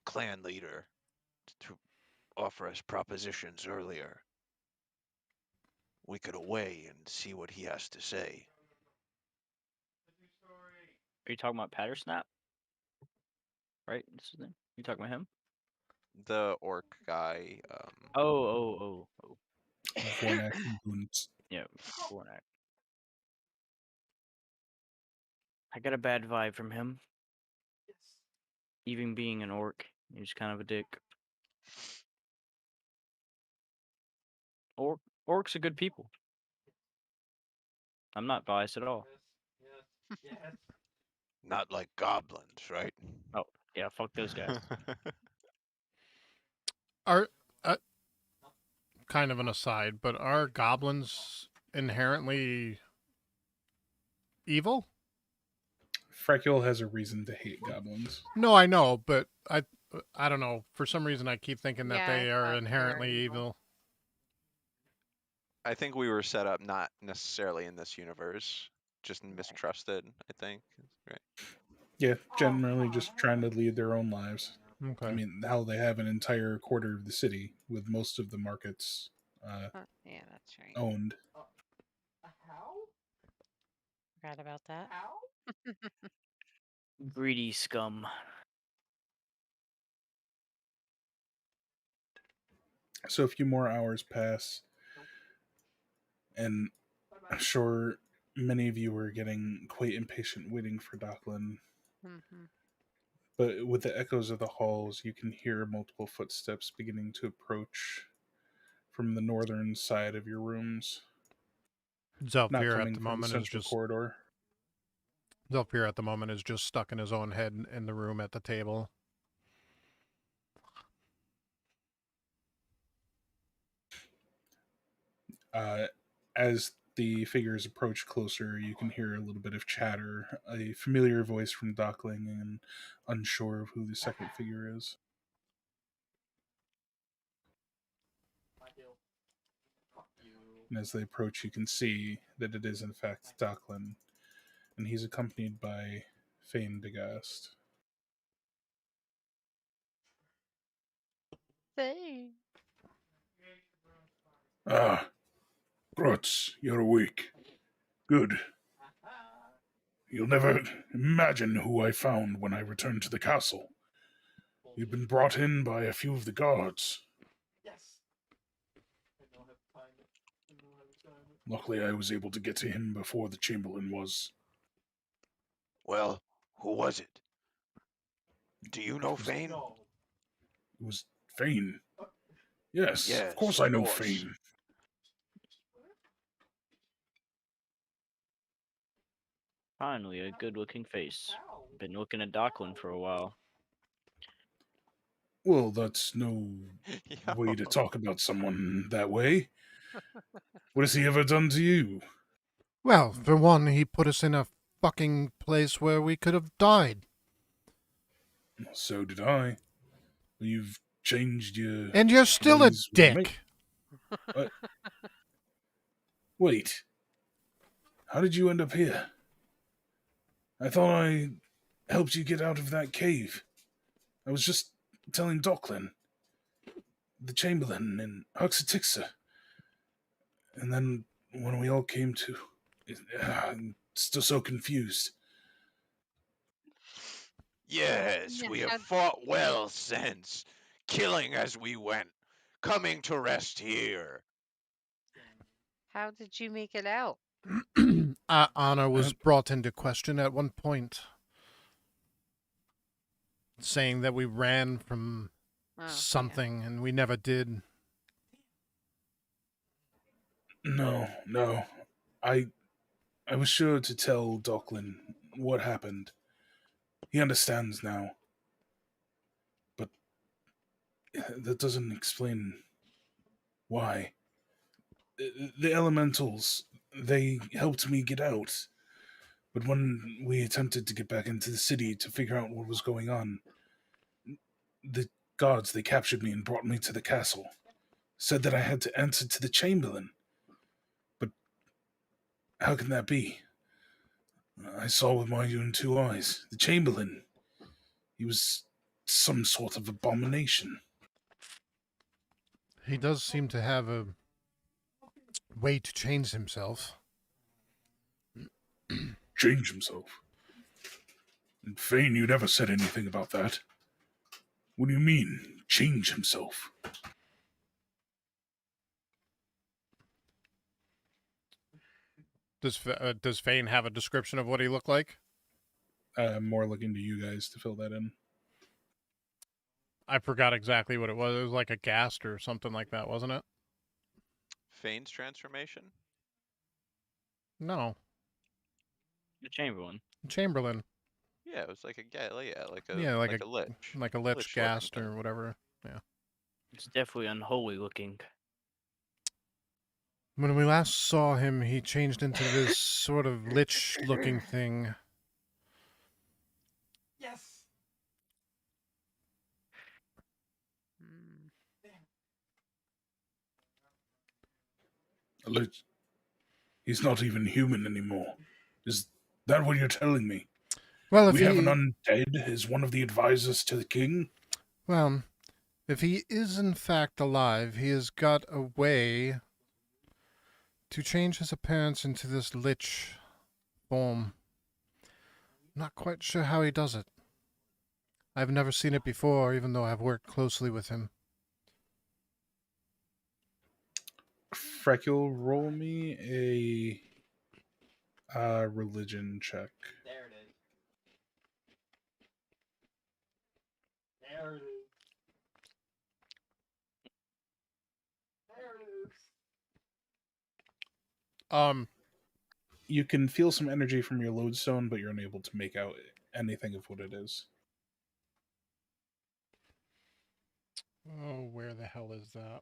clan leader, to offer us propositions earlier? We could away and see what he has to say. Are you talking about Pattersnap? Right? This is his name? You talking about him? The orc guy. Oh. Vornak Boons. Yeah, Vornak. I got a bad vibe from him. Even being an orc, he's kind of a dick. Orcs are good people. I'm not biased at all. Not like goblins, right? Oh, yeah, fuck those guys. Are kind of an aside, but are goblins inherently evil? Frecule has a reason to hate goblins. No, I know, but I don't know. For some reason, I keep thinking that Yeah, they I are thought they were inherently evil. evil. I think we were set up not necessarily in this universe, just mistrusted, I think. Right. Yeah, generally just trying to lead their own lives. Okay. I mean, hell, they have an entire quarter of the city with most of the markets Yeah, that's right. owned. How? Forgot about that. How? Greedy scum. So a few more hours pass, and I'm sure many of you are getting quite impatient waiting for Docklin. Mm-hmm. But with the echoes of the halls, you can hear multiple footsteps beginning to approach from the northern side of your rooms, not Zelfir at coming the from the moment is central just corridor. Zelfir at the moment is just stuck in his own head in the room at the table. As the figures approach closer, you can hear a little bit of chatter, a familiar voice from Dockling, and unsure of who the second figure is. Fuck you. And as they approach, you can see that it is in fact Docklin, and he's accompanied by Fane Degast. Hey. Ah, Grutz, you're awake. Good. You'll never imagine who I found when I returned to the castle. You'd been brought in by a few of the guards. Yes. I don't have time. I don't have time. Luckily, I was able to get to him before the Chamberlain was. Well, who was it? Do you know Fane? No. It was Fane. Yes, Yes, of course of I know course. Fane. Finally, a good-looking face. How? Been looking at Docklin for a while. Well, that's no way to Yo. talk about someone that way. What has he ever done to you? Well, for one, he put us in a fucking place where we could have died. So did I. You've changed your And you're still a ways with me. dick. Wait. How did you end up here? I thought I helped you get out of that cave. I was just telling Docklin, the Chamberlain, and Huxatixa. And then when we all came to... I'm still so confused. Yes, Yeah, we have how'd- fought well since, killing as we went, coming to rest here. How did you make it out? Honor was brought into question at one point, saying that we ran from Oh, yeah. something, and we never did. No. I was sure to tell Docklin what happened. He understands now. But that doesn't explain why. The elementals, they helped me get out. But when we attempted to get back into the city to figure out what was going on, the guards, they captured me and brought me to the castle. Said that I had to answer to the Chamberlain. But how can that be? I saw with my own two eyes. The Chamberlain, he was some sort of abomination. He does seem to have a way to change himself. Change himself? And Fane, you never said anything about that. What do you mean, change himself? Does Fane have a description of what he looked like? I'm more looking to you guys to fill that in. I forgot exactly what it was. It was like a ghast or something like that, wasn't it? Fane's transformation? No, The Chamberlain. Chamberlain. Yeah, it was like a Yeah, like a lich. Like a lich Lich-looking ghast thing. or whatever. It's definitely unholy looking. When we last saw him, he changed into this sort of lich-looking thing. Yes. He's not even human anymore. Is that what you're telling me? Well, if We have an he undead as one of the advisors to the king? well, if he is in fact alive, he has got a way to change his appearance into this lich form. Not quite sure how he does it. I've never seen it before, even though I've worked closely with him. Frecule, roll me a religion check. There it is. There it is. There it is. You can feel some energy from your lodestone, but you're unable to make out anything of what it is. Oh, where the hell is that?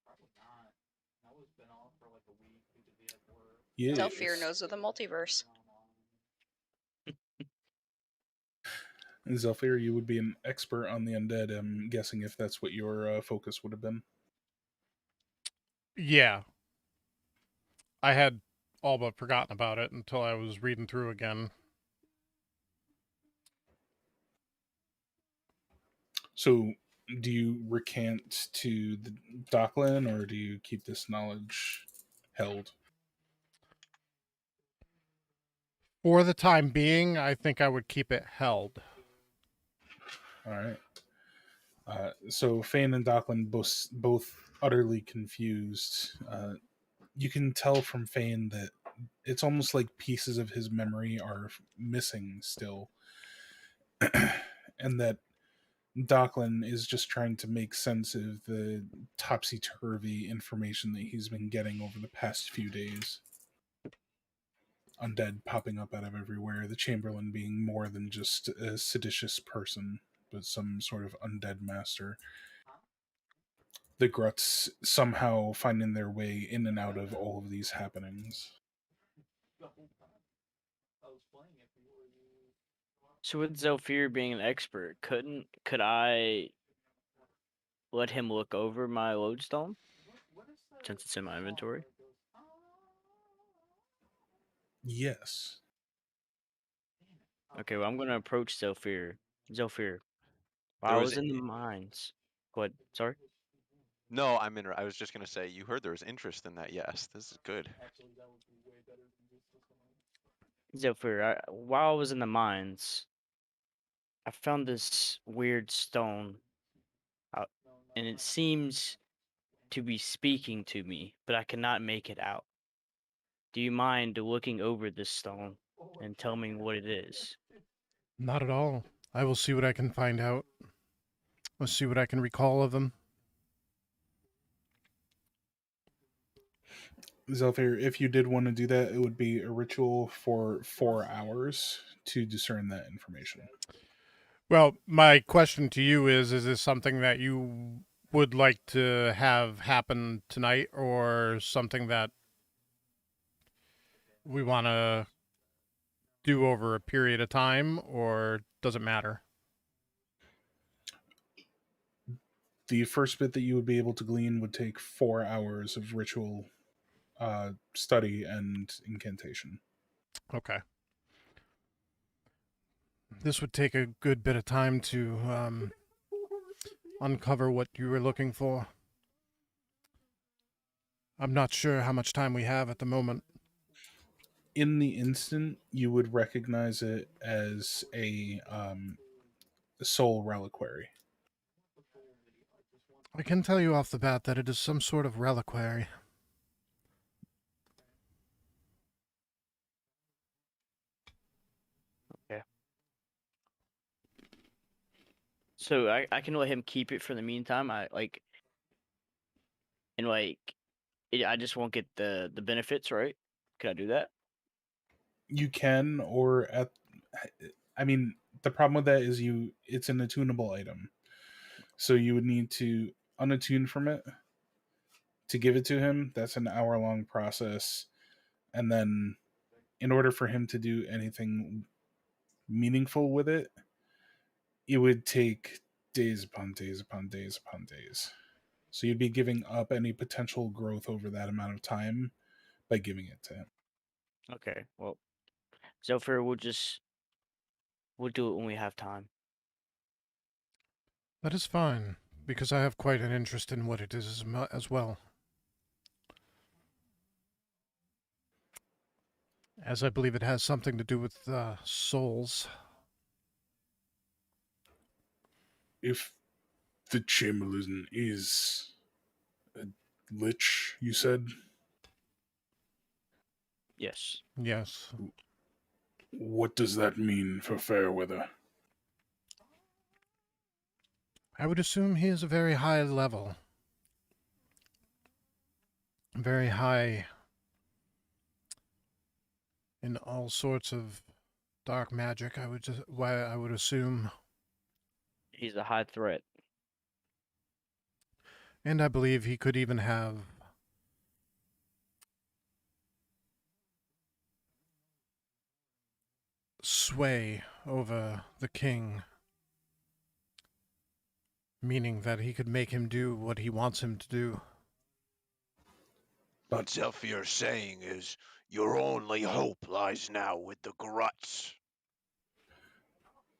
Probably not. That was been off for like a week. We could be at work. Yes. Delphir knows of the multiverse. Zelfir, you would be an expert on the undead. I'm guessing if that's what your focus would have been. Yeah. I had all but forgotten about it until I was reading through again. So, do you recant to the Dockland, or do you keep this knowledge held? For the time being, I think I would keep it held. All right. So Fane and Dockland both utterly confused. You can tell from Fane that it's almost like pieces of his memory are missing still, and that Dockland is just trying to make sense of the topsy-turvy information that he's been getting over the past few days. Undead popping up out of everywhere, the Chamberlain being more than just a seditious person, but some sort of undead master. The Gruts somehow finding their way in and out of all of these happenings. So with Zelfir being an expert, could I let him look over my lodestone since it's in my inventory? Yes. Okay, well I'm gonna approach Zelfir. Zelfir, while There I was was in the mines. What? Sorry. no. I was just gonna say you heard there was interest in that. Yes, this is good. Zelfir, while I was in the mines, I found this weird stone, out, and it seems to be speaking to me, but I cannot make it out. Do you mind looking over this stone and tell me what it is? Not at all. I will see what I can find out. I'll see what I can recall of them. Zelfir, if you did want to do that, it would be a ritual for 4 hours to discern that information. Well, my question to you is this something that you would like to have happen tonight, or something that we want to do over a period of time, or does it matter? The first bit that you would be able to glean would take 4 hours of ritual study and incantation. Okay. This would take a good bit of time to uncover what you were looking for. I'm not sure how much time we have at the moment. In the instant, you would recognize it as a soul reliquary. I can tell you off the bat that it is some sort of reliquary. Okay. So I can let him keep it for the meantime. I just won't get the benefits, right? Can I do that? You can, I mean, the problem with that is it's an attunable item. So you would need to unattune from it to give it to him. That's an hour-long process. And then in order for him to do anything meaningful with it, it would take days upon days upon days upon days. So you'd be giving up any potential growth over that amount of time by giving it to him. Okay, well, Zephyr, we'll do it when we have time. That is fine, because I have quite an interest in what it is as well. As I believe it has something to do with souls. If the Chamberlain is a lich, you said? Yes. Yes. What does that mean for Fairweather? I would assume he is a very high level. Very high in all sorts of dark magic, I would assume. He's a high threat. And I believe he could even have sway over the king, meaning that he could make him do what he wants him to do. What Zephyr saying is, your only hope lies now with the Gruts.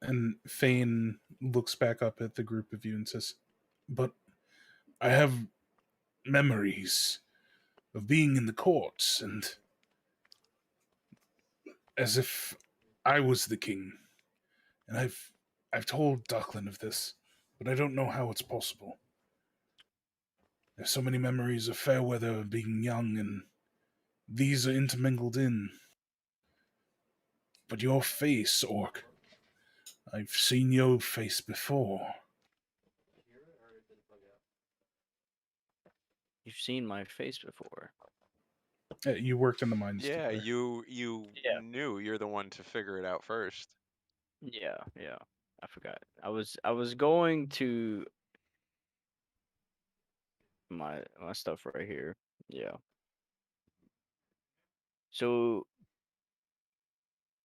And Fane looks back up at the group of you and says, but I have memories of being in the courts, and as if I was the king. And I've told Ducklin of this, but I don't know how it's possible. There's so many memories of Fairweather being young, and these are intermingled in. But your face, Orc, I've seen your face before. You've seen my face before. You worked in the mines Yeah, together. you Yeah. knew. You're the one to figure it out first. Yeah. I forgot. I was going to my stuff right here. Yeah. So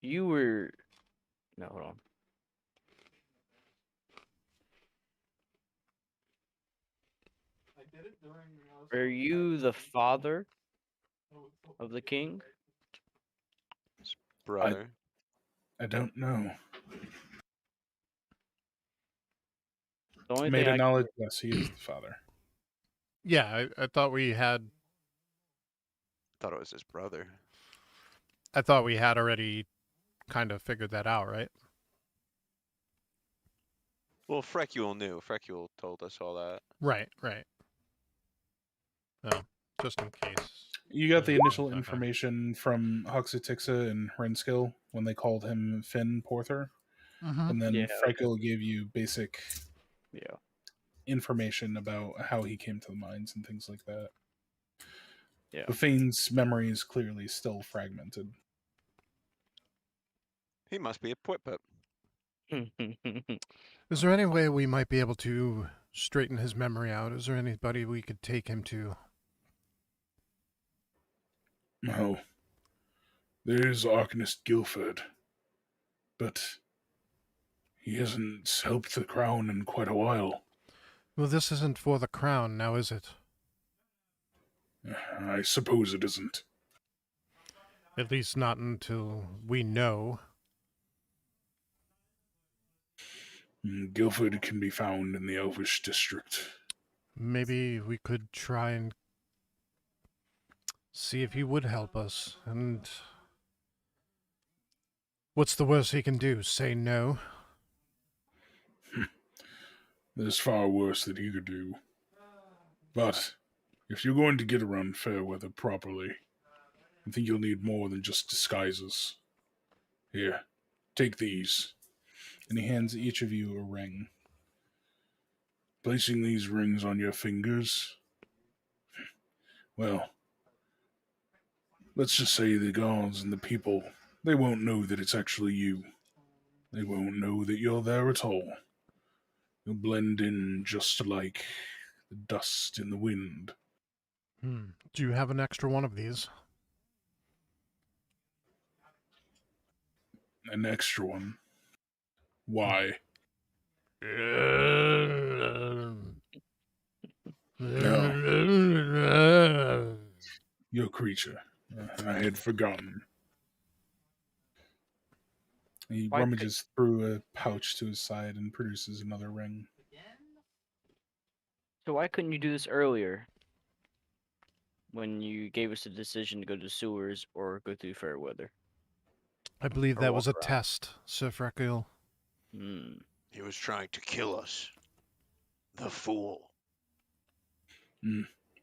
you were no, hold on. I did it during. Are you the father of the king? Brother. I don't know. The only Made thing a I knowledge, yes, he is the father. Yeah, I thought we had Thought it was his brother. already kind of figured that out, right? Well, Frecule knew. Frecule told us all that. Right. Oh, just in case. You got the initial Okay. information from Huxatixa and Renskill when they called him Finn Porther. Mm-hmm. And then Yeah, Freckle gave you basic yeah. information about how he came to the mines and things like that. Yeah. But Fane's memory is clearly still fragmented. He must be a Pwip-Pip. Is there any way we might be able to straighten his memory out? Is there anybody we could take him to? No. There is Arcanist Guilford. But he hasn't helped the crown in quite a while. Well, this isn't for the crown, now is it? I suppose it isn't. At least not until we know. Guilford can be found in the Elvish district. Maybe we could try and see if he would help us. And what's the worst he can do? Say no? There's far worse that he could do. But if you're going to get around Fairweather properly, I think you'll need more than just disguises. Here, take these. And he hands each of you a ring. Placing these rings on your fingers, well, let's just say the guards and the people, they won't know that it's actually you. They won't know that you're there at all. You'll blend in just like the dust in the wind. Do you have an extra one of these? An extra one. Why? Your creature. I had forgotten. He Why could- rummages through a pouch to his side and produces another ring. So why couldn't you do this earlier? When you gave us the decision to go to sewers or go through Fairweather? I believe Or that was a walk around. test, Sir Freckle. Hmm. He was trying to kill us. The fool.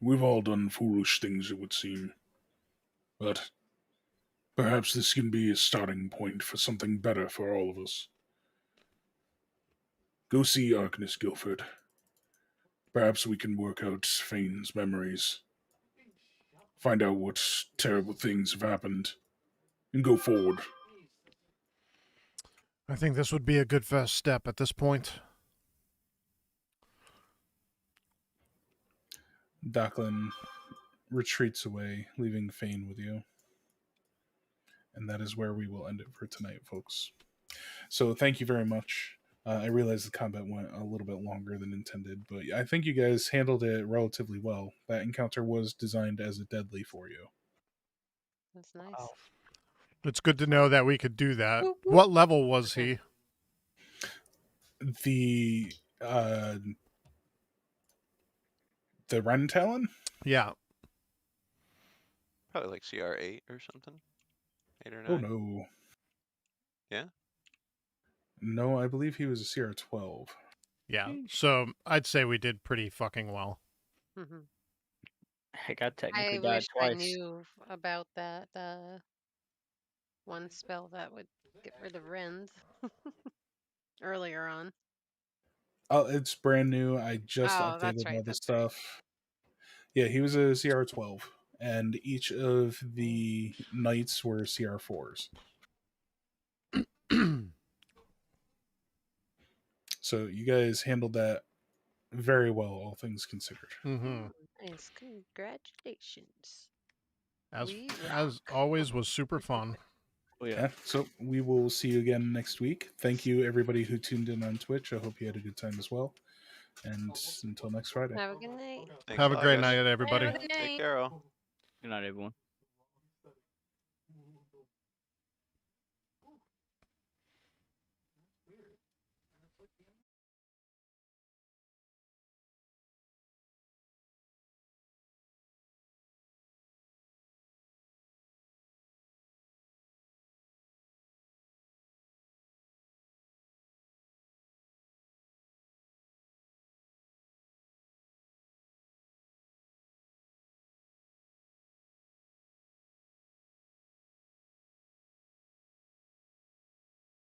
We've all done foolish things, it would seem. But perhaps this can be a starting point for something better for all of us. Go see Arkness Guilford. Perhaps we can work out Fane's memories. Find out what terrible things have happened. And go forward. I think this would be a good first step at this point. Docklin retreats away, leaving Fane with you. And that is where we will end it for tonight, folks. So thank you very much. I realize the combat went a little bit longer than intended, but I think you guys handled it relatively well. That encounter was designed as a deadly for you. That's nice. Wow. It's good to know that we could do that. What level was he? The Rentalon? Yeah. Probably like CR8 or something. 8 or 9. Oh no. Yeah? No, I believe he was a CR12. Yeah. So I'd say we did pretty fucking well. Hmm. I got technically I died wish twice. I knew about that one spell that would get rid of Rend earlier on. Oh, it's brand new. I just Oh, that's updated right. all the That's right. stuff. Yeah, he was a CR12, and each of the knights were CR4s. So you guys handled that very well, all things considered. Mm-hmm. Nice. Congratulations. As We as rock. always, was super fun. Oh, yeah. Yeah, so we will see you again next week. Thank you, everybody who tuned in on Twitch. I hope you had a good time as well. And until next Friday. Have a good night. Thanks Have a a lot, great guys. night, everybody. Have a good night. Take care, all. Good night, everyone.